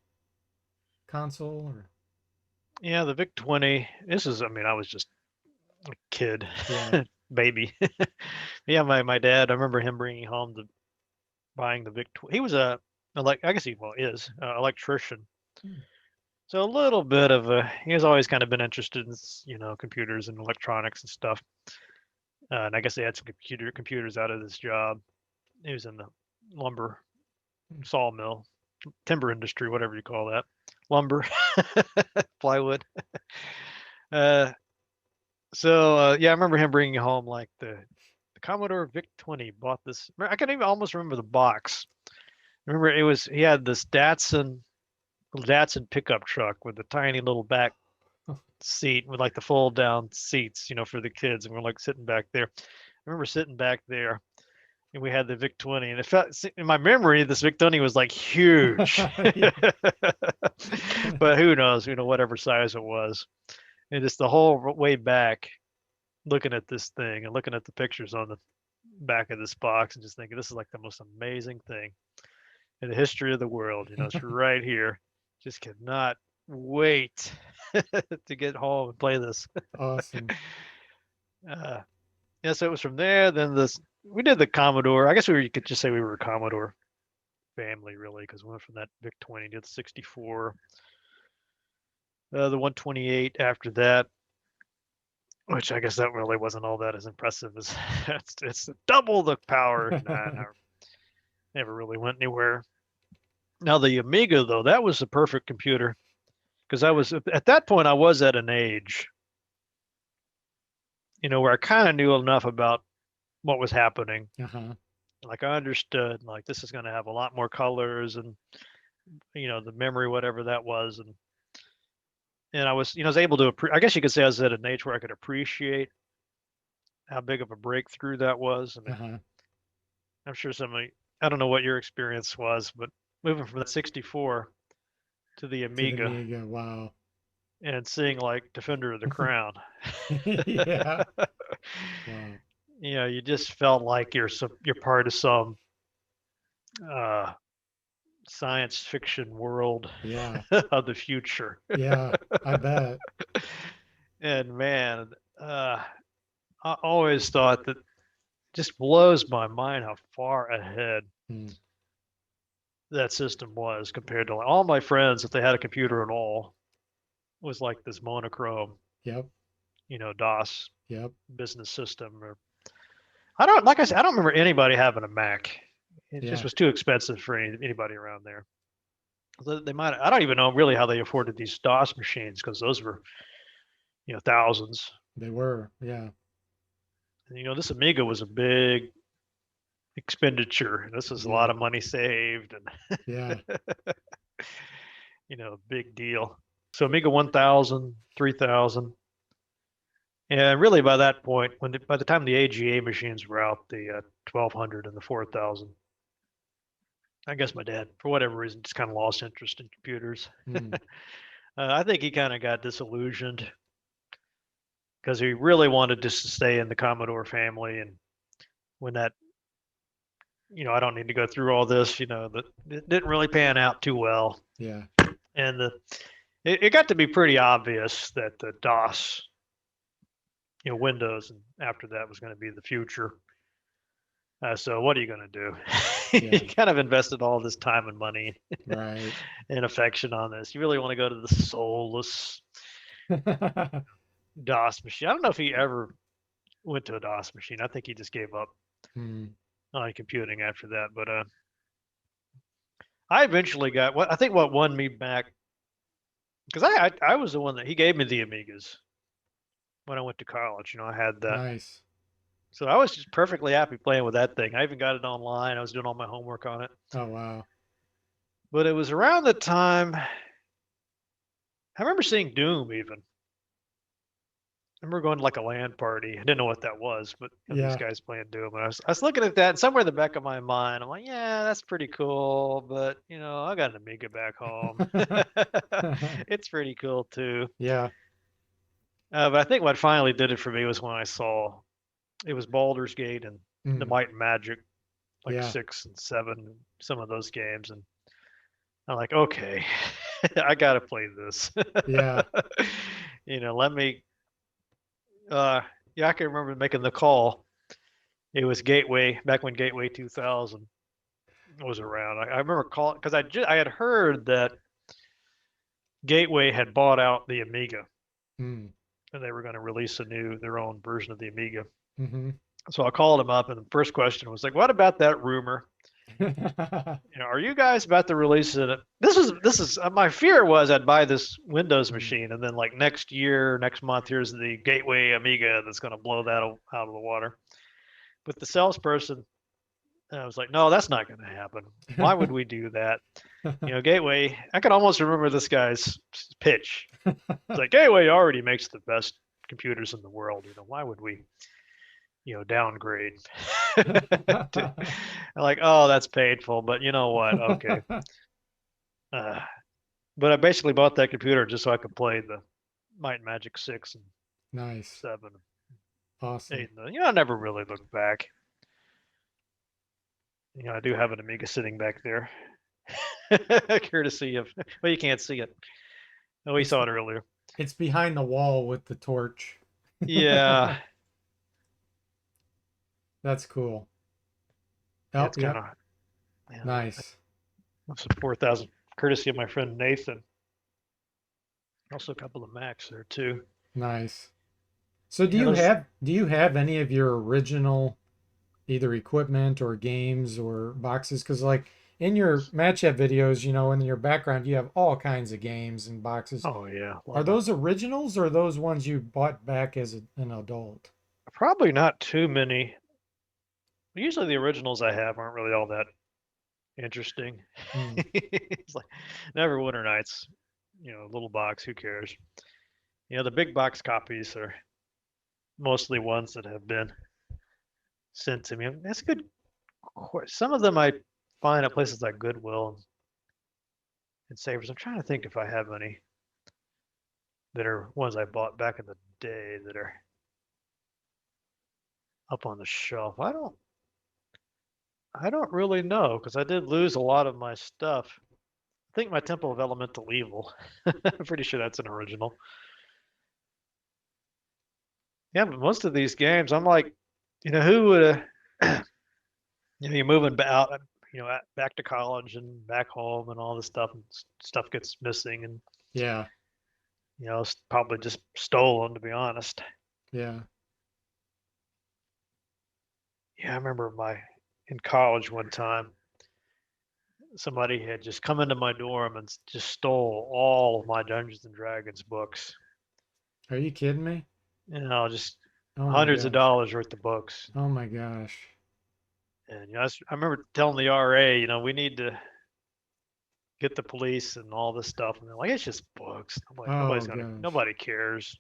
console or Yeah, the VIC 20. I was just a kid, yeah. baby. Yeah, my dad. I remember him bringing home buying the VIC. He was I guess is electrician. Hmm. So a little bit of he has always kind of been interested in computers and electronics and stuff. And I guess they had some computers out of this job. He was in the lumber Hmm. sawmill, timber industry, whatever you call that, lumber, plywood. Uh, so yeah, I remember him bringing home like the Commodore VIC 20. Bought this. I can even almost remember the box. Remember he had this Datsun pickup truck with a tiny little back seat with like the fold down seats, for the kids, and we're like sitting back there. I remember sitting back there, and we had the Vic 20, and it felt in my memory this Vic 20 was like huge, Yeah. but who knows, whatever size it was, and just the whole way back, looking at this thing and looking at the pictures on the back of this box, and just thinking this is like the most amazing thing in the history of the world. It's right here. Just cannot wait to get home and play this. Awesome. Uh, yeah, so it was from there. Then we did the Commodore. I guess you could just say we were a Commodore family, really, because we went from that VIC 20 to the 64, the 128 after that, which I guess that really wasn't all that as impressive as it's double the power. Nah, never really went anywhere. Now the Amiga, though, that was the perfect computer because I was at that point I was at an age, where I kind of knew enough about what was happening. Uh-huh. Like I understood, like this is going to have a lot more colors and the memory, whatever that was, and I was able to. I guess you could say I was at an age where I could appreciate how big of a breakthrough that was. I mean, Uh-huh. I'm sure I don't know what your experience was, but moving from the 64 to the To the Amiga Amiga. Wow. and seeing like Defender of the Crown, Yeah. Wow. you just felt like you're part of some uh, science fiction world Yeah. of the future. Yeah. I bet. And man, I always thought that just blows my mind how far ahead Hmm. that system was compared to all my friends. If they had a computer at all, was like this monochrome, Yep. DOS Yep. business system. Or I don't like I said, I don't remember anybody having a Mac. It just Yeah. was too expensive for anybody around there. So they might. I don't even know really how they afforded these DOS machines because those were thousands. They were. Yeah. And, this Amiga was a big expenditure. This is a lot Yeah. of money saved and Yeah. big deal. So Amiga 1000, 3000. And really by that point, by the time the AGA machines were out, the 1200 and the 4000, I guess my dad, for whatever reason, just kind of lost interest in computers. Mm, I think he kind of got disillusioned because he really wanted just to stay in the Commodore family. And when that, I don't need to go through all this, that it didn't really pan out too well. yeah. And it got to be pretty obvious that the DOS, Windows, and after that was going to be the future. So what are you going to do? Yeah. You kind of invested all this time and money Right. and affection on this. You really want to go to the soulless DOS machine. I don't know if he ever went to a DOS machine. I think he just gave up Mm, on computing after that. But I eventually got what I think what won me back because I was the one that he gave me the Amigas when I went to college. I had that. nice. So I was just perfectly happy playing with that thing. I even got it online. I was doing all my homework on it. Oh, wow. But it was around the time I remember seeing Doom even. I remember going to like a LAN party. I didn't know what that was, but these Yeah. guys playing Doom. And I was looking at that, and somewhere in the back of my mind, I'm like, yeah, that's pretty cool. But, I got an Amiga back home. It's pretty cool too. Yeah. But I think what finally did it for me was when I saw it was Baldur's Gate and the Mm, Might and Magic, like yeah. 6 and 7, some of those games. And I'm like, okay, I got to play this. Yeah. Let me uh, yeah, I can remember making the call. It was Gateway back when Gateway 2000 was around. I remember calling because I had heard that Gateway had bought out the Amiga Mm, and they were going to release their own version of the Amiga. mm-hmm. So I called him up and the first question was like, "What about that rumor? Are you guys about to release it?" This is my fear was I'd buy this Windows Mm. machine and then like next month, here's the Gateway Amiga that's going to blow that out of the water. But the salesperson, I was like, no, that's not going to happen. Why would we do that? Gateway, I can almost remember this guy's pitch. It's like, Gateway already makes the best computers in the world. Why would we, downgrade? I'm like, oh, that's painful. But you know what? Okay. Uh, but I basically bought that computer just so I could play the Might and Magic 6 and Nice. 7, Awesome. 8. And I never really looked back. I do have an Amiga sitting back there. Courtesy of, well, you can't see it. Oh, we It's saw it earlier. it's behind the wall with the torch. Yeah, That's cool. yeah, Oh, it's kind yep. of, yeah, Nice. that's a 4,000, courtesy of my friend Nathan. Also, a couple of Macs there too. Nice. So Yeah, those. do you have any of your original either equipment or games or boxes? Because like in your Matchat videos, in your background you have all kinds of games and boxes. Oh yeah, a Are lot of. those originals or are those ones you bought back as an adult? Probably not too many. Usually, the originals I have aren't really all that interesting. Hmm. It's like Neverwinter Nights. Little box. Who cares? The big box copies are mostly ones that have been sent to me. That's good. Some of them I find at places like Goodwill and Savers. I'm trying to think if I have any that are ones I bought back in the day that are up on the shelf. I don't really know because I did lose a lot of my stuff. I think my Temple of Elemental Evil. I'm pretty sure that's an original. Yeah, but most of these games, I'm like, who would have, you're moving out, back to college and back home and all this stuff, and stuff gets missing, and Yeah. it's probably just stolen, to be honest. Yeah. Yeah, I remember in college one time, somebody had just come into my dorm and just stole all of my Dungeons and Dragons books. Are you kidding me? Just Oh my hundreds of gosh. dollars worth of books. Oh my gosh. And I remember telling the RA, we need to get the police and all this stuff, and they're like, it's just books. Oh gosh, Nobody cares.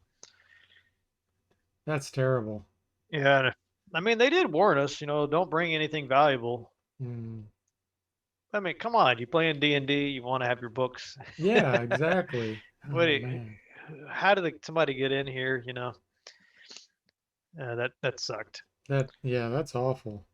that's terrible. Yeah, and I mean, they did warn us, don't bring anything valuable. Mm. I mean, come on, you playing D&D, you want to have your books. Yeah, exactly. What? Oh man, How did somebody get in here? That sucked. yeah, that's awful.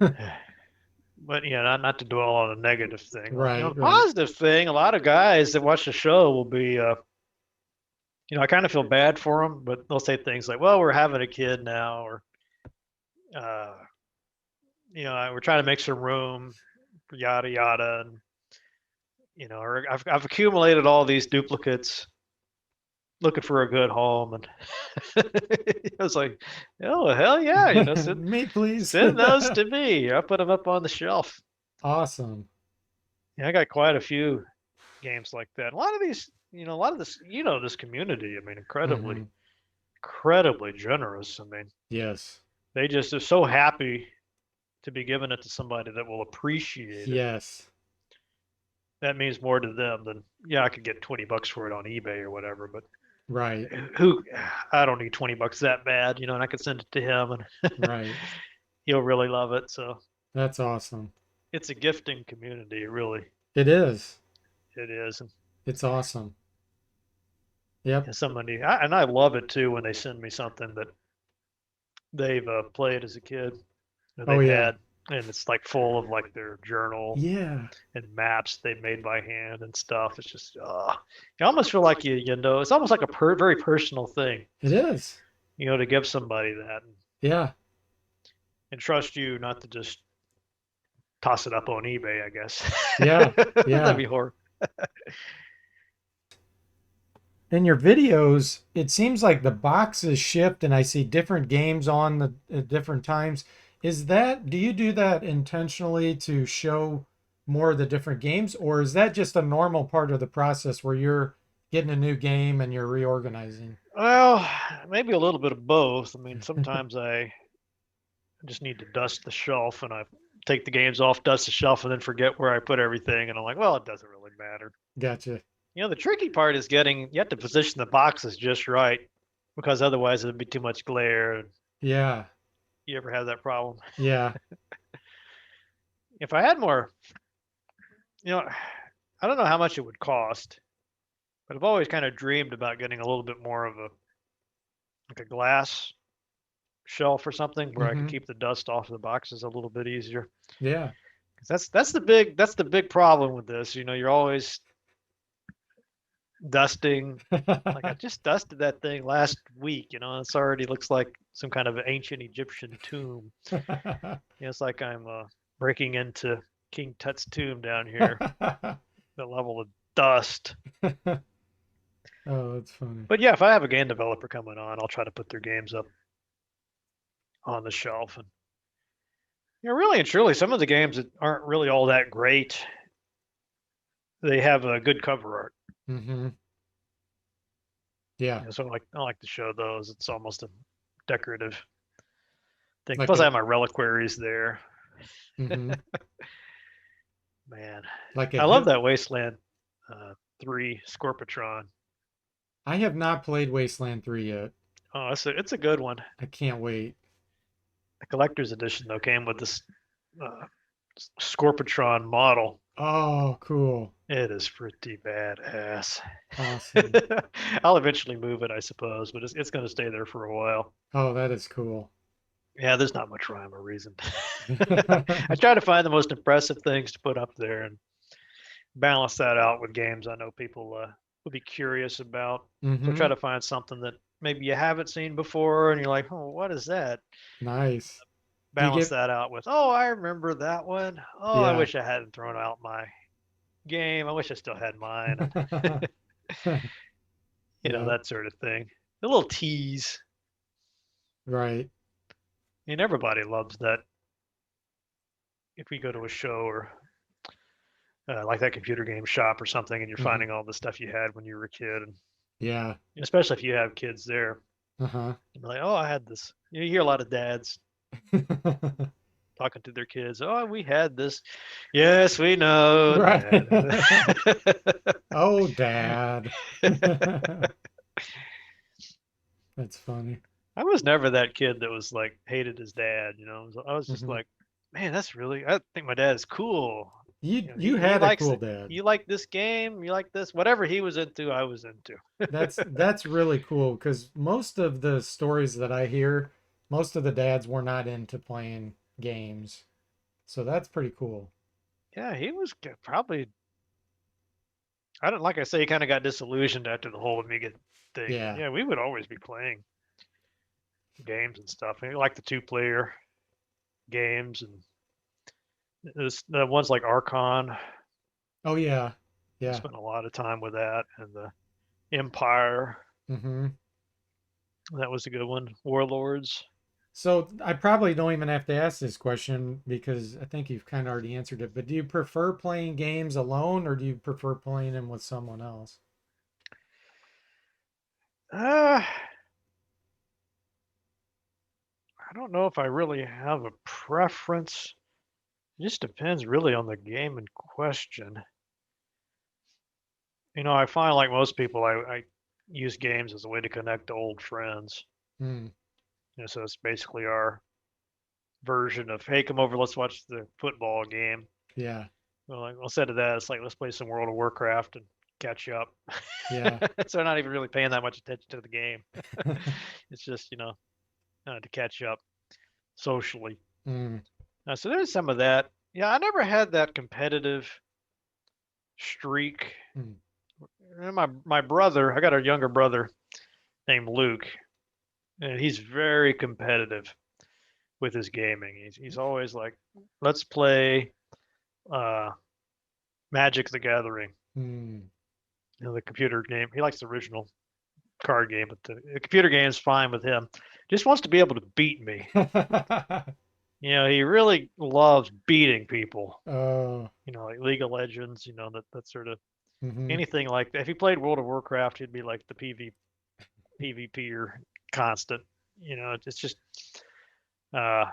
But yeah, not to dwell on a negative thing. Right, The right. positive thing, a lot of guys that watch the show will be, I kind of feel bad for them, but they'll say things like, "Well, we're having a kid now," or, uh, "We're trying to make some room for yada yada," and or I've accumulated all these duplicates, looking for a good home, and I was like, "Oh hell yeah!" Me, please. Send those to me. I put them up on the shelf. Awesome. Yeah, I got quite a few games like that. A lot of these, a lot of this, this community. I mean, Hmm. incredibly generous. I mean, Yes. they just are so happy to be giving it to somebody that will appreciate it. Yes. That means more to them than, yeah, I could get $20 for it on eBay or whatever. But Right. who, I don't need $20 that bad, and I could send it to him and Right. he'll really love it. So That's awesome. it's a gifting community, really. It is. It is. It's awesome. Yep. And and I love it too when they send me something that they've played as a kid or Oh they've yeah. had, and it's like full of like their journal Yeah. and maps they made by hand and stuff. It's just, you almost feel like it's almost like a very personal thing, It is. to give somebody that Yeah. and trust you not to just toss it up on eBay, I guess. Yeah. That'd Yeah. be horrible. In your videos, it seems like the boxes shift and I see different games on the at different times. Do you do that intentionally to show more of the different games, or is that just a normal part of the process where you're getting a new game and you're reorganizing? Well, maybe a little bit of both. I mean, sometimes I just need to dust the shelf and I take the games off, dust the shelf, and then forget where I put everything. And I'm like, well, it doesn't really matter. Gotcha. The tricky part is you have to position the boxes just right because otherwise it'd be too much glare. Yeah. You ever have that problem? Yeah. If I had more, I don't know how much it would cost, but I've always kind of dreamed about getting a little bit more of like a glass shelf or something where I could Mm-hmm. keep the dust off of the boxes a little bit easier. Yeah. 'Cause that's the big problem with this. You're always dusting. Like I just dusted that thing last week. It's already looks like some kind of ancient Egyptian tomb. It's like I'm breaking into King Tut's tomb down here. The level of dust. Oh, that's funny. But yeah, if I have a game developer coming on, I'll try to put their games up on the shelf. And really and truly, some of the games that aren't really all that great, they have a good cover art. Mm-hmm. Yeah. So I like to show those. It's almost a decorative thing. Like Plus, I a have my reliquaries there. mm-hmm. Man, Like a I love hit. that Wasteland 3 Scorpitron. I have not played Wasteland 3 yet. Oh, it's a good one. I can't wait. The collector's edition though came with this uh, Scorpitron model. Oh, cool. It is pretty badass. Awesome. I'll eventually move it, I suppose, but it's going to stay there for a while. Oh, that is cool. Yeah, there's not much rhyme or reason. I try to find the most impressive things to put up there and balance that out with games I know people would be curious about. So try Mm-hmm. to find something that maybe you haven't seen before and you're like, oh, what is that? Nice. Do you Balance get that out with, oh, I remember that one. Oh, I yeah. wish I hadn't thrown out my game. I wish I still had mine. And, Yeah, that sort of thing. A little tease. right. I mean, everybody loves that. If we go to a show or like that computer game shop or something, and you're Mm-hmm. finding all the stuff you had when you were a kid, and Yeah. especially if you have kids there, Uh-huh. you're like, oh, I had this. You hear a lot of dads. talking to their kids. Oh, we had this. Yes, we know, Right. Dad. Oh, Dad. That's funny. I was never that kid that was like hated his dad. I was just Hmm. like, man, that's really. I think my dad is cool. You He had a likes cool it. dad. You like this game. You like this. Whatever he was into, I was into. That's really cool because most of the stories that I hear, most of the dads were not into playing games. So that's pretty cool. Yeah, he was probably. I don't like I say, he kind of got disillusioned after the whole Amiga thing. But Yeah. yeah, we would always be playing games and stuff. And like the two-player games and the ones like Archon. Oh yeah. I Yeah. spent a lot of time with that, and the Empire. Hmm. That was a good one. Warlords. So I probably don't even have to ask this question because I think you've kind of already answered it. But do you prefer playing games alone or do you prefer playing them with someone else? I don't know if I really have a preference. It just depends really on the game in question. I find like most people, I use games as a way to connect to old friends. Hmm. So it's basically our version of, hey, come over, let's watch the football game. Yeah. Well, like, instead of that, it's like, let's play some World of Warcraft and catch up. Yeah. So I'm not even really paying that much attention to the game. It's just, to catch up socially. Mm. So there's some of that. Yeah, I never had that competitive streak. Mm. And my brother, I got a younger brother named Luke, and he's very competitive with his gaming. He's always like, let's play uh, Magic the Gathering, Mm. the computer game. He likes the original card game, but the computer game is fine with him. Just wants to be able to beat me. He really loves beating people. Oh. Like League of Legends. That sort of Hmm. anything like that. If he played World of Warcraft, he'd be like the PvPer constant. It's just uh,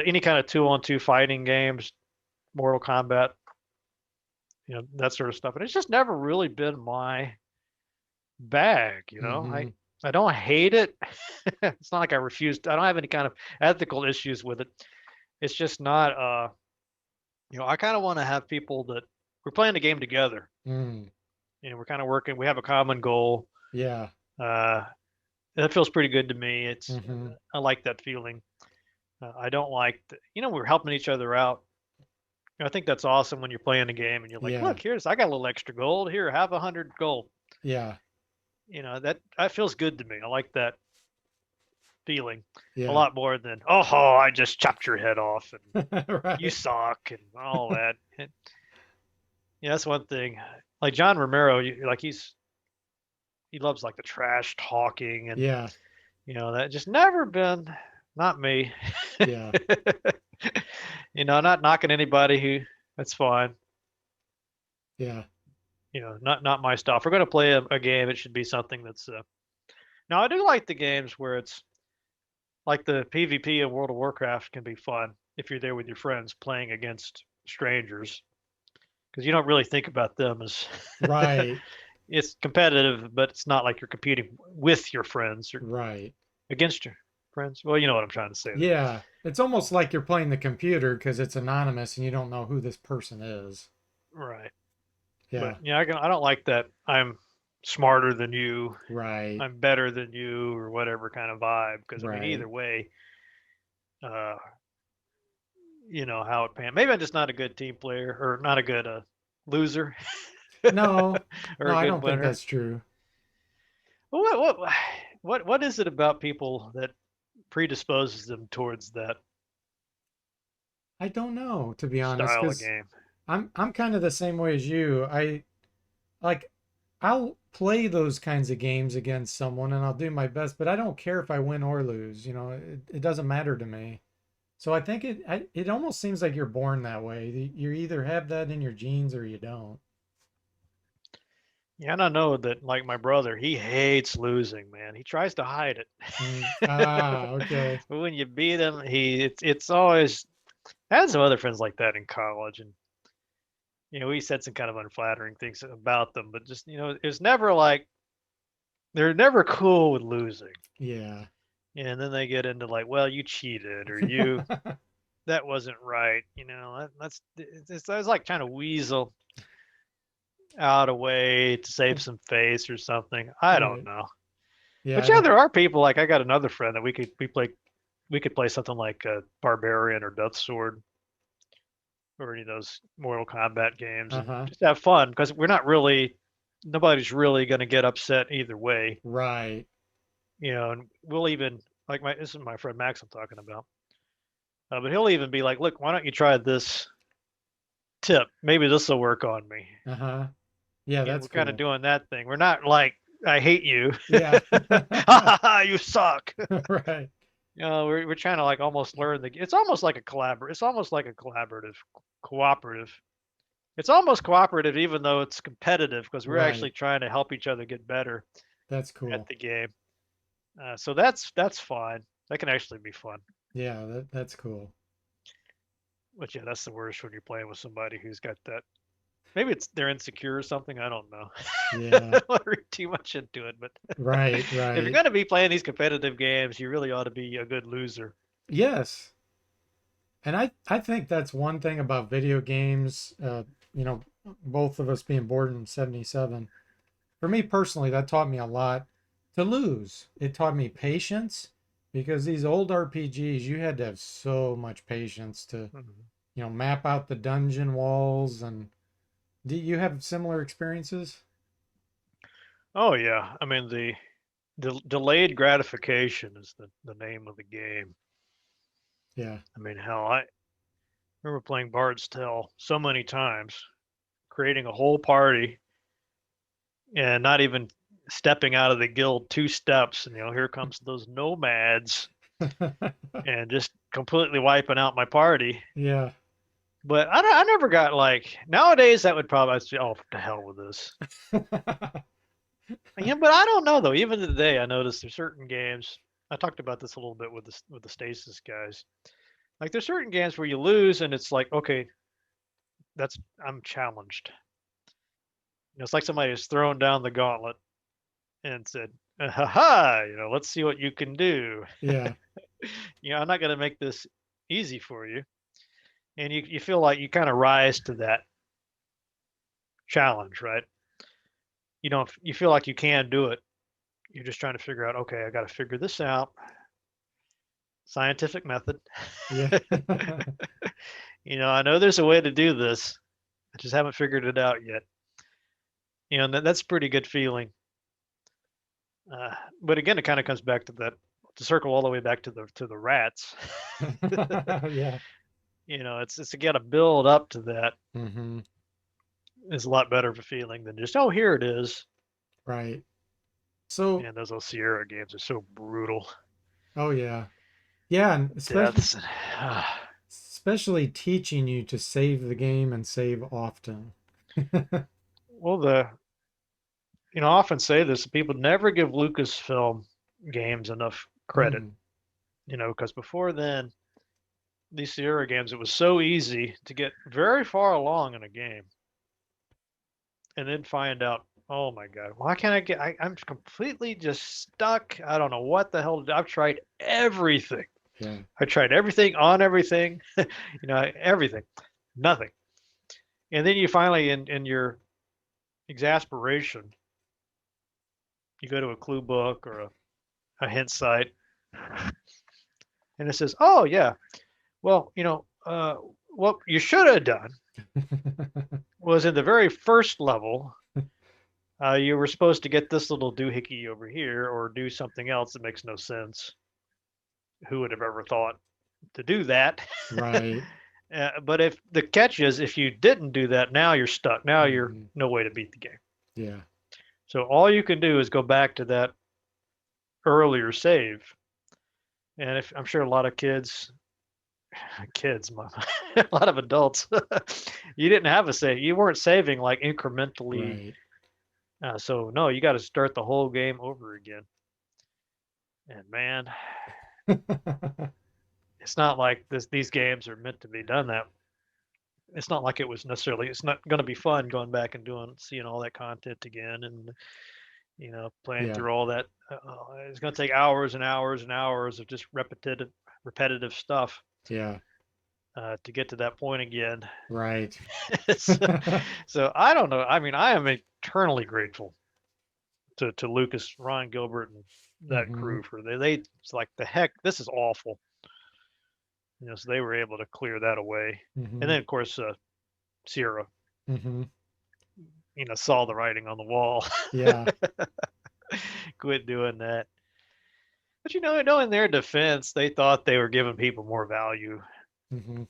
any kind of two-on-two fighting games, Mortal Kombat, that sort of stuff. And it's just never really been my bag. I Hmm. I don't hate it. It's not like I refuse. I don't have any kind of ethical issues with it. It's just not. I kind of want to have people that we're playing the game together. Mm. We're kind of working. We have a common goal. Yeah. Uh, that feels pretty good to me. Hmm. I like that feeling. I don't like we're helping each other out. I think that's awesome when you're playing a game and you're like, Yeah. look, here's I got a little extra gold. Here, have 100 gold. Yeah. That feels good to me. I like that feeling a Yeah. lot more than I just chopped your head off and you Right. suck and all that. Yeah, that's one thing. Like John Romero, like he loves like the trash talking and Yeah. that just never been not me. Yeah. Not knocking anybody who that's fine. Yeah. Not my stuff. If we're gonna play a game, it should be something that's. Now I do like the games where it's like the PvP in World of Warcraft can be fun if you're there with your friends playing against strangers because you don't really think about them as Right. it's competitive, but it's not like you're competing with your friends or Right. against your friends. Well, you know what I'm trying to say there. Yeah. It's almost like you're playing the computer because it's anonymous and you don't know who this person is. Right. But Yeah. yeah, I don't like that. I'm smarter than you. Right. I'm better than you, or whatever kind of vibe. Because I mean, Right. either way, uh, how it pans. Maybe I'm just not a good team player, or not a good loser, No. or No, a I good don't think winner. that's true. What is it about people that predisposes them towards that I don't know, to be honest, style of because game? I'm kind of the same way as you. I like I'll play those kinds of games against someone and I'll do my best, but I don't care if I win or lose. It doesn't matter to me. So I think it almost seems like you're born that way. You either have that in your genes or you don't. Yeah, and I know that like my brother, he hates losing, man. He tries to hide it. Mm. Ah, okay. But when you beat him, it's always I had some other friends like that in college, and we said some kind of unflattering things about them, but just it's never like they're never cool with losing. Yeah. And then they get into like, well, you cheated or you that wasn't right. It's like trying to weasel out a way to save some face or something. I don't Right. know. Yeah, But I yeah, don't. there are people like I got another friend that we could play something like Barbarian or Death Sword or any of those Mortal Kombat games and Uh-huh. just have fun because nobody's really going to get upset either way, Right. and we'll even like this is my friend Max I'm talking about, but he'll even be like, look, why don't you try this tip? Maybe this will work on me. Uh-huh. Yeah, And that's we're kind of cool. doing that thing. We're not like, I hate you. Yeah. You suck. Right. We're trying to like almost learn it's almost like a collaborative, cooperative. It's almost cooperative, even though it's competitive, because we're Right. actually trying to help each other get better That's at cool. the game. So that's fine. That can actually be fun. Yeah, that's cool. But yeah, that's the worst when you're playing with somebody who's got that. Maybe they're insecure or something. I don't know. I Yeah. don't want to read too much into it, but Right, if you're right. going to be playing these competitive games, you really ought to be a good loser. Yes. And I think that's one thing about video games, you know, both of us being born in 77. For me personally, that taught me a lot to lose. It taught me patience because these old RPGs, you had to have so much patience to, Mhm. map out the dungeon walls. And do you have similar experiences? Oh yeah, I mean the delayed gratification is the name of the game. Yeah. I mean, hell, I remember playing Bard's Tale so many times, creating a whole party and not even stepping out of the guild two steps, and here comes those nomads and just completely wiping out my party. Yeah. But I never got like nowadays that would probably I'd say, oh, to hell with this. Yeah, but I don't know though. Even today, I noticed there's certain games. I talked about this a little bit with the Stasis guys. Like there's certain games where you lose, and it's like, okay, that's I'm challenged. It's like somebody has thrown down the gauntlet and said, "Ha ha! Let's see what you can do. Yeah. I'm not going to make this easy for you." And you feel like you kind of rise to that challenge, right? You feel like you can do it. You're just trying to figure out, okay, I got to figure this out. Scientific method. Yeah. I know there's a way to do this. I just haven't figured it out yet. And that's a pretty good feeling. But again, it kind of comes back to that to circle all the way back to the rats. Yeah. It's got to build up to that Hmm. is a lot better of a feeling than just, oh, here it is. Right. So, And those Sierra games are so brutal. oh yeah. Yeah, and especially Deaths. especially teaching you to save the game and save often. Well, I often say this, people never give Lucasfilm games enough credit, Mm, because before then, these Sierra games, it was so easy to get very far along in a game and then find out, oh my God, why can't I'm completely just stuck. I don't know what the hell to do. I've tried everything. yeah. I tried everything on everything, everything, nothing. And then you finally, in your exasperation, you go to a clue book or a hint site, and it says, "Oh yeah, well, what you should have done was in the very first level, you were supposed to get this little doohickey over here, or do something else that makes no sense. Who would have ever thought to do that?" Right. But if the catch is, if you didn't do that, now you're stuck. Now you're Hmm. no way to beat the game. Yeah. So all you can do is go back to that earlier save. And if I'm sure a lot of kids, a lot of adults, you didn't have a save. You weren't saving like incrementally. Right. So no, you got to start the whole game over again. And man, it's not like these games are meant to be done that. It's not like it was necessarily. It's not going to be fun going back and seeing all that content again, and playing Yeah. through all that. It's going to take hours and hours and hours of just repetitive stuff Yeah. to get to that point again. Right. so, so I don't know. I mean, I am eternally grateful to Lucas, Ron Gilbert, and that Mm-hmm. crew for it's like the heck, this is awful. So they were able to clear that away, and Mm-hmm. then of course Sierra, Mm-hmm. saw the writing on the wall, Yeah. quit doing that. But in their defense, they thought they were giving people more value Mm-hmm.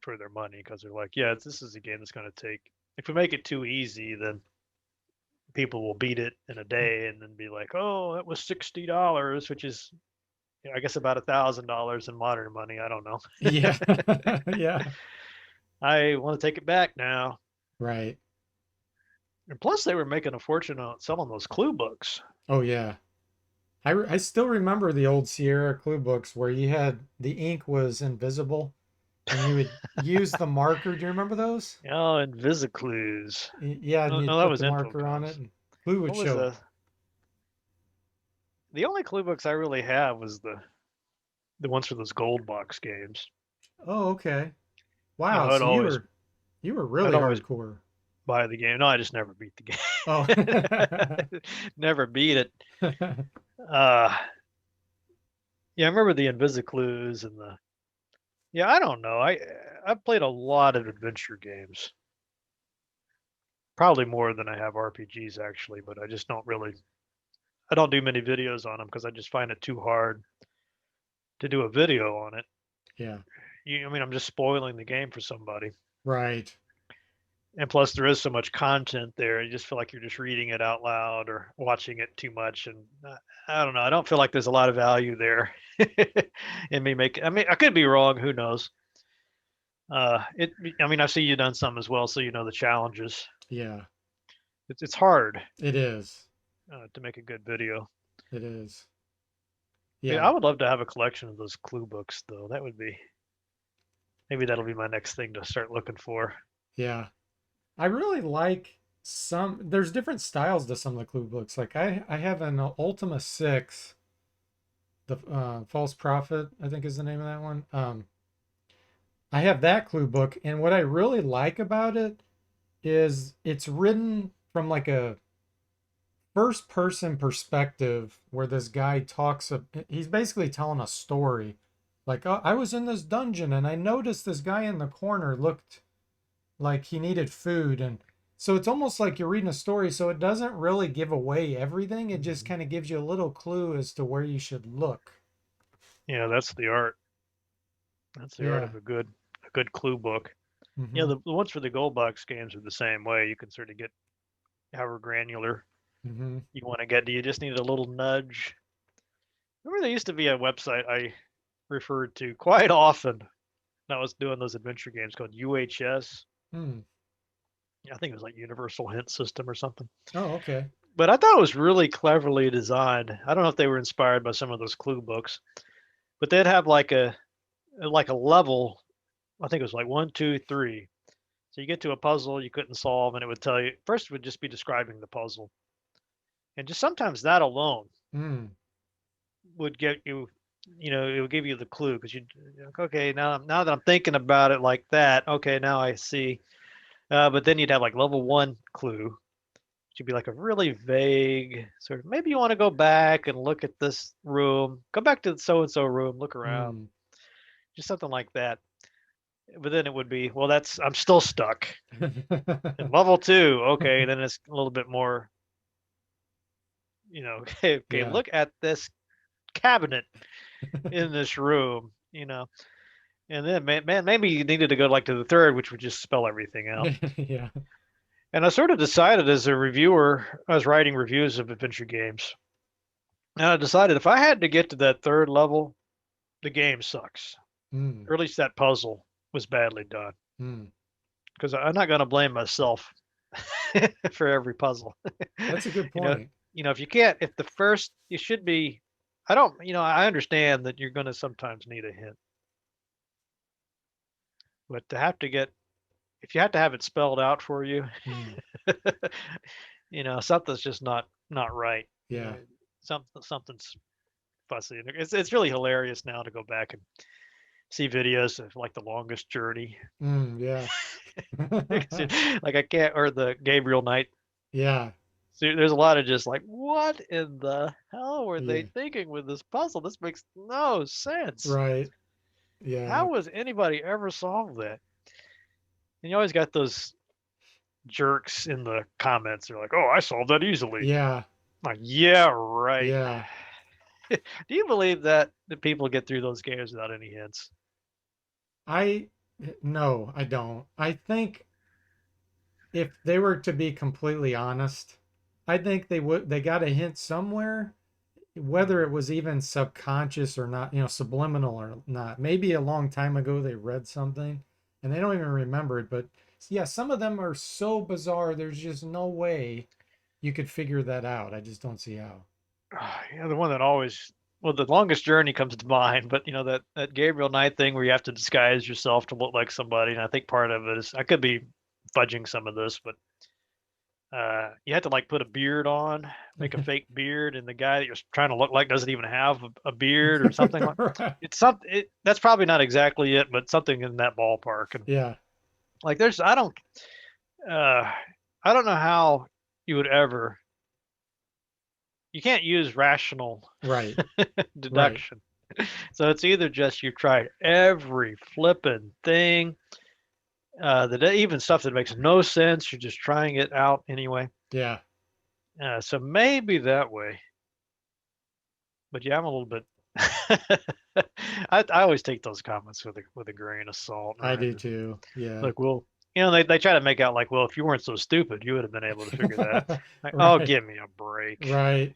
for their money because they're like, yeah, this is a game that's going to take. If we make it too easy, then people will beat it in a day and then be like, oh, that was $60, which is, I guess, about $1,000 in modern money. I don't know. Yeah. Yeah. I want to take it back now. Right. And plus, they were making a fortune on selling those clue books. Oh yeah. I still remember the old Sierra clue books where you had the ink was invisible and you would use the marker. Do you remember those? Oh, and Visiclues. Yeah, and No, you'd no, that put was the marker on it Infocons. and clue would What was show up. the only clue books I really have was the ones for those gold box games. Oh, okay. Wow, I'd so always you were I'd really always hardcore. buy the game. No, I just never beat the Oh. game. Never beat it. Uh, yeah, I remember the Invisiclues and the. Yeah, I don't know. I've played a lot of adventure games. Probably more than I have RPGs actually, but I just don't really. I don't do many videos on them because I just find it too hard to do a video on it. Yeah. I mean, I'm just spoiling the game for somebody. Right. And plus, there is so much content there. You just feel like you're just reading it out loud or watching it too much. And I don't know. I don't feel like there's a lot of value there in me making. I mean, I could be wrong. Who knows? It. I mean, I see you done some as well, so you know the challenges. Yeah. It's hard It is. to make a good video. It is. Yeah, Yeah. I would love to have a collection of those clue books, though. That would be maybe that'll be my next thing to start looking for. Yeah. I really like there's different styles to some of the clue books. Like I have an Ultima 6, the False Prophet, I think is the name of that one. I have that clue book, and what I really like about it is it's written from like a first person perspective where this guy he's basically telling a story. Like, oh, I was in this dungeon and I noticed this guy in the corner looked like he needed food, and so it's almost like you're reading a story, so it doesn't really give away everything. It just kind of gives you a little clue as to where you should look. Yeah, that's the art. That's the art Yeah. of a good clue book. Yeah, Mm-hmm. the ones for the gold box games are the same way. You can sort of get however granular Mm-hmm. you want to get. Do you just need a little nudge? Remember, there used to be a website I referred to quite often. I was doing those adventure games called UHS. Hmm. I think it was like Universal Hint System or something. Oh, okay. But I thought it was really cleverly designed. I don't know if they were inspired by some of those clue books, but they'd have like a level. I think it was like 1, 2, 3. So you get to a puzzle you couldn't solve, and it would tell you first. It would just be describing the puzzle, and just sometimes that alone Hmm. would get you. It would give you the clue because you okay now that I'm thinking about it like that. Okay, now I see. But then you'd have like level 1 clue, which would be like a really vague sort of. Maybe you want to go back and look at this room. Go back to the so and so room. Look around. Hmm. Just something like that. But then it would be well. That's I'm still stuck. And level 2, okay, then it's a little bit more, okay, Yeah. look at this cabinet in this room, and then man, maybe you needed to go like to the third, which would just spell everything out. Yeah. And I sort of decided as a reviewer, I was writing reviews of adventure games, and I decided if I had to get to that third level, the game sucks, Hmm. or at least that puzzle was badly done, Hmm. because I'm not going to blame myself for every puzzle. That's a good you know, point. if you can't, if the first, you should be. I don't, I understand that you're going to sometimes need a hint, But to have to get if you have to have it spelled out for you, Mm, something's just not right. yeah. Something's fussy. And it's really hilarious now to go back and see videos of like the longest journey. Yeah. Like I can't or the Gabriel Knight. Yeah. So there's a lot of just like, what in the hell were they Yeah. thinking with this puzzle? This makes no sense. Right. Yeah. How was anybody ever solved that? And you always got those jerks in the comments. They're like, "Oh, I solved that easily." Yeah. Like, yeah, right. Yeah. Do you believe that people get through those games without any hints? I no, I don't. I think if they were to be completely honest, I think they got a hint somewhere, whether it Mhm. was even subconscious or not, subliminal or not. Maybe a long time ago they read something and they don't even remember it, but yeah, some of them are so bizarre, there's just no way you could figure that out. I just don't see how. Yeah, the one that always well, the longest journey comes to mind, but that Gabriel Knight thing where you have to disguise yourself to look like somebody, and I think part of it is I could be fudging some of this, but you had to like put a beard on, make a fake beard, and the guy that you're trying to look like doesn't even have a beard or something like. Right. It's something. That's probably not exactly it, but something in that ballpark. And Yeah. like, uh, I don't know how you would ever. You can't use rational Right. Right. deduction. So it's either just you've tried every flipping thing, that even stuff that makes no sense. You're just trying it out anyway. Yeah. So maybe that way. But yeah, I'm a little bit. I always take those comments with a grain of salt, I right? do too. Yeah. Like, well, they try to make out like, well, if you weren't so stupid, you would have been able to figure that. Like, oh, Right. give me a break. Right.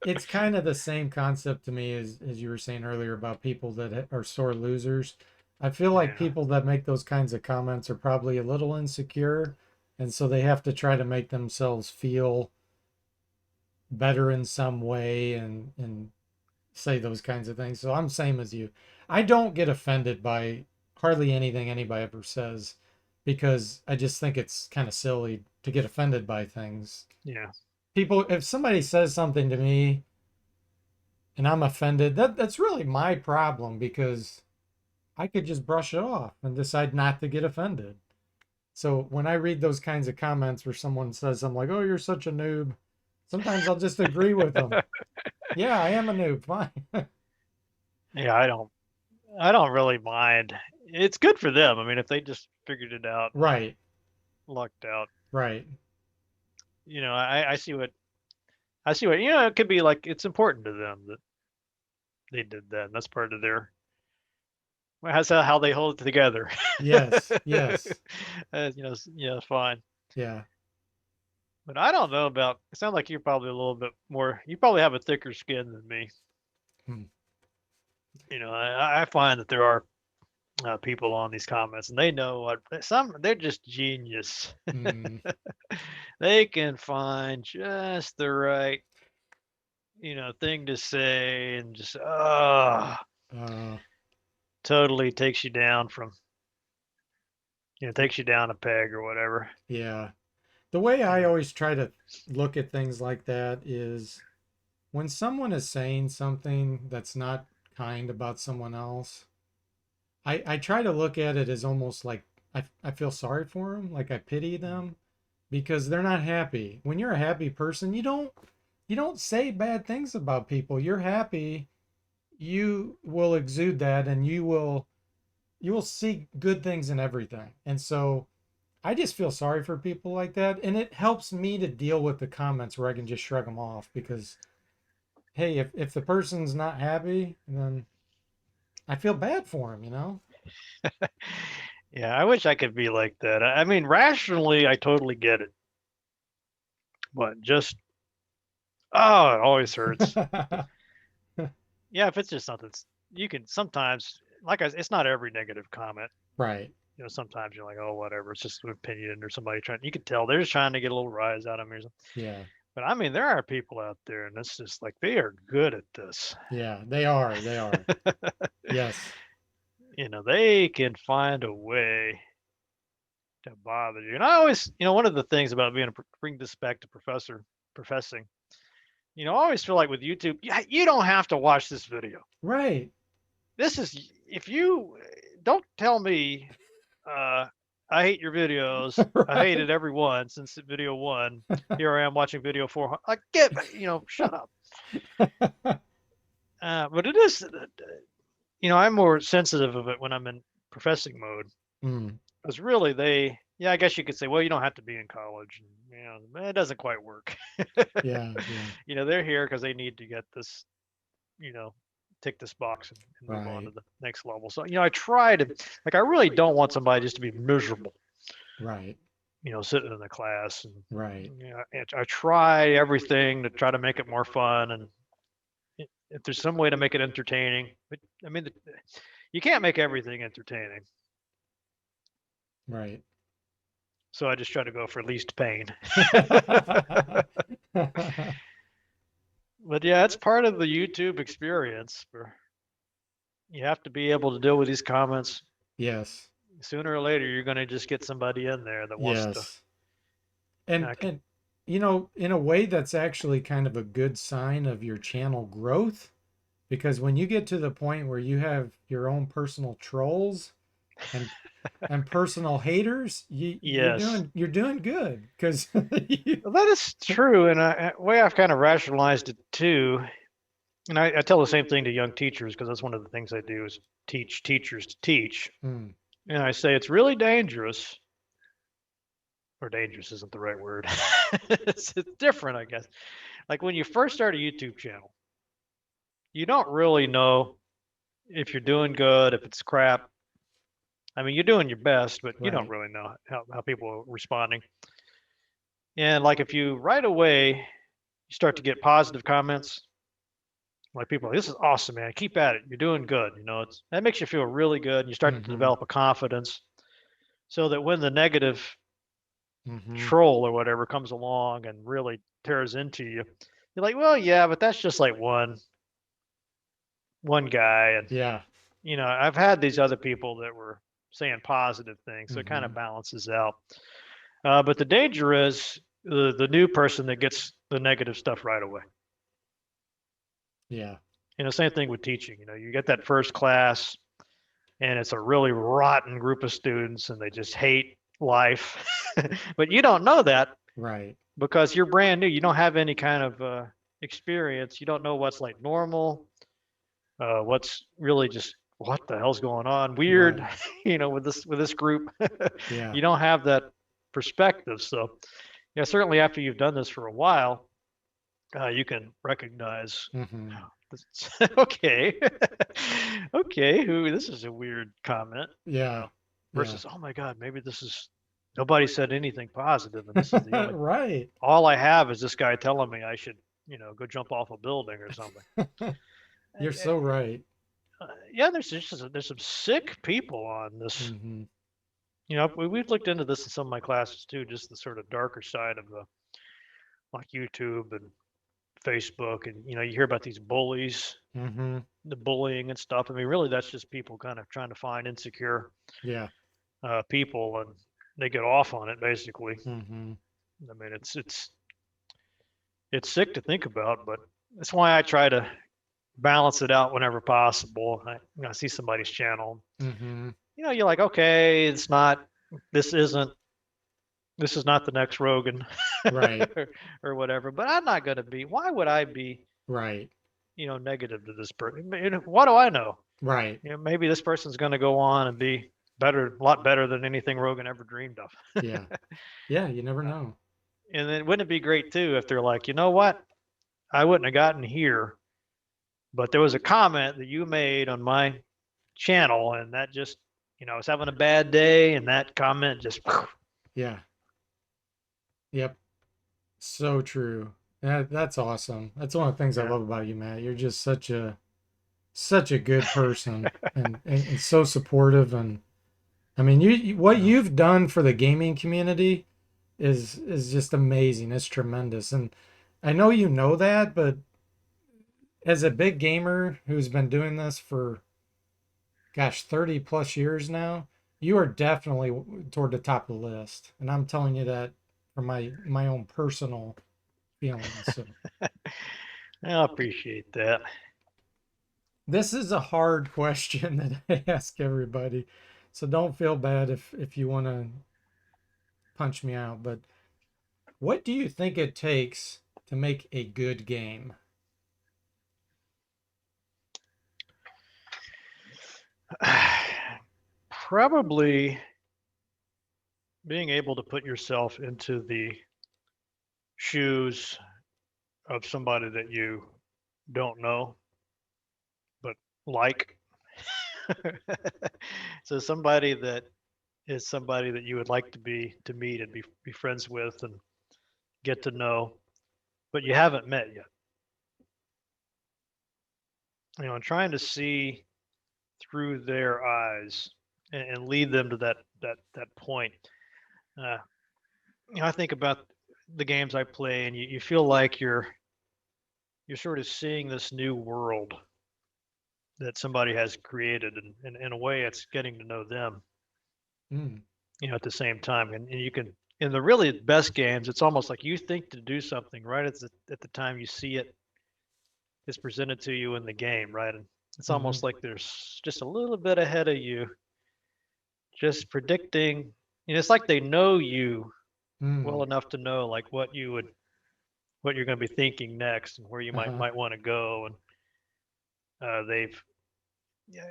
It's kind of the same concept to me as you were saying earlier about people that are sore losers. I feel like Yeah, people that make those kinds of comments are probably a little insecure, and so they have to try to make themselves feel better in some way and say those kinds of things. So I'm same as you. I don't get offended by hardly anything anybody ever says because I just think it's kind of silly to get offended by things. yeah, People, if somebody says something to me and I'm offended, that's really my problem because I could just brush it off and decide not to get offended. So when I read those kinds of comments where someone says, I'm like, oh, you're such a noob. Sometimes I'll just agree with them. Yeah, I am a noob. Fine. yeah. I don't really mind. It's good for them. I mean, if they just figured it out and Right. lucked out, Right. I see what it could be like. It's important to them that they did that. And that's part of their. Well, that's how they hold it together. Yes. Yes. Yeah, fine. Yeah. But I don't know about. It sounds like you're probably a little bit more. You probably have a thicker skin than me. Hmm. I find that there are people on these comments, and they know what some. They're just genius. Mm. They can find just the right, thing to say, and just Uh, totally takes you down a peg or whatever. yeah. The way I Yeah. always try to look at things like that is when someone is saying something that's not kind about someone else, I try to look at it as almost like I feel sorry for them, like I pity them because they're not happy. When you're a happy person, you don't say bad things about people. You're happy, you will exude that and you will see good things in everything. And so I just feel sorry for people like that. And it helps me to deal with the comments where I can just shrug them off because, hey, if the person's not happy, then I feel bad for him. Yeah, I wish I could be like that. I mean, rationally, I totally get it, but just it always hurts. Yeah, if it's just something you can sometimes, it's not every negative comment. Right. Sometimes you're like, oh, whatever, it's just an opinion or somebody trying. You can tell they're just trying to get a little rise out of me or something. Yeah. But I mean, there are people out there, and it's just like they are good at this. Yeah. They are. They are. Yes. they can find a way to bother you. And I always, one of the things about bring this back to professing, I always feel like with YouTube, yeah, you don't have to watch this video. Right. This is, if you don't tell me, uh, I hate your videos. I Right. hated every one since video one. Here I am watching video 400. Like, get, shut up. But it is, I'm more sensitive of it when I'm in professing mode. Mm. Because really, yeah, I guess you could say, well, you don't have to be in college. And, it doesn't quite work. Yeah. Yeah. They're here because they need to get this, you know, tick this box and move on to Right. the next level. So, I try to, like, I really don't want somebody just to be miserable, Right. sitting in the class. And, Right. I try everything to try to make it more fun. And if there's some way to make it entertaining, but I mean, you can't make everything entertaining. Right. So I just try to go for least pain. But yeah, it's part of the YouTube experience. You have to be able to deal with these comments. Yes. Sooner or later, you're going to just get somebody in there that wants to. Yes. And in a way that's actually kind of a good sign of your channel growth, because when you get to the point where you have your own personal trolls and personal haters, Yes, you're doing good because well, that is true. And way I've kind of rationalized it too. And I tell the same thing to young teachers because that's one of the things I do is teach teachers to teach. Mm, And I say it's really dangerous, or dangerous isn't the right word. It's different, I guess. Like when you first start a YouTube channel, you don't really know if you're doing good, if it's crap. I mean, you're doing your best, but you don't right. really know how people are responding. And like if you right away you start to get positive comments, like people, this is awesome, man. Keep at it. You're doing good. That makes you feel really good. And you start to Mm-hmm. develop a confidence so that when the negative Mm-hmm. troll or whatever comes along and really tears into you, you're like, well, yeah, but that's just like one guy. And Yeah. I've had these other people that were saying positive things, so it kind Mm-hmm. of balances out. But the danger is the new person that gets the negative stuff right away. Yeah. Same thing with teaching. You get that first class, and it's a really rotten group of students, and they just hate life. But you don't know that Right. because you're brand new. You don't have any kind of experience. You don't know what's like normal, what's really just what the hell's going on, weird, Right. with this group. Yeah. You don't have that perspective. So, yeah, certainly after you've done this for a while, you can recognize. Mm-hmm. Okay, okay. This is a weird comment, Yeah. Yeah. versus oh my God, maybe this is nobody said anything positive, and this is the only Right. all I have is this guy telling me I should go jump off a building or something. You're so right. Yeah, there's some sick people on this. Mm-hmm. We've looked into this in some of my classes too, just the sort of darker side of the like YouTube and Facebook, and you hear about these bullies, Mm-hmm. the bullying and stuff. I mean, really, that's just people kind of trying to find insecure Yeah. people, and they get off on it basically. Mm-hmm. I mean, it's sick to think about, but that's why I try to balance it out whenever possible. I see somebody's channel, Mm-hmm. you're like, okay, this isn't, this is not the next Rogan, Right. or whatever. But I'm not going to be. Why would I be, Right. negative to this person? What do I know? Right. Maybe this person's going to go on and be better, a lot better than anything Rogan ever dreamed of. Yeah. Yeah. You never know. And then wouldn't it be great too if they're like, you know what? I wouldn't have gotten here, but there was a comment that you made on my channel, and that just, I was having a bad day, and that comment just, Yeah. Yep. So true. That's awesome. That's one of the things I yeah, love about you, Matt. You're just such a good person and so supportive. And I mean, what yeah, you've done for the gaming community is just amazing. It's tremendous. And I know you know that, but as a big gamer who's been doing this for gosh, 30 plus years now, you are definitely toward the top of the list. And I'm telling you that from my own personal feelings. So I appreciate that. this is a hard question that I ask everybody. So don't feel bad if you want to punch me out, but what do you think it takes to make a good game? Probably being able to put yourself into the shoes of somebody that you don't know but like. So somebody that is somebody that you would like to meet and be friends with and get to know, but you haven't met yet. And trying to see through their eyes and lead them to that point. Uh, I think about the games I play, and you feel like you're sort of seeing this new world that somebody has created, and in a way, it's getting to know them. Mm, At the same time, and you can in the really best games, it's almost like you think to do something right at the time you see it is presented to you in the game, right? And it's mm-hmm, almost like there's just a little bit ahead of you, just predicting. It's like they know you well mm, enough to know like what you're going to be thinking next and where you might uh-huh, might want to go. And they've yeah,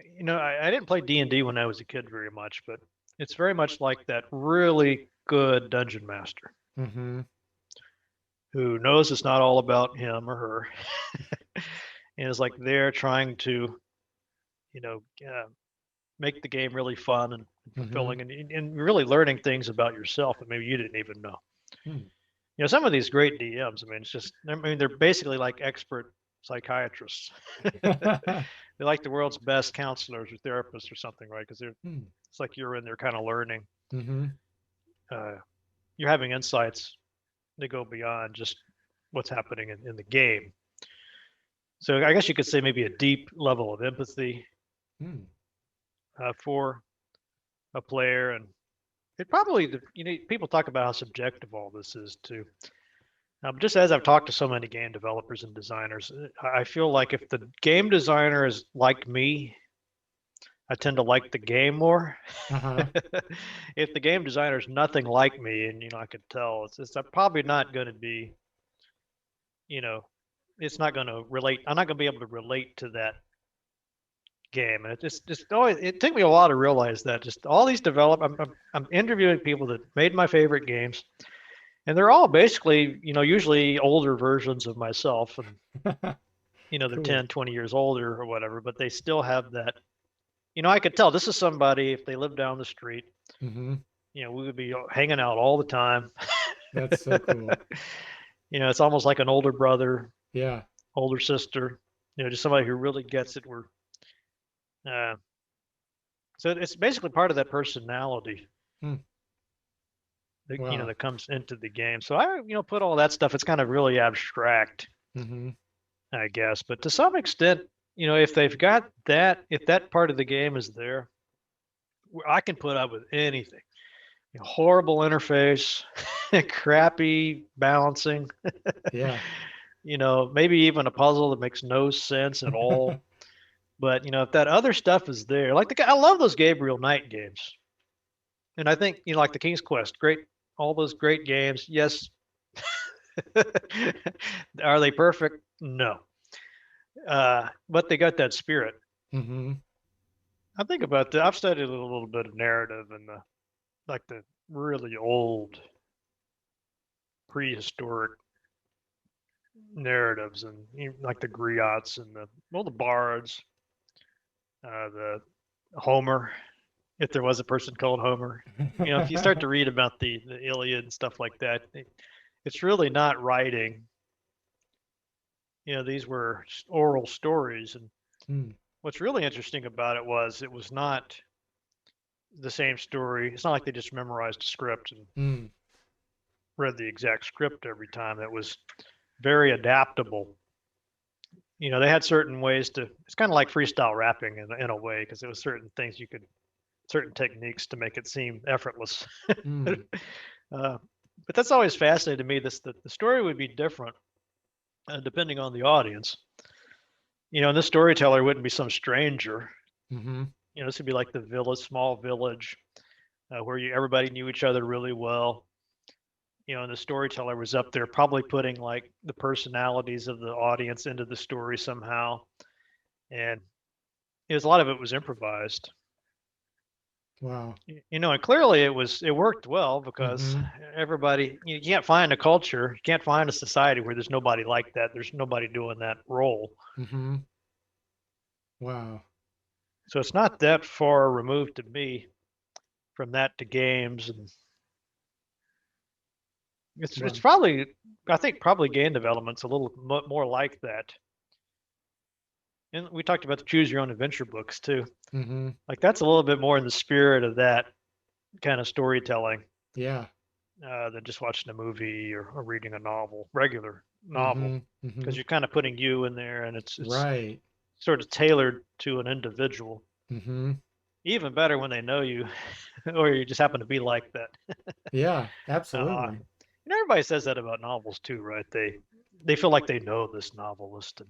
I didn't play D&D when I was a kid very much, but it's very much like that really good dungeon master mm-hmm, who knows it's not all about him or her, and is like they're trying to, you know, uh, make the game really fun and mm-hmm, fulfilling, and really learning things about yourself that maybe you didn't even know. mm. Some of these great DMs, I mean, they're basically like expert psychiatrists. They're like the world's best counselors or therapists or something, right? Because Mm, it's like you're in there kind of learning. mm-hmm, Uh, you're having insights that go beyond just what's happening in the game. So I guess you could say maybe a deep level of empathy mm, for a player, and it probably people talk about how subjective all this is too. Just as I've talked to so many game developers and designers, I feel like if the game designer is like me, I tend to like the game more. uh-huh, If the game designer is nothing like me, and I could tell it's probably not going to be, you know, it's not going to relate. I'm not going to be able to relate to that game, and it just always it took me a while to realize that. Just all these develop, I'm interviewing people that made my favorite games, and they're all basically, usually older versions of myself, and they're cool. 10, 20 years older or whatever, but they still have that. I could tell this is somebody if they lived down the street. Mm-hmm, We would be hanging out all the time. that's so cool. It's almost like an older brother, Yeah. older sister. Just somebody who really gets it. Uh, so it's basically part of that personality Mm, that wow. that comes into the game. So I put all that stuff. It's kind of really abstract, Mm-hmm, I guess, but to some extent, if they've got that, if that part of the game is there, I can put up with anything. Horrible interface, crappy balancing, yeah. maybe even a puzzle that makes no sense at all. But if that other stuff is there, like I love those Gabriel Knight games, and I think like the King's Quest, great, all those great games. Yes, are they perfect? No, but they got that spirit. Mm-hmm, I think about that. I've studied a little bit of narrative and the really old prehistoric narratives, and like the griots and the bards, the Homer, if there was a person called Homer. If you start to read about the Iliad and stuff like that, it's really not writing. These were oral stories, and mm, what's really interesting about it was not the same story. It's not like they just memorized a script and mm, read the exact script every time. It was very adaptable. they had certain ways to. It's kind of like freestyle rapping in a way, because there was certain things certain techniques to make it seem effortless. Mm. But that's always fascinated me. The story would be different depending on the audience. And the storyteller wouldn't be some stranger. Mm-hmm. This would be like the village, small village, where everybody knew each other really well. And the storyteller was up there probably putting like the personalities of the audience into the story somehow, and a lot of it was improvised. Wow. And clearly it worked well, because Mm-hmm. everybody, you can't find a culture, you can't find a society where there's nobody like that. There's nobody doing that role. Mm-hmm. Wow. So it's not that far removed to me from that to games, and it's Wow. probably, I think probably game development's a little more like that. And we talked about the choose your own adventure books too. Mm-hmm. Like that's a little bit more in the spirit of that kind of storytelling, Yeah. than just watching a movie or reading a regular novel, Mm-hmm. Mm-hmm. because you're kind of putting you in there, and it's Right. sort of tailored to an individual. Mm-hmm. Even better when they know you, or you just happen to be like that. Yeah, Uh, absolutely. everybody says that about novels too, right? They feel like they know this novelist, and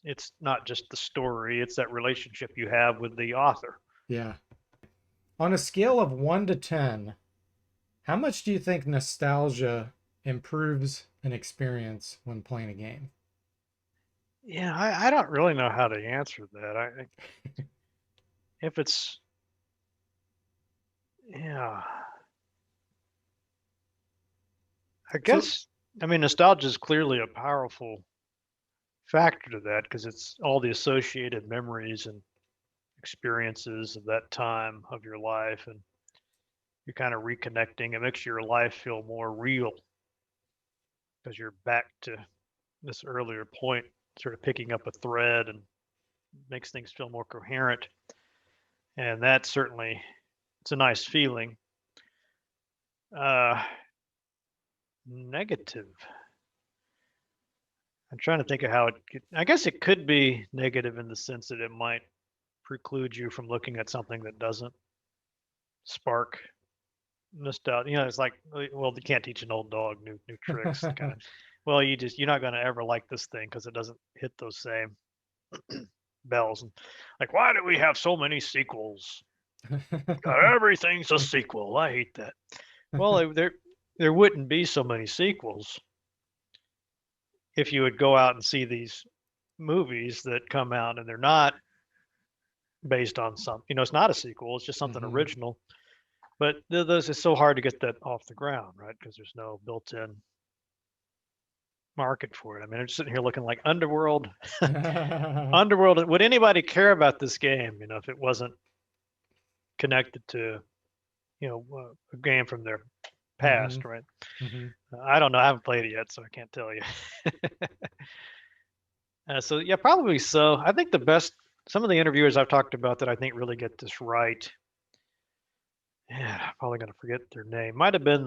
it's not just the story; it's that relationship you have with the author. Yeah. On a scale of 1 to 10, how much do you think nostalgia improves an experience when playing a game? Yeah, I don't really know how to answer that. If it's, yeah, I So, guess, I mean, nostalgia is clearly a powerful factor to that, because it's all the associated memories and experiences of that time of your life, and you're kind of reconnecting. It makes your life feel more real, because you're back to this earlier point, sort of picking up a thread, and makes things feel more coherent. And that certainly, it's a nice feeling. Uh, Negative. I'm trying to think of how it could, I guess it could be negative in the sense that it might preclude you from looking at something that doesn't spark nostalgia. It's like, well, you can't teach an old dog new tricks. Kind of, well, you're not going to ever like this thing because it doesn't hit those same bells. And like, why do we have so many sequels? Everything's a sequel. I hate that. Well, there wouldn't be so many sequels if you would go out and see these movies that come out and they're not based on it's not a sequel, it's just something Mm-hmm. original. But those is so hard to get that off the ground, right? Because there's no built-in market for it. I mean, I'm just sitting here looking like Underworld. Underworld, would anybody care about this game, if it wasn't connected to, a game from their Mm-hmm. past, right? Mm-hmm. I don't know. I haven't played it yet, so I can't tell you. So yeah, probably so. I think some of the interviewers I've talked about that I think really get this right. Yeah, probably gonna forget their name. Might have been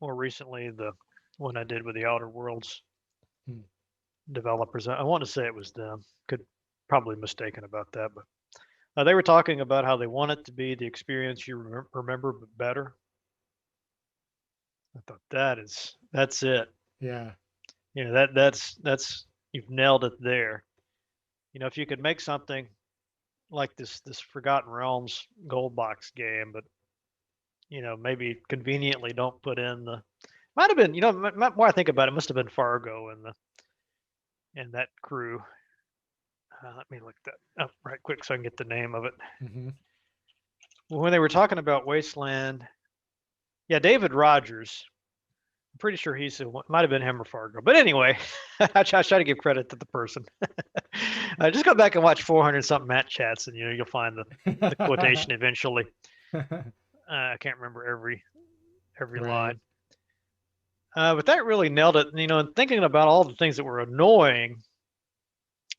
more recently the one I did with the Outer Worlds developers. I want to say it was them. Could probably mistaken about that, but they were talking about how they want it to be the experience you remember but better. I thought that's it. Yeah. That's you've nailed it there. If you could make something like this Forgotten Realms gold box game, but maybe conveniently don't put in the, might have been, more I think about it, must have been Fargo and that crew. Let me look that up right quick so I can get the name of it. Mm-hmm. When they were talking about Wasteland, yeah, David Rogers. I'm pretty sure might have been him or Fargo. But anyway, I try to give credit to the person. Just go back and watch 400 something Matchats, and you'll find the quotation eventually. I can't remember every Right. line. But that really nailed it. And thinking about all the things that were annoying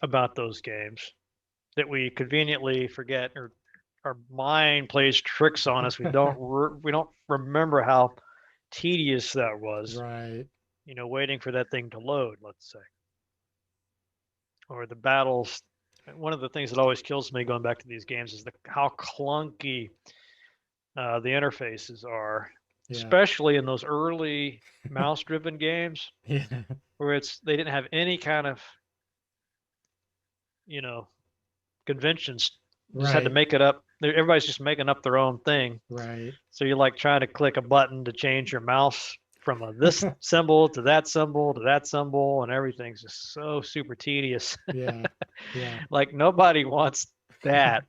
about those games that we conveniently forget, or our mind plays tricks on us. We don't remember how tedious that was. Right. Waiting for that thing to load, let's say. or the battles. One of the things that always kills me going back to these games is how clunky the interfaces are, Yeah. especially in those early mouse-driven games Yeah. where they didn't have any kind of you know conventions. Just had to Right. make it up. Everybody's just making up their own thing. Right. So you're like trying to click a button to change your mouse from this symbol to that symbol to that symbol, and everything's just so super tedious. Yeah. Yeah. Like nobody wants that.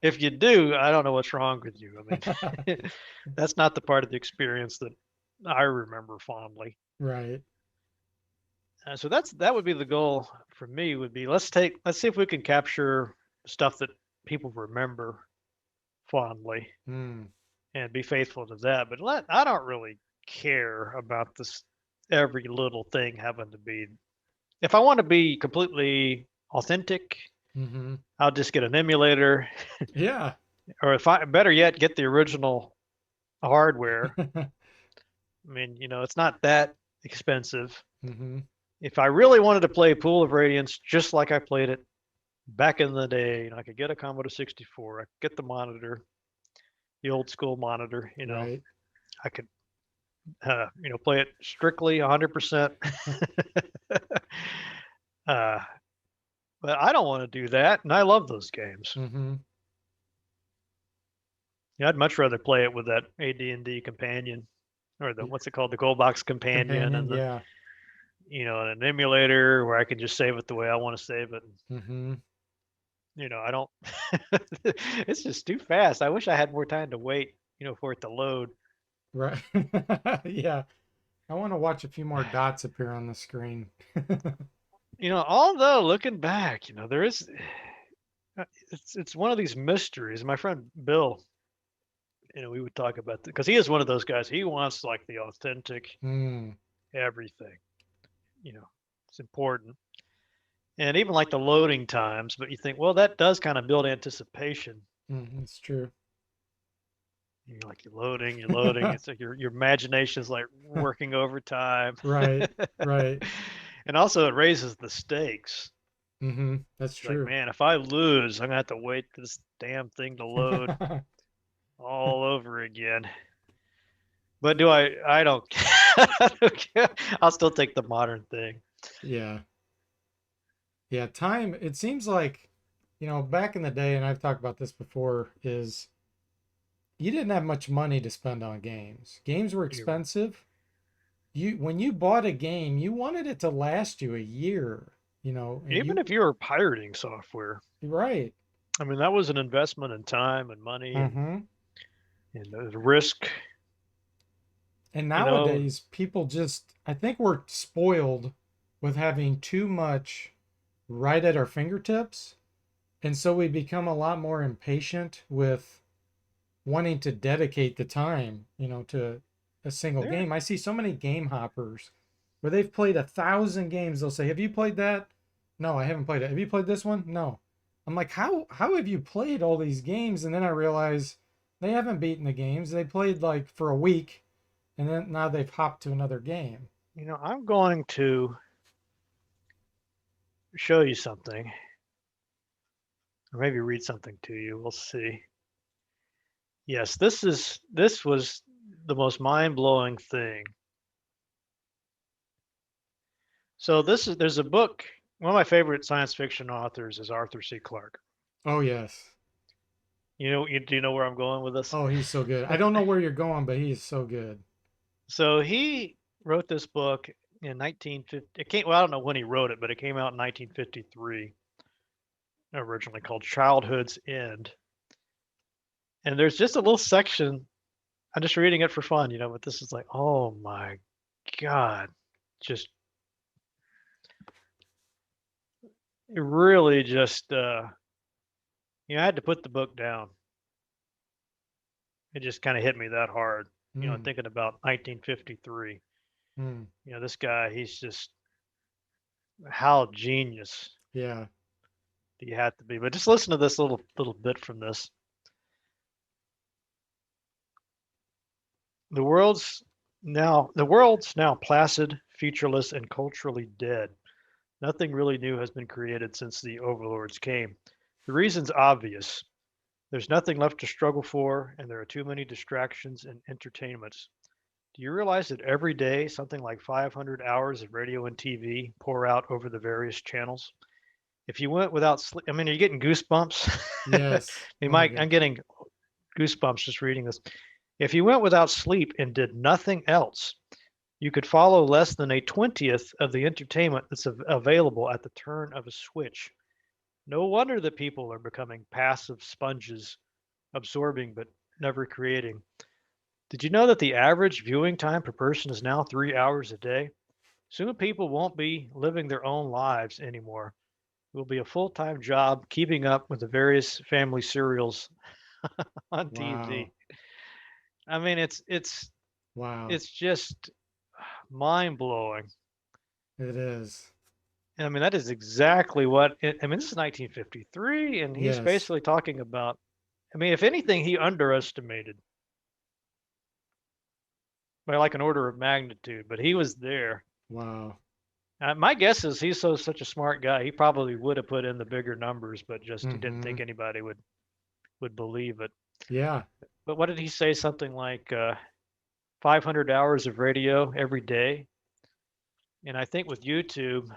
If you do, I don't know what's wrong with you. I mean, that's not the part of the experience that I remember fondly. Right. So that would be the goal for me. Would be let's see if we can capture stuff that people remember fondly Mm. and be faithful to that. But I don't really care about this every little thing having to be. If I want to be completely authentic, Mm-hmm. I'll just get an emulator, Yeah. or if I better yet, get the original hardware. I mean, it's not that expensive. Mm-hmm. If I really wanted to play Pool of Radiance just like I played it back in the day, I could get a Commodore 64, I could get the monitor, the old school monitor. Right. I could, play it strictly 100%. uh, but I don't want to do that, and I love those games. Mm-hmm. I'd much rather play it with that AD&D companion, or what's it called, the Gold Box companion, Companion. and Yeah. an emulator where I can just save it the way I want to save it. Mm-hmm. I don't. It's just too fast. I wish I had more time to wait, for it to load. Right. Yeah. I want to watch a few more dots appear on the screen. Although looking back, there is. It's one of these mysteries. My friend Bill, we would talk about because he is one of those guys. He wants like the authentic Mm. everything. You know, it's important, and even like the loading times. But you think, well, that does kind of build anticipation. Mm, it's true. You're loading, you're loading. It's like your imagination is like working overtime. Right. Right. And also it raises the stakes. Mm-hmm. That's It's like, true. man, if I lose, I'm gonna have to wait for this damn thing to load all over again. But do I don't I don't care. I'll still take the modern thing. Yeah. Yeah. Time, it seems like, back in the day, and I've talked about this before, is you didn't have much money to spend on games. Games were You're, expensive. When you bought a game, you wanted it to last you a year, and even if you were pirating software, right. I mean that was an investment in time and money Mm-hmm. and the risk, And you know. nowadays, people just, I think we're spoiled with having too much right at our fingertips. And so we become a lot more impatient with wanting to dedicate the time, to a single There, game. I see so many game hoppers where they've played 1,000 games. They'll say, "Have you played that?" No, I haven't played it. Have you played this one? No. I'm like, how have you played all these games? And then I realize they haven't beaten the games. They played like for a week, and then now they've hopped to another game. I'm going to show you something, or maybe read something to you. We'll see. Yes, this was the most mind-blowing thing. So there's a book. One of my favorite science fiction authors is Arthur C. Clarke. Oh yes. Do you know where I'm going with this? Oh, he's so good. I don't know where you're going, but he's so good. So he wrote this book in 1950. It came, well, I don't know when he wrote it, but it came out in 1953, originally called Childhood's End. And there's just a little section. I'm just reading it for fun, but this is like, oh my God, just it really just I had to put the book down. It just kind of hit me that hard, Mm, thinking about 1953. mm, This guy, he's just how genius yeah. he had to be. But just listen to this little bit from this. The world's now placid, featureless, and culturally dead. Nothing really new has been created since the overlords came. The reason's obvious. There's nothing left to struggle for, and there are too many distractions and entertainments. Do you realize that every day something like 500 hours of radio and TV pour out over the various channels? If you went without sleep, I mean, are you getting goosebumps? Yes. You Oh my might, I'm gosh. getting goosebumps just reading this. If you went without sleep and did nothing else, you could follow less than a 20th of the entertainment that's available at the turn of a switch. No wonder that people are becoming passive sponges, absorbing but never creating. Did you know that the average viewing time per person is now 3 hours a day? Soon people won't be living their own lives anymore. It will be a full time job keeping up with the various family serials on Wow. TV. I mean, Wow. it's just mind blowing. It is. I mean, that is exactly what I mean, this is 1953, and he's Yes. basically talking about. I mean, if anything, he underestimated by like an order of magnitude, but he was there. Wow. My guess is he's such a smart guy. He probably would have put in the bigger numbers, but just he didn't Mm-hmm. think anybody would believe it. Yeah. But what did he say? Something like 500 hours of radio every day, and I think with YouTube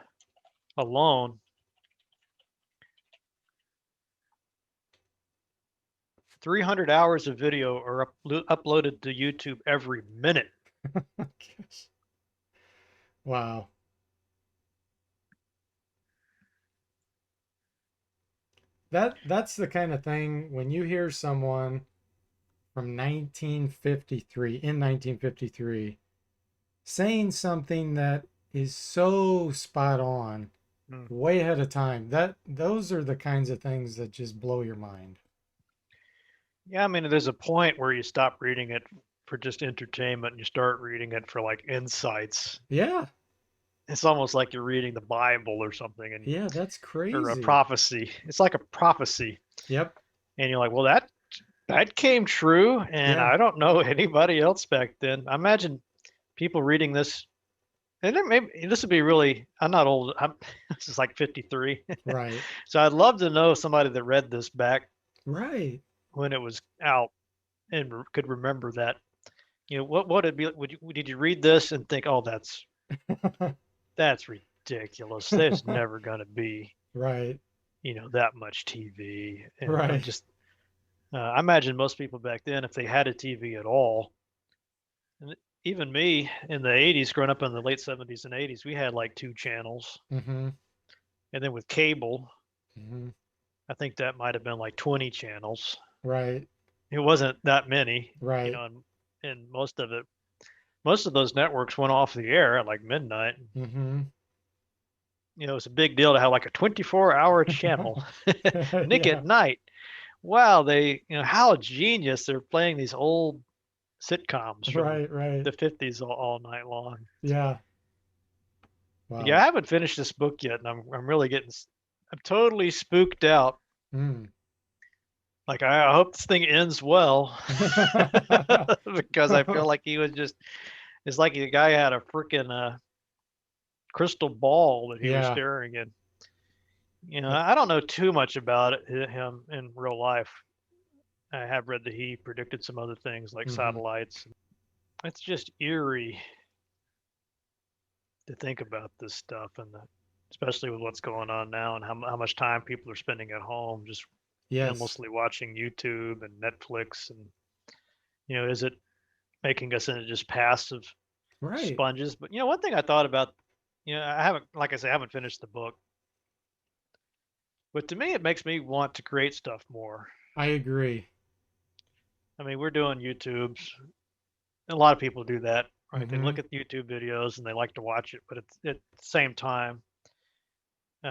alone, 300 hours of video are uploaded to YouTube every minute. Gosh. Wow. That's the kind of thing when you hear someone from 1953 in 1953 saying something that is so spot on, Mm. way ahead of time. That those are the kinds of things that just blow your mind. Yeah, I mean, there's a point where you stop reading it for just entertainment and you start reading it for like insights. Yeah. It's almost like you're reading the Bible or something, and Yeah, that's or a crazy. prophecy. It's like a prophecy, Yep. and you're like, well, that came true, and Yeah. I don't know anybody else back then. I imagine people reading this, and then maybe this would be really. I'm not old. This is like 53, Right. so I'd love to know somebody that read this back Right. when it was out and could remember that. You know, what it'd be. Did you read this and think, oh, that's ridiculous. There's never going to be, Right. that much TV. And I'm Right. just, I imagine most people back then, if they had a TV at all, and even me in the 80s, growing up in the late 70s and 80s, we had like two channels. Mm-hmm. And then with cable, Mm-hmm. I think that might have been like 20 channels. Right. It wasn't that many, Right. and most of those networks went off the air at like midnight. Mm-hmm. It's a big deal to have like a 24-hour channel. Nick Yeah. at Night. Wow, how genius. They're playing these old sitcoms from Right. Right. the 50s all night long. Yeah. Yeah, Wow. I haven't finished this book yet, and I'm really I'm totally spooked out. Mm. Like I hope this thing ends well because I feel like it's like the guy had a freaking crystal ball that he was Yeah. staring in. Uh, I don't know too much about him in real life. I have read that he predicted some other things like mm-hmm. satellites. It's just eerie to think about this stuff, and especially with what's going on now and how much time people are spending at home just Yes. endlessly watching YouTube and Netflix. And is it making us into just passive Right. sponges? But one thing I thought about, I haven't, like I say, I haven't finished the book, but to me, it makes me want to create stuff more. I agree. I mean, we're doing YouTubes. A lot of people do that, right? They Mm-hmm. look at YouTube videos and they like to watch it, but at the same time,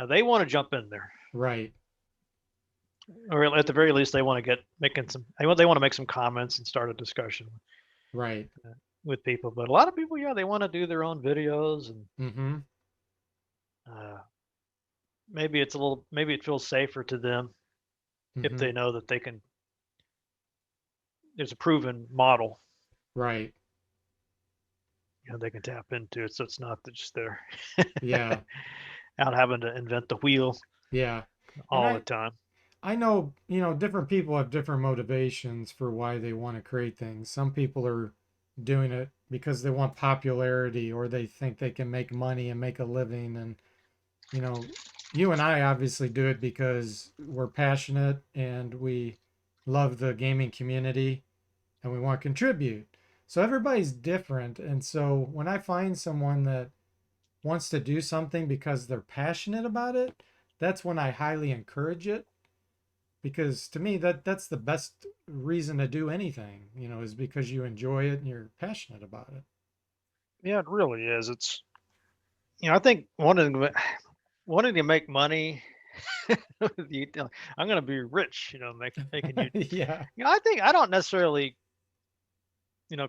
they want to jump in there, Right. or at the very least, they want to get making some. They want to make some comments and start a discussion Right. with people. But a lot of people, yeah, they want to do their own videos, and Mm-hmm. uh, maybe it feels safer to them if Mm-hmm. they know that they can. There's a proven model, Right. they can tap into it, so it's not just there. Yeah. out having to invent the wheel Yeah. And all the I time. I know, different people have different motivations for why they want to create things. Some people are doing it because they want popularity or they think they can make money and make a living. And, you know, you and I obviously do it because we're passionate and we love the gaming community and we want to contribute. So everybody's different. And so when I find someone that wants to do something because they're passionate about it, that's when I highly encourage it, because to me that's the best reason to do anything, is because you enjoy it and you're passionate about it. Yeah, it really is. It's I think wanting to make money, I'm going to be rich. Making you. Yeah. I think I don't necessarily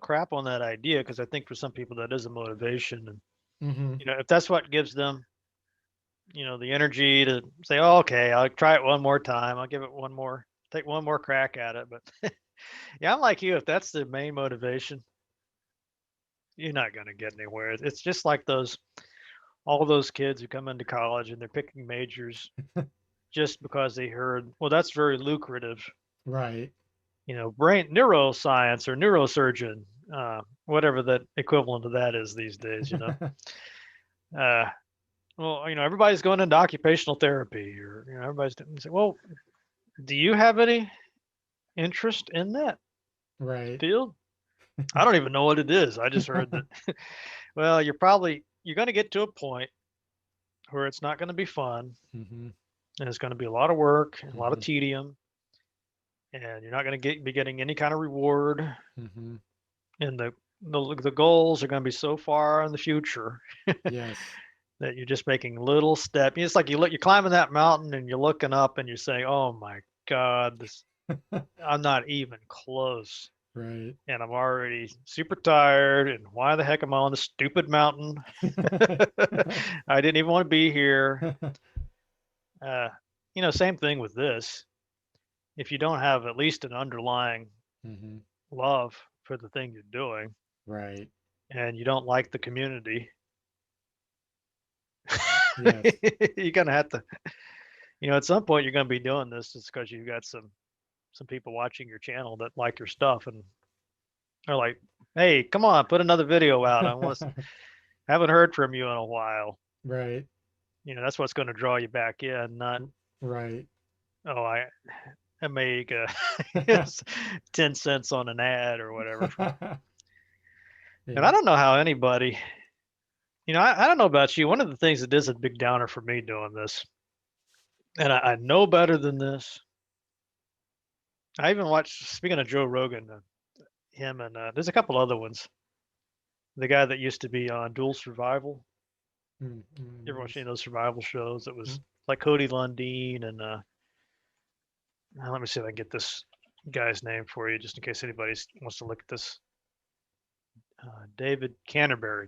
crap on that idea because I think for some people that is a motivation, and Mm-hmm. if that's what gives them the energy to say, oh, okay, I'll try it one more time. I'll give it take one more crack at it. But yeah, I'm like you. If that's the main motivation, you're not going to get anywhere. It's just like all those kids who come into college and they're picking majors just because they heard, well, that's very lucrative. Right. Brain neuroscience or neurosurgeon, whatever that equivalent of that is these days. Uh, well, everybody's going into occupational therapy, or everybody's doing. Say, well, do you have any interest in that Right. field? I don't even know what it is. I just heard that. Well, you're going to get to a point where it's not going to be fun, Mm-hmm. and it's going to be a lot of work, and a lot of Mm-hmm. tedium, and you're not going to be getting any kind of reward, Mm-hmm. and the goals are going to be so far in the future Yes. that you're just making little steps. It's like you're climbing that mountain and you're looking up and you're saying, "Oh my God, this I'm not even close." Right. And I'm already super tired. And why the heck am I on this stupid mountain? I didn't even want to be here. Uh, same thing with this. If you don't have at least an underlying Mm-hmm. love for the thing you're doing Right. and you don't like the community, Yes. you're gonna have to, at some point you're gonna be doing this just because you got some people watching your channel that like your stuff and are like, "Hey, come on, put another video out. Haven't heard from you in a while." Right. That's what's going to draw you back in, not, Right. oh, I make yes, 10 cents on an ad or whatever. And I Yeah. don't know how anybody, I don't know about you. One of the things that is a big downer for me doing this, and I know better than this. I even watched, speaking of Joe Rogan, him and there's a couple other ones. The guy that used to be on Dual Survival. You ever watch any of those survival shows? That was like Cody Lundeen and let me see if I can get this guy's name for you, just in case anybody wants to look at this. Dave Canterbury.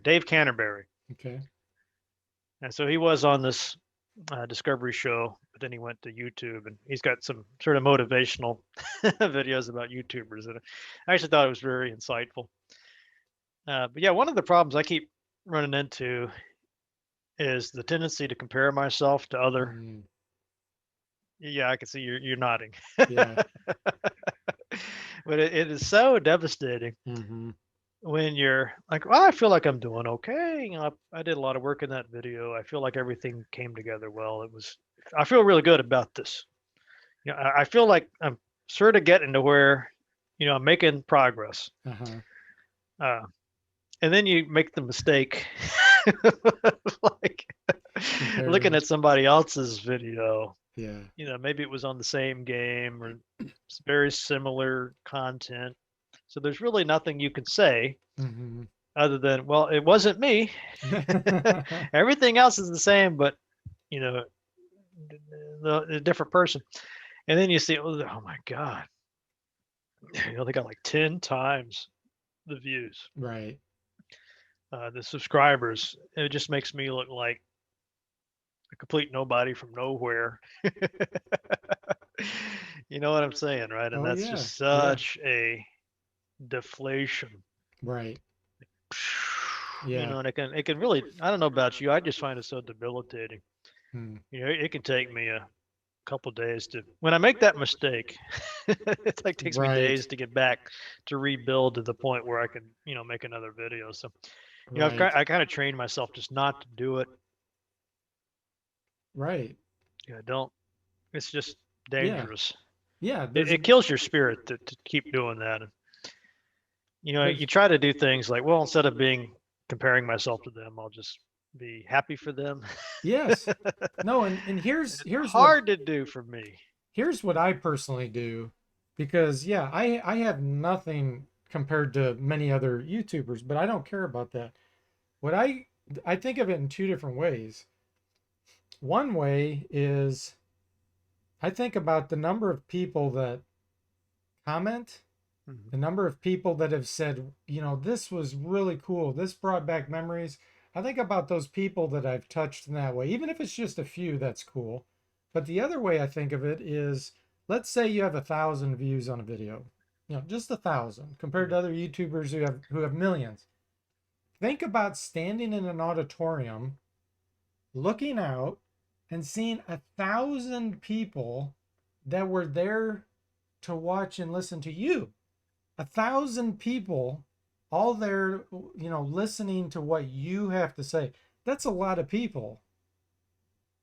Okay. And so he was on this Discovery show, but then he went to YouTube, and he's got some sort of motivational videos about YouTubers. And I actually thought it was very insightful. But yeah, one of the problems I keep running into is the tendency to compare myself to other. Mm. Yeah, I can see you're nodding. Yeah. But it is so devastating Mm-hmm. when you're like, well, I feel like I'm doing okay. I did a lot of work in that video. I feel like everything came together well. I feel really good about this. I feel like I'm sort of getting to where, I'm making progress. Uh-huh. Uh, and then you make the mistake, like looking Comparing. at somebody else's video. Yeah. Maybe it was on the same game or it's very similar content. So there's really nothing you can say Mm-hmm. other than, well, it wasn't me. Everything else is the same, but you know, the different person. And then you see, oh my God, they got like 10 times the views, Right. the subscribers. It just makes me look like a complete nobody from nowhere. You know what I'm saying, right? And Oh that's yeah. just Yeah. such a deflation. Right. Yeah. And it can really, I don't know about you, I just find it so debilitating. Mm. It can take me a couple days to when I make that mistake. It like takes me Right. days to get back to rebuild to the point where I can, make another video. So, Right. I kind of trained myself just not to do it. Right. Don't. It's just Yeah. dangerous. Yeah. It kills your spirit to keep doing that. And, you there's try to do things like, well, instead of comparing myself to them, I'll just be happy for them. yes. No, and Hard to do for me. here's what I personally do, because yeah, I have nothing compared to many other YouTubers, but I don't care about that. What I think of it in two different ways. One way is I think about the number of people that comment, Mhm. the number of people that have said, this was really cool. This brought back memories. I think about those people that I've touched in that way. Even if it's just a few, that's cool. But the other way I think of it is, let's say you have 1,000 views on a video, just 1,000 compared Mhm. to other YouTubers who have millions. Think about standing in an auditorium, looking out, and seeing 1,000 people that were there to watch and listen to you. 1,000 people all there, listening to what you have to say. That's a lot of people.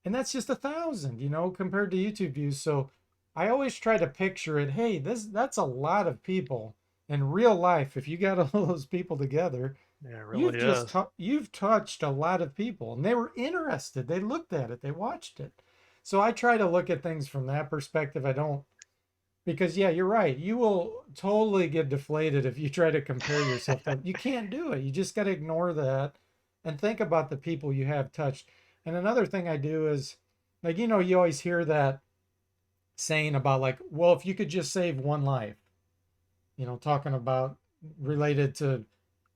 And that's just 1,000, compared to YouTube views. So I always try to picture it. Hey, that's a lot of people in real life. If you got all those people together, Yeah, it you've really just is. you've touched a lot of people, and they were interested. They looked at it. They watched it. So I try to look at things from that perspective. I don't, because yeah, you're right. You will totally get deflated if you try to compare yourself to. You can't do it. You just got to ignore that and think about the people you have touched. And another thing I do is, like, you always hear that saying about, like, well, if you could just save one life, talking about related to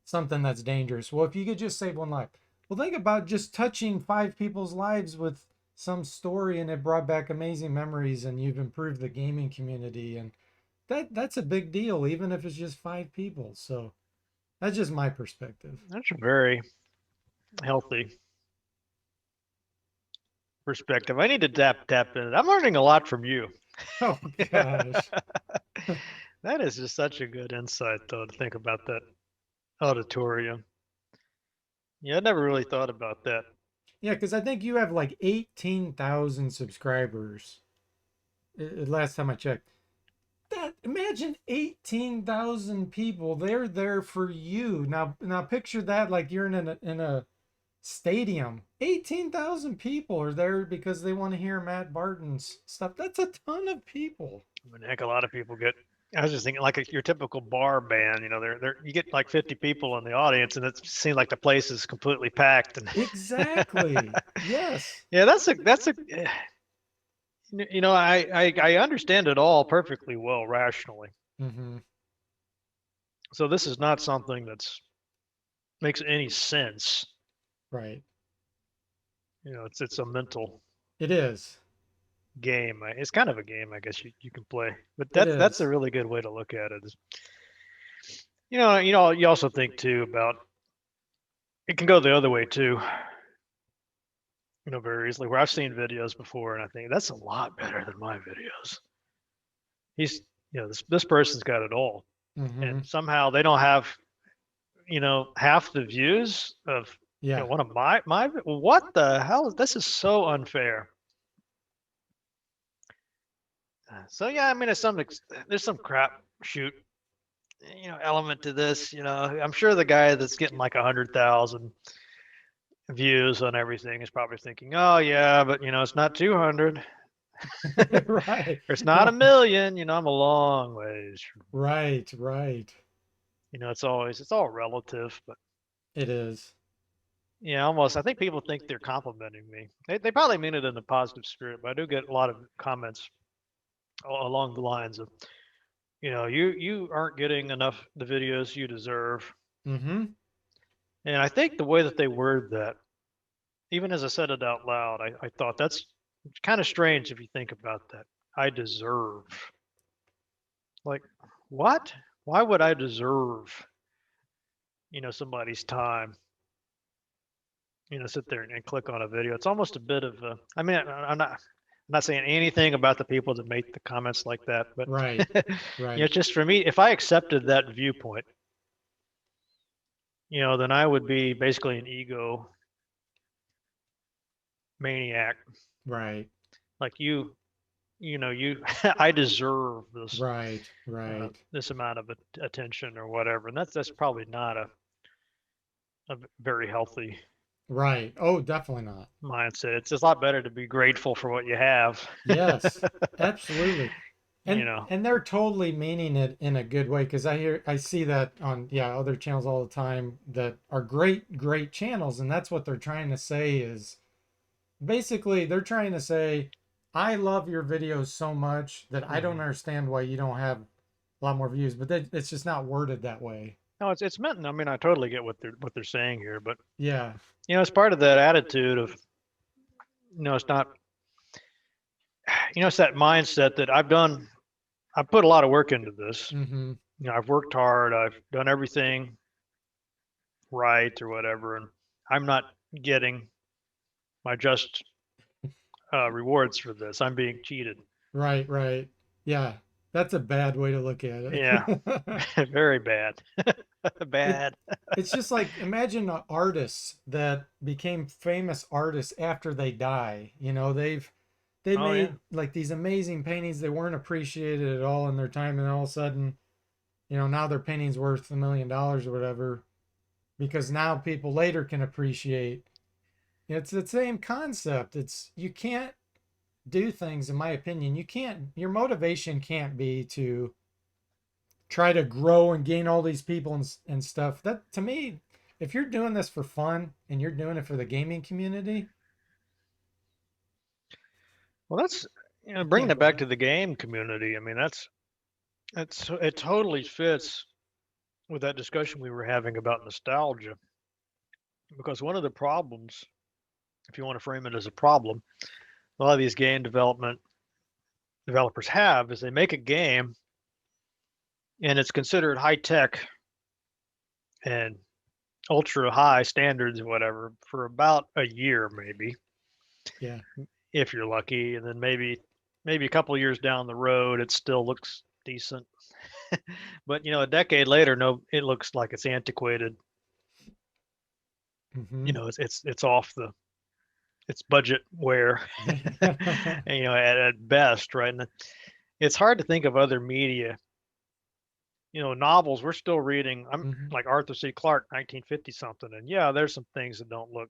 something that's dangerous. Well, if you could just save one life, well, think about just touching five people's lives with some story, and it brought back amazing memories, and you've improved the gaming community, and that's a big deal, even if it's just five people. So that's just my perspective. That's a very healthy perspective. I need to tap in. I'm learning a lot from you. Oh gosh. That is just such a good insight, though, to think about that auditorium. Yeah, I never really thought about that. Yeah, because I think you have like 18,000 subscribers. Last time I checked. Imagine 18,000 people. They're there for you. Now picture that, like you're in a stadium. 18,000 people are there because they want to hear Matt Barton's stuff. That's a ton of people. I mean, heck, a lot of people get. I was just thinking, like your typical bar band. They're you get like 50 people in the audience, and it seems like the place is completely packed. And Exactly. Yes. yeah, that's a. I understand it all perfectly well rationally. Mm-hmm. So this is not something that's makes any sense. Right. It's a mental It is. game. It's kind of a game, I guess you can play. But It that's a is. really good way to look at it. You also think too about it can go the other way too. Very easily. Where I've seen videos before, and I think that's a lot better than my videos. He's, this person's got it all, Mm-hmm. and somehow they don't have, half the views of, Yeah. one of my. What the hell? This is so unfair. So yeah, I mean, there's some crap shoot, element to this. I'm sure the guy that's getting like 100,000 views on everything is probably thinking, oh yeah, but it's not 200. Right. It's not a million. I'm a long ways. Right. Right. It's all relative, but It is. yeah, almost. I think people think they're complimenting me. They probably mean it in a positive spirit, but I do get a lot of comments along the lines of, you aren't getting enough the videos you deserve. Mm-hmm. And I think the way that they word that, even as I said it out loud, I thought that's kind of strange if you think about that. I deserve. Like, what? Why would I deserve, somebody's time? sit there and click on a video. It's almost a bit of a, I mean, I'm not saying anything about the people that make the comments like that, but Right. Right. just for me, if I accepted that viewpoint, then I would be basically an ego maniac. Right. Like I deserve Right. Right. this amount of attention or whatever, and that's probably not a very healthy Right. Oh, definitely not. mindset. It's a lot better to be grateful for what you have. Yes, absolutely. you And know. and they're totally meaning it in a good way because I see that on other channels all the time that are great channels, and that's what they're trying to say is basically they're trying to say I love your videos so much that I don't Mhm. understand why you don't have a lot more views, but it's just not worded that way. No, it's meant. I mean, I totally get what they're saying here, but Yeah. it's part of that attitude of it's not. It's that mindset that I've put a lot of work into this. Mm-hmm. I've worked hard. I've done everything right or whatever, and I'm not getting my just rewards for this. I'm being cheated. Right, right. Yeah. That's a bad way to look at Yeah, it. very bad. It Bad. it's just like imagine artists that became famous artists after they die. They Oh yeah. made like these amazing paintings. They weren't appreciated at all in their time, and all of a sudden, now their painting's worth $1 million or whatever because now people later can appreciate. It's the same concept. It's you can't do things, in my opinion. You can't. Your motivation can't be to try to grow and gain all these people and stuff. That to me, if you're doing this for fun and you're doing it for the gaming community, Well, that's you bringing can't it go back wrong. to the game community. I mean, it totally fits with that discussion we were having about nostalgia. Because one of the problems, if you want to frame it as a problem, a lot of these game development developers have is they make a game and it's considered high tech and ultra high standards or whatever for about a year, maybe, Yeah. if you're lucky, and then maybe a couple of years down the road, it still looks decent. But a decade later, no, it looks like it's antiquated. Mm-hmm. It's off the it's budgetware, and, at best, right? And it's hard to think of other media. Novels we're still reading. I'm Mm-hmm. like Arthur C. Clarke, 1950 something, and yeah, there's some things that don't look.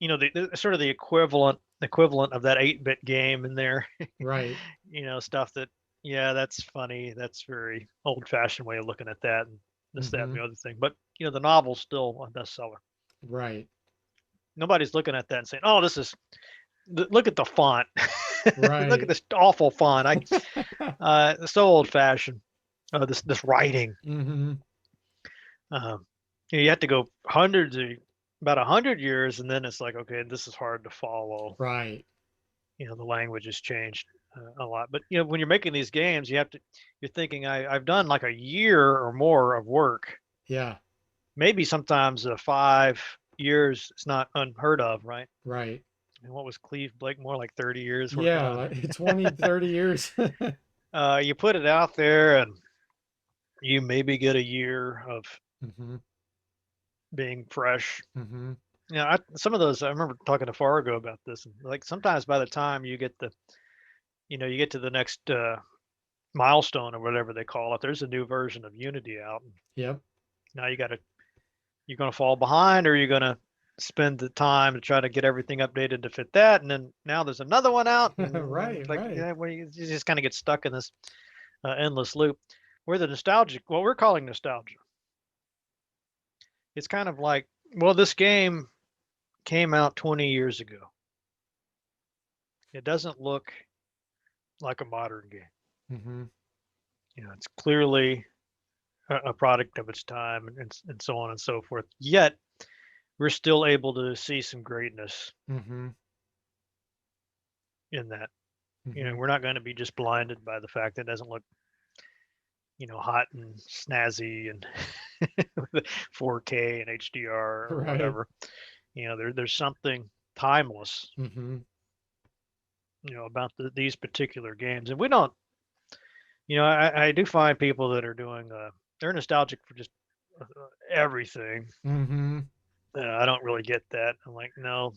The sort of the equivalent of that 8-bit game in there. Right. Stuff that yeah, that's funny. That's very old-fashioned way of looking at that, and this, that, and Mm-hmm. the other thing. But the novel's still a bestseller. Right. Nobody's looking at that and saying, "Oh, this is look at the font. Look at Right. this awful font. It's so old fashioned. This writing. Mm-hmm. Um, you have to go about 100 years, and then it's like, okay, this is hard to follow. Right. The language has changed a lot. But when you're making these games, you're thinking, I've done like a year or more of work. Yeah. Maybe sometimes 5 years is not unheard of, right? Right. And what was Cleve Blake more like 30 years working Yeah. on? Like 20, 30 years. You put it out there, and you maybe get a year of Mm-hmm. being fresh. Mm-hmm. Some of those I remember talking to Fargo about this. And like sometimes by the time you get to the next milestone or whatever they call it, there's a new version of Unity out. And Yep. now you're gonna fall behind, or you're gonna spend the time to try to get everything updated to fit that, and then now there's another one out, and Right. it's like Right. yeah, well, you just kind of get stuck in this endless loop. Where the nostalgic, what we're calling nostalgia, it's kind of like, well, this game came out 20 years ago. It doesn't look like a modern game. Mm-hmm. It's clearly a product of its time, and so on and so forth. Yet we're still able to see some greatness Mm-hmm. in that. Mm-hmm. We're not going to be just blinded by the fact that it doesn't look, hot and snazzy and 4K and HDR or Right. whatever. there's something timeless, Mm-hmm. about these particular games. And we don't, I do find people that are doing, they're nostalgic for just everything. Mm-hmm. I don't really get that. I'm like, no,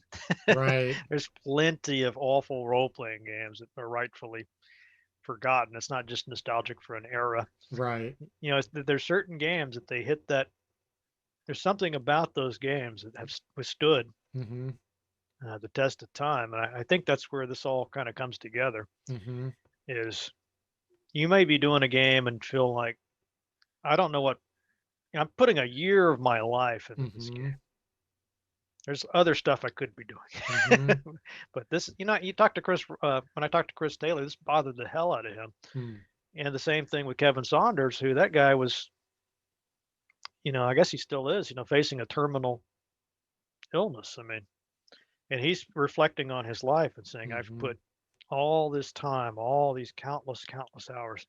Right. there's plenty of awful role playing games that are rightfully forgotten. It's not just nostalgic for an era. Right. There's certain games that they hit that. There's something about those games that have withstood Mm-hmm. the test of time, and I think that's where this all kind of comes together. Mm-hmm. Is you may be doing a game and feel like I don't know what I'm putting a year of my life into this Mm-hmm. game. There's other stuff I could be Mm-hmm. doing, but this, you talk to Chris. When I talked to Chris Taylor, this bothered the hell out of him. Mm. And the same thing with Kevin Saunders, who that guy was, I guess he still is, facing a terminal illness. I mean, and he's reflecting on his life and saying, I've Mm-hmm. put all this time, all these countless, countless hours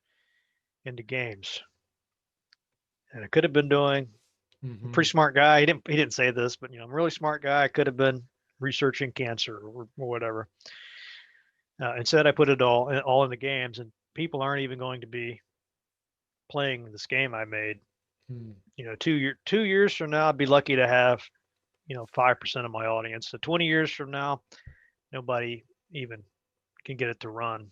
into games. And I could have been doing a Mm-hmm. pretty smart guy. He didn't say this, but I'm a really smart guy. I could have been researching cancer or whatever. Instead, I put it all in the games, and people aren't even going to be playing this game I made. Mm. 2 years from now, I'd be lucky to have 5% of my audience. So 20 years from now, nobody even can get it to run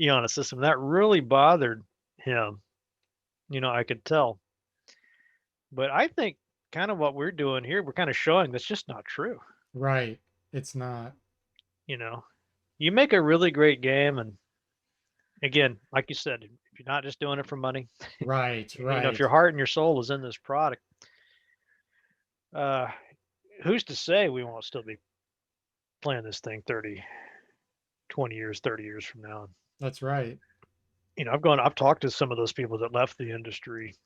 on a system. That really bothered him. I could tell. But I think kind of what we're doing here, we're kind of showing that's just not true. Right. It's not. You know, you make a really great game, and again, like you said, if you're not just doing it for money, Right. if your Right. heart and your soul is in this product, uh, who's to say we won't still be playing this thing 30, 20 years, 30 years from now? That's right. I've talked to some of those people that left the industry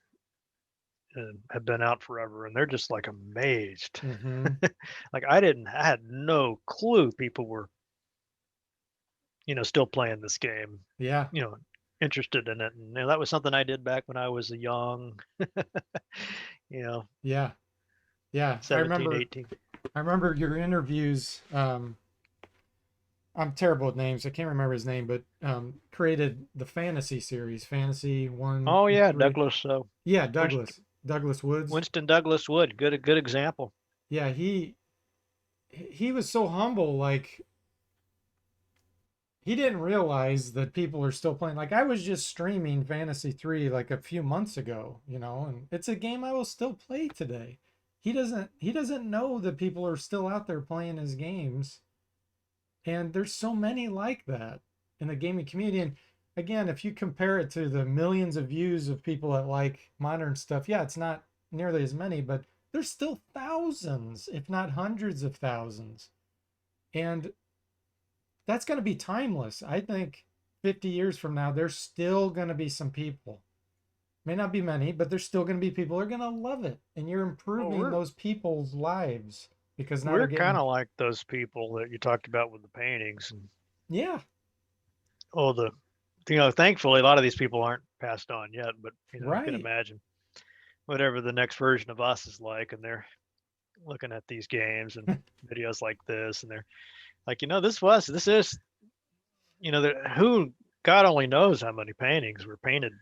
and have been out forever, and they're just like amazed. Mm-hmm. Like I had no clue people were, still playing this game, Yeah. you know, interested in it. And that was something I did back when I was a young, you know, Yeah. Yeah. 17, 18. I remember your interviews. I'm terrible with names. I can't remember his name, but created the fantasy series, Fantasy One Oh and yeah, Three. Douglas. Yeah, Winston, Douglas Woods. Winston Douglas Wood. Good example. Yeah, he was so humble. Like he didn't realize that people are still playing. Like I was just streaming Fantasy 3 like a few months ago, and it's a game I will still play today. He doesn't know that people are still out there playing his games. And there's so many like that in the gaming community. And again, if you compare it to the millions of views of people that like modern stuff, yeah, it's not nearly as many, but there's still thousands, if not hundreds of thousands. And that's going to be timeless. I think 50 years from now, there's still going to be some people. May not be many, but there's still going to be people who are going to love it. And you're Well, improving those people's lives because now they're we're kind getting, of like those people that you talked about with the paintings and yeah, oh the thankfully a lot of these people aren't passed on yet, but you can right. imagine whatever the next version of us is like, and they're looking at these games and videos like this, and they're like, this is, who God only knows how many paintings were painted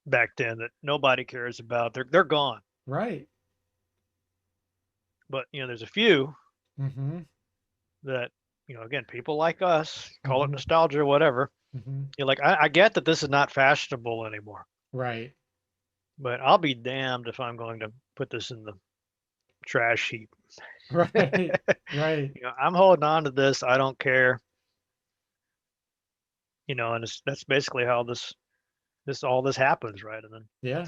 back then that nobody cares about. They're gone. Right. But there's a few Mm-hmm. that again, people like us call it Mm-hmm. nostalgia or whatever. Mm-hmm. You're like, I get that this is not fashionable anymore, Right. but I'll be damned if I'm going to put this in the trash heap. Right. Right. I'm holding on to this. I don't care. And that's basically how all this happens, right? And then Yeah.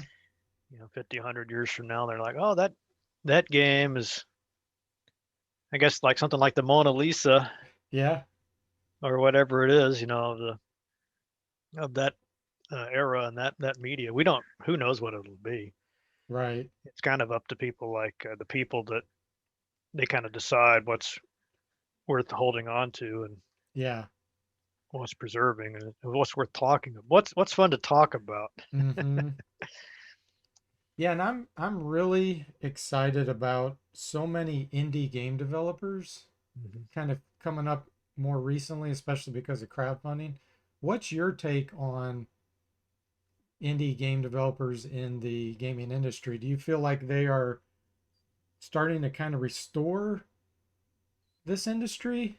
50, 100 years from now, they're like, oh, that game is, I guess, like something like the Mona Lisa Yeah. or whatever it is, of that era and that media. We don't. Who knows what it'll be? Right. It's kind of up to people like the people that they kind of decide what's worth holding on to and Yeah. what's preserving and what's worth talking about. What's fun to talk about. Mm-hmm. Yeah, and I'm really excited about so many indie game developers Mhm. kind of coming up more recently, especially because of crowdfunding. What's your take on indie game developers in the gaming industry? Do you feel like they are starting to kind of restore this industry?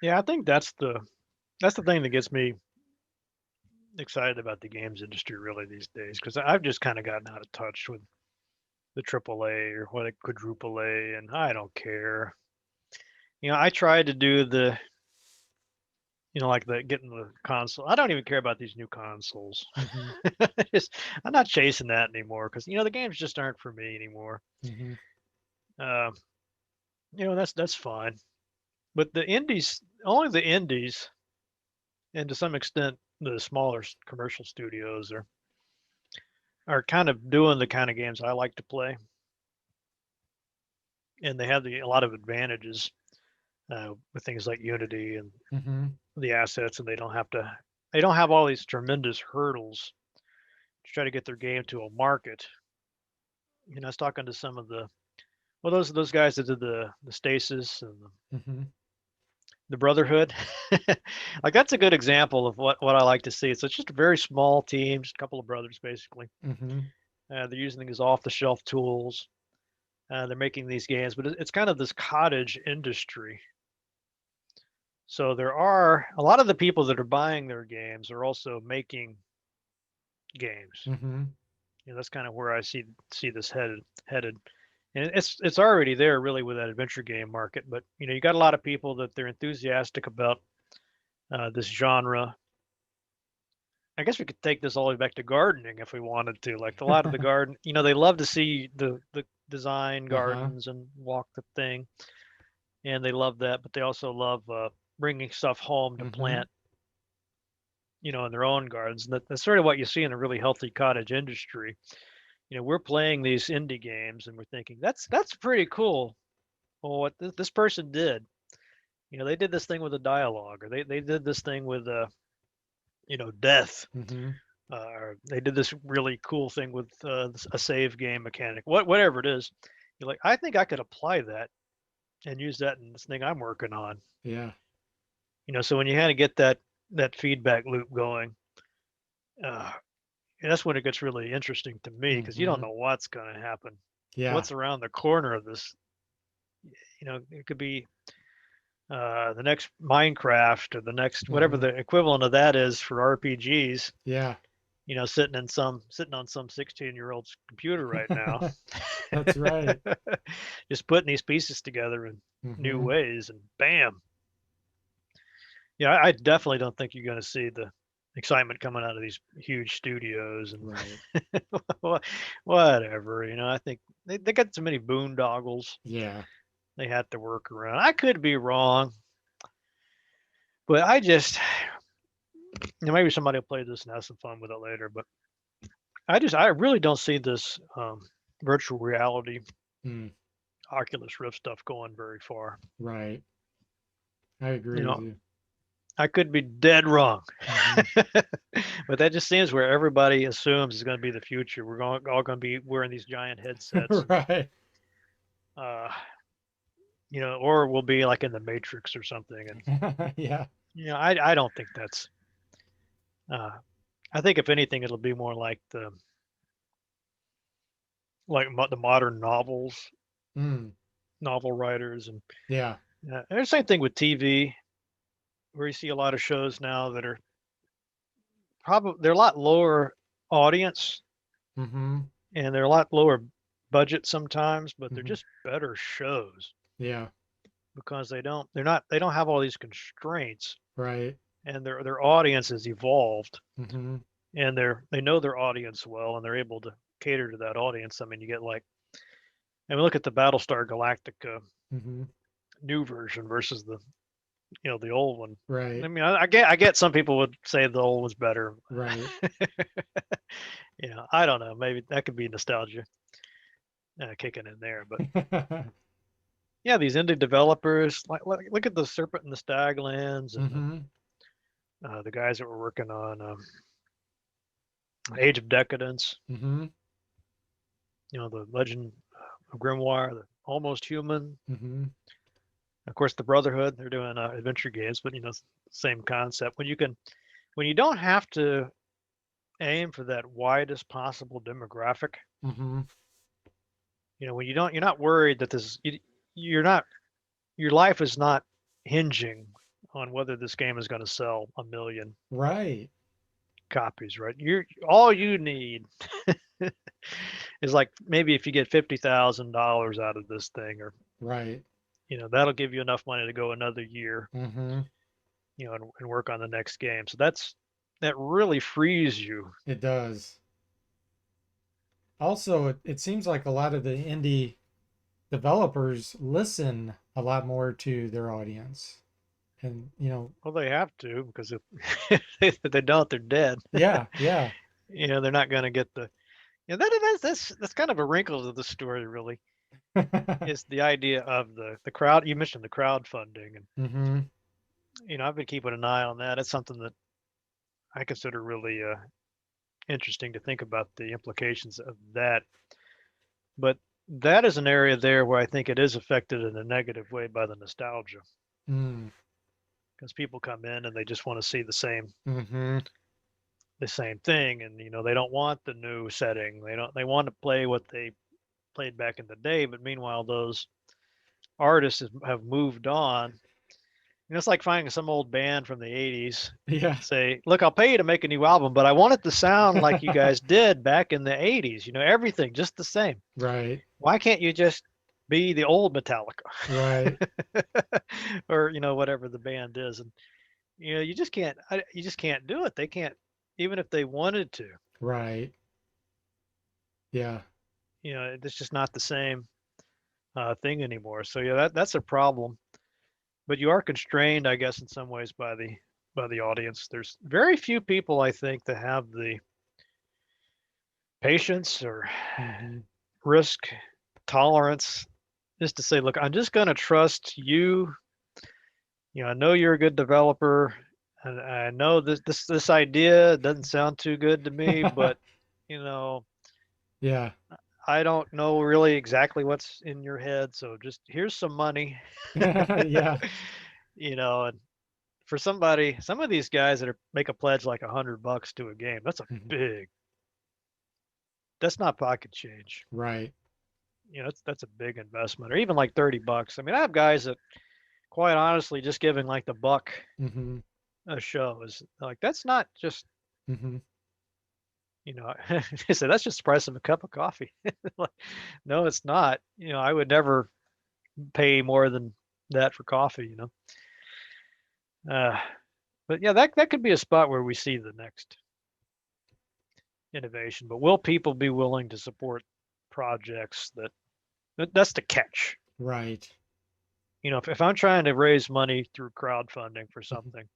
Yeah, I think that's the thing that gets me excited about the games industry really these days because I've just kind of gotten out of touch with the AAA or what a quadruple A, and I don't care. I tried to do like the getting the console. I don't even care about these new consoles. Mm-hmm. Just, I'm not chasing that anymore because the games just aren't for me anymore. Mm-hmm. Uh, that's fine. But the indies, only the indies, and to some extent the smaller commercial studios are kind of doing the kind of games I like to play, and they have a lot of advantages with things like Unity and Mm-hmm. the assets, and they don't have all these tremendous hurdles to try to get their game to a market. I was talking to some of those guys that did the Stasis and Mm-hmm. the Brotherhood. Like that's a good example of what I like to see. So it's just a very small teams, a couple of brothers basically. Mm-hmm. They're using these off the shelf tools. They're making these games, but it's kind of this cottage industry. So there are a lot of the people that are buying their games are also making games. Mm-hmm. That's kind of where I see this headed. And it's already there really with that adventure game market. But you got a lot of people that they're enthusiastic about this genre. I guess we could take this all the way back to gardening if we wanted to. Like a lot of the garden, they love to see the design Uh-huh. gardens and walk the thing, and they love that. But they also love bringing stuff home to Mm-hmm. plant, in their own gardens. And that's sort of what you see in a really healthy cottage industry. We're playing these indie games and we're thinking that's pretty cool. Well, what this person did, they did this thing with a dialogue, or they did this thing with death. Mm-hmm. Or they did this really cool thing with a save game mechanic. Whatever it is, you're like, I think I could apply that and use that in this thing I'm working on. Yeah. So when you kind of get that feedback loop going, uh, that's when it gets really interesting to me because you don't Mm-hmm. know what's going to happen, Yeah. what's around the corner of this. It could be the next Minecraft or the next whatever Mm-hmm. the equivalent of that is for RPGs. Yeah. Sitting on some 16-year-old's computer right now, That's right. just putting these pieces together in new Mm-hmm. ways, and bam. Yeah, I definitely don't think you're going to see the excitement coming out of these huge studios and Right. whatever. I think they got so many boondoggles Yeah. they had to work around. I could be wrong, but I just, maybe somebody will play this and have some fun with it later. But I really don't see this virtual reality Mm. Oculus Rift stuff going very far. Right. I agree You with know, you. I could be dead wrong, Mm-hmm. but that just seems where everybody assumes is going to be the future. We're all going to be wearing these giant headsets, and Right. uh, or we'll be like in the Matrix or something. And Yeah. I don't think that's. Uh, I think if anything, it'll be more like the modern Mm. novel writers, and Yeah. the same thing with TV, where you see a lot of shows now that are probably they're a lot lower audience Mm-hmm. and they're a lot lower budget sometimes, but they're Mm-hmm. just better shows Yeah. because they don't have all these constraints, Right. and their audience is evolved, Mm-hmm. and they know their audience well, and they're able to cater to that audience. I mean, you get like, and we look at the Battlestar Galactica Mm-hmm. new version versus the old one. I Right. mean, I get some people would say the old was better. Right. I don't know. Maybe that could be nostalgia kicking in there, but yeah, these indie developers, like look at the Serpent and the Staglands and Mm-hmm. the guys that were working on Age of Decadence, Mm-hmm. the Legend of Grimoire, the Almost Human. Mm-hmm. Of course, the Brotherhood. They're doing adventure games, but same concept. When you don't have to aim for that widest possible demographic. Mm-hmm. When you're not worried that you're not, your life is not hinging on whether this game is going to sell 1 million Right. copies, right? All you need is like maybe if you get $50,000 out of this thing, or Right. that'll give you enough money to go another year, Mm-hmm. and work on the next game. So that really frees you. It does. Also, it seems like a lot of the indie developers listen a lot more to their audience. And, Well, they have to, because if if they don't, they're dead. yeah, yeah. They're not going to get the. That's kind of a wrinkle to the story, really, is the idea of the crowd. You mentioned the crowdfunding, and Mm-hmm. I've been keeping an eye on that. It's something that I consider really interesting to think about the implications of that. But that is an area there where I think it is affected in a negative way by the nostalgia, Mm. because people come in and they just want to see Mm-hmm. the same thing, and they don't want the new setting. They want to play what they played back in the day, but meanwhile those artists have moved on. It's like finding some old band from the 80s Yeah. and say, look, I'll pay you to make a new album, but I want it to sound like you guys did back in the 80s. Everything just the same. Right. Why can't you just be the old Metallica? Right. Or whatever the band is? And you just can't do it. They can't, even if they wanted to. Right. Yeah. It's just not the same thing anymore. So yeah, that's a problem. But you are constrained, I guess, in some ways by the audience. There's very few people, I think, that have the patience or Mm-hmm. risk tolerance just to say, look, I'm just going to trust you. I know you're a good developer, and I know this idea doesn't sound too good to me, but you know, Yeah. I don't know really exactly what's in your head, so just here's some money. Yeah. And for some of these guys that make a pledge like $100 to a game, Mhm. that's not pocket change. Right. That's a big investment, or even like $30. I mean, I have guys that quite honestly just giving like the buck Mm-hmm. a show is like, that's not just, Mm-hmm. they said that's just the price of a cup of coffee. Like, no, it's not. I would never pay more than that for coffee. Uh, but yeah, that could be a spot where we see the next innovation. But will people be willing to support projects that's the catch? Right. If I'm trying to raise money through crowdfunding for Mm-hmm. something,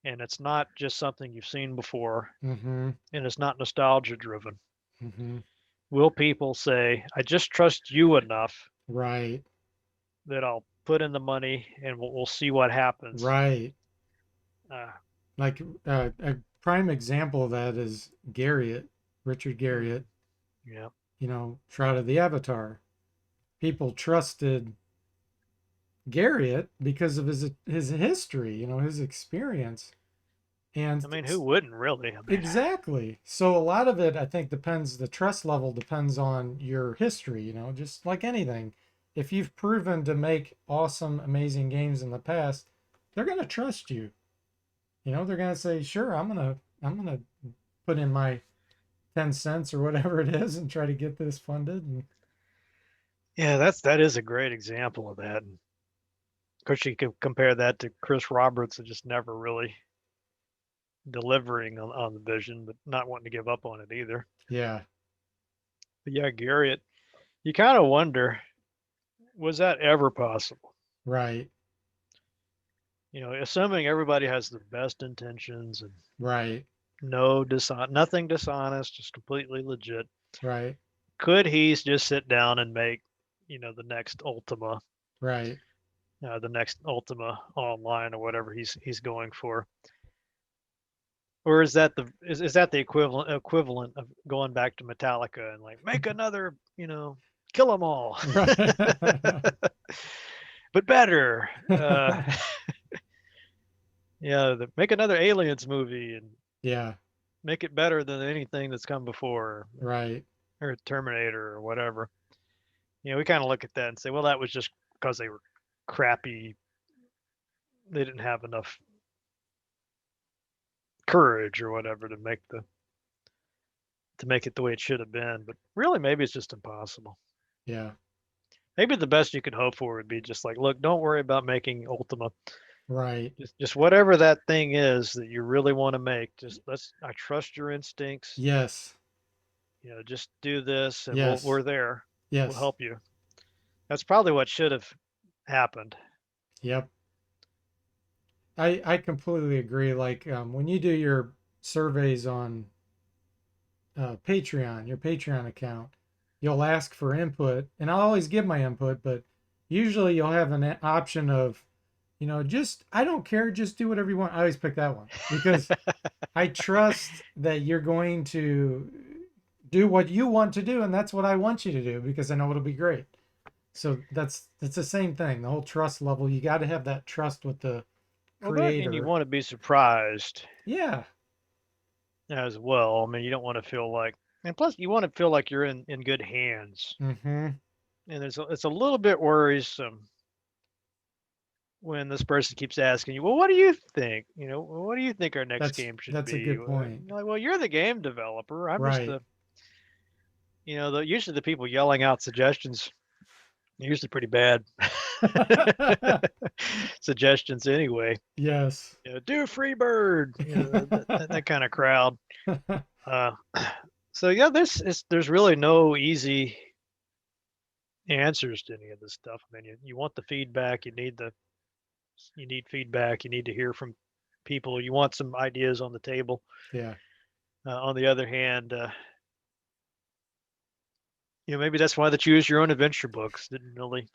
and it's not just something you've seen before, Mm-hmm. and it's not nostalgia driven, Mm-hmm. will people say, I just trust you enough Right. that I'll put in the money and we'll see what happens? Right. Uh, Like a prime example of that is Garriott, Richard Garriott, mm, yeah. Shroud of the Avatar. People trusted Garriott because of his history, his experience. And I mean, who wouldn't really? exactly. So a lot of it, I think, the trust level depends on your history, just like anything. If you've proven to make awesome, amazing games in the past, they're going to trust you. They're going to say, "Sure, I'm going to put in my 10 cents or whatever it is and try to get this funded." And Yeah, that is a great example of that. And of course, you could compare that to Chris Roberts, and just never really delivering on the vision, but not wanting to give up on it either. yeah, But yeah, Garrett, you kind of wonder, was that ever possible? right, Assuming everybody has the best intentions and right, nothing dishonest, just completely legit. right, Could he just sit down and make, the next right. the next Ultima online or whatever he's going for? Or is that the equivalent of going back to Metallica and like make another, kill them all, Right. but better. Make another Aliens movie and Yeah, make it better than anything that's come before, right. or Terminator or whatever. We kind of look at that and say, well, that was just because they were crappy. They didn't have enough courage or whatever to make it the way it should have been. But really, maybe it's just impossible. Yeah, Maybe the best you could hope for would be just like, look, don't worry about making Ultima. right. Just whatever that thing is that you really want to make. I trust your instincts. Yes, Just do this, and yes, we're there. We'll yes. help you. That's probably what should have happened. Yep. I completely agree. Like when you do your surveys on Patreon, your Patreon account, you'll ask for input, and I'll always give my input, but usually you'll have an option of, just I don't care, just do whatever you want. I always pick that one because I trust that you're going to do what you want to do, and that's what I want you to do because I know it'll be great. So that's the same thing. The whole trust level, you got to have that trust with the Well, that and you creator. want to be surprised Yeah, as well. I mean, you don't want to feel like, and plus, you want to feel like you're in good hands. mm-hmm. And it's a little bit worrisome when this person keeps asking you, well, what do you think? What do you think our next game should That's a be? good point. You're like, well, you're the game developer. I'm just Right. usually the people yelling out suggestions are usually pretty bad suggestions anyway. Yes. Do Freebird, that kind of crowd. Uh, so yeah, there's really no easy answers to any of this stuff. I mean, you want the feedback, you need feedback, you need to hear from people, you want some ideas on the table. Yeah. On the other hand, maybe that's why the choose your own adventure books didn't really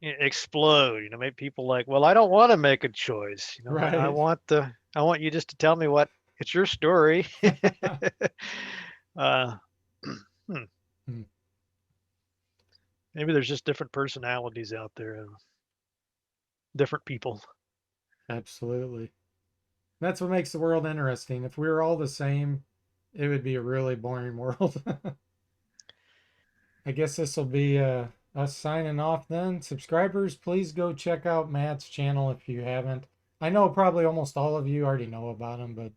explode. Maybe people like, well, I don't want to make a choice. I Right. I want you just to tell me what it's your story. uh, hmm, Hmm. maybe there's just different personalities out there, and different people. Absolutely. That's what makes the world interesting. If we were all the same, it would be a really boring world. I guess this will be us signing off then. Subscribers, please go check out Matt's channel if you haven't. I know probably almost all of you already know about him, but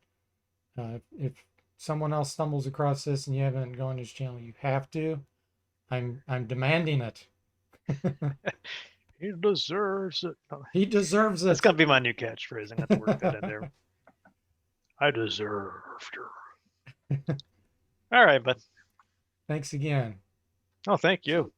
if someone else stumbles across this and you haven't gone to his channel, you have to. I'm demanding it. He deserves it. He deserves That's it. gonna be my new catchphrase. I'm gonna have to work that in there. I deserved her. All right, but Thanks again. oh, thank you.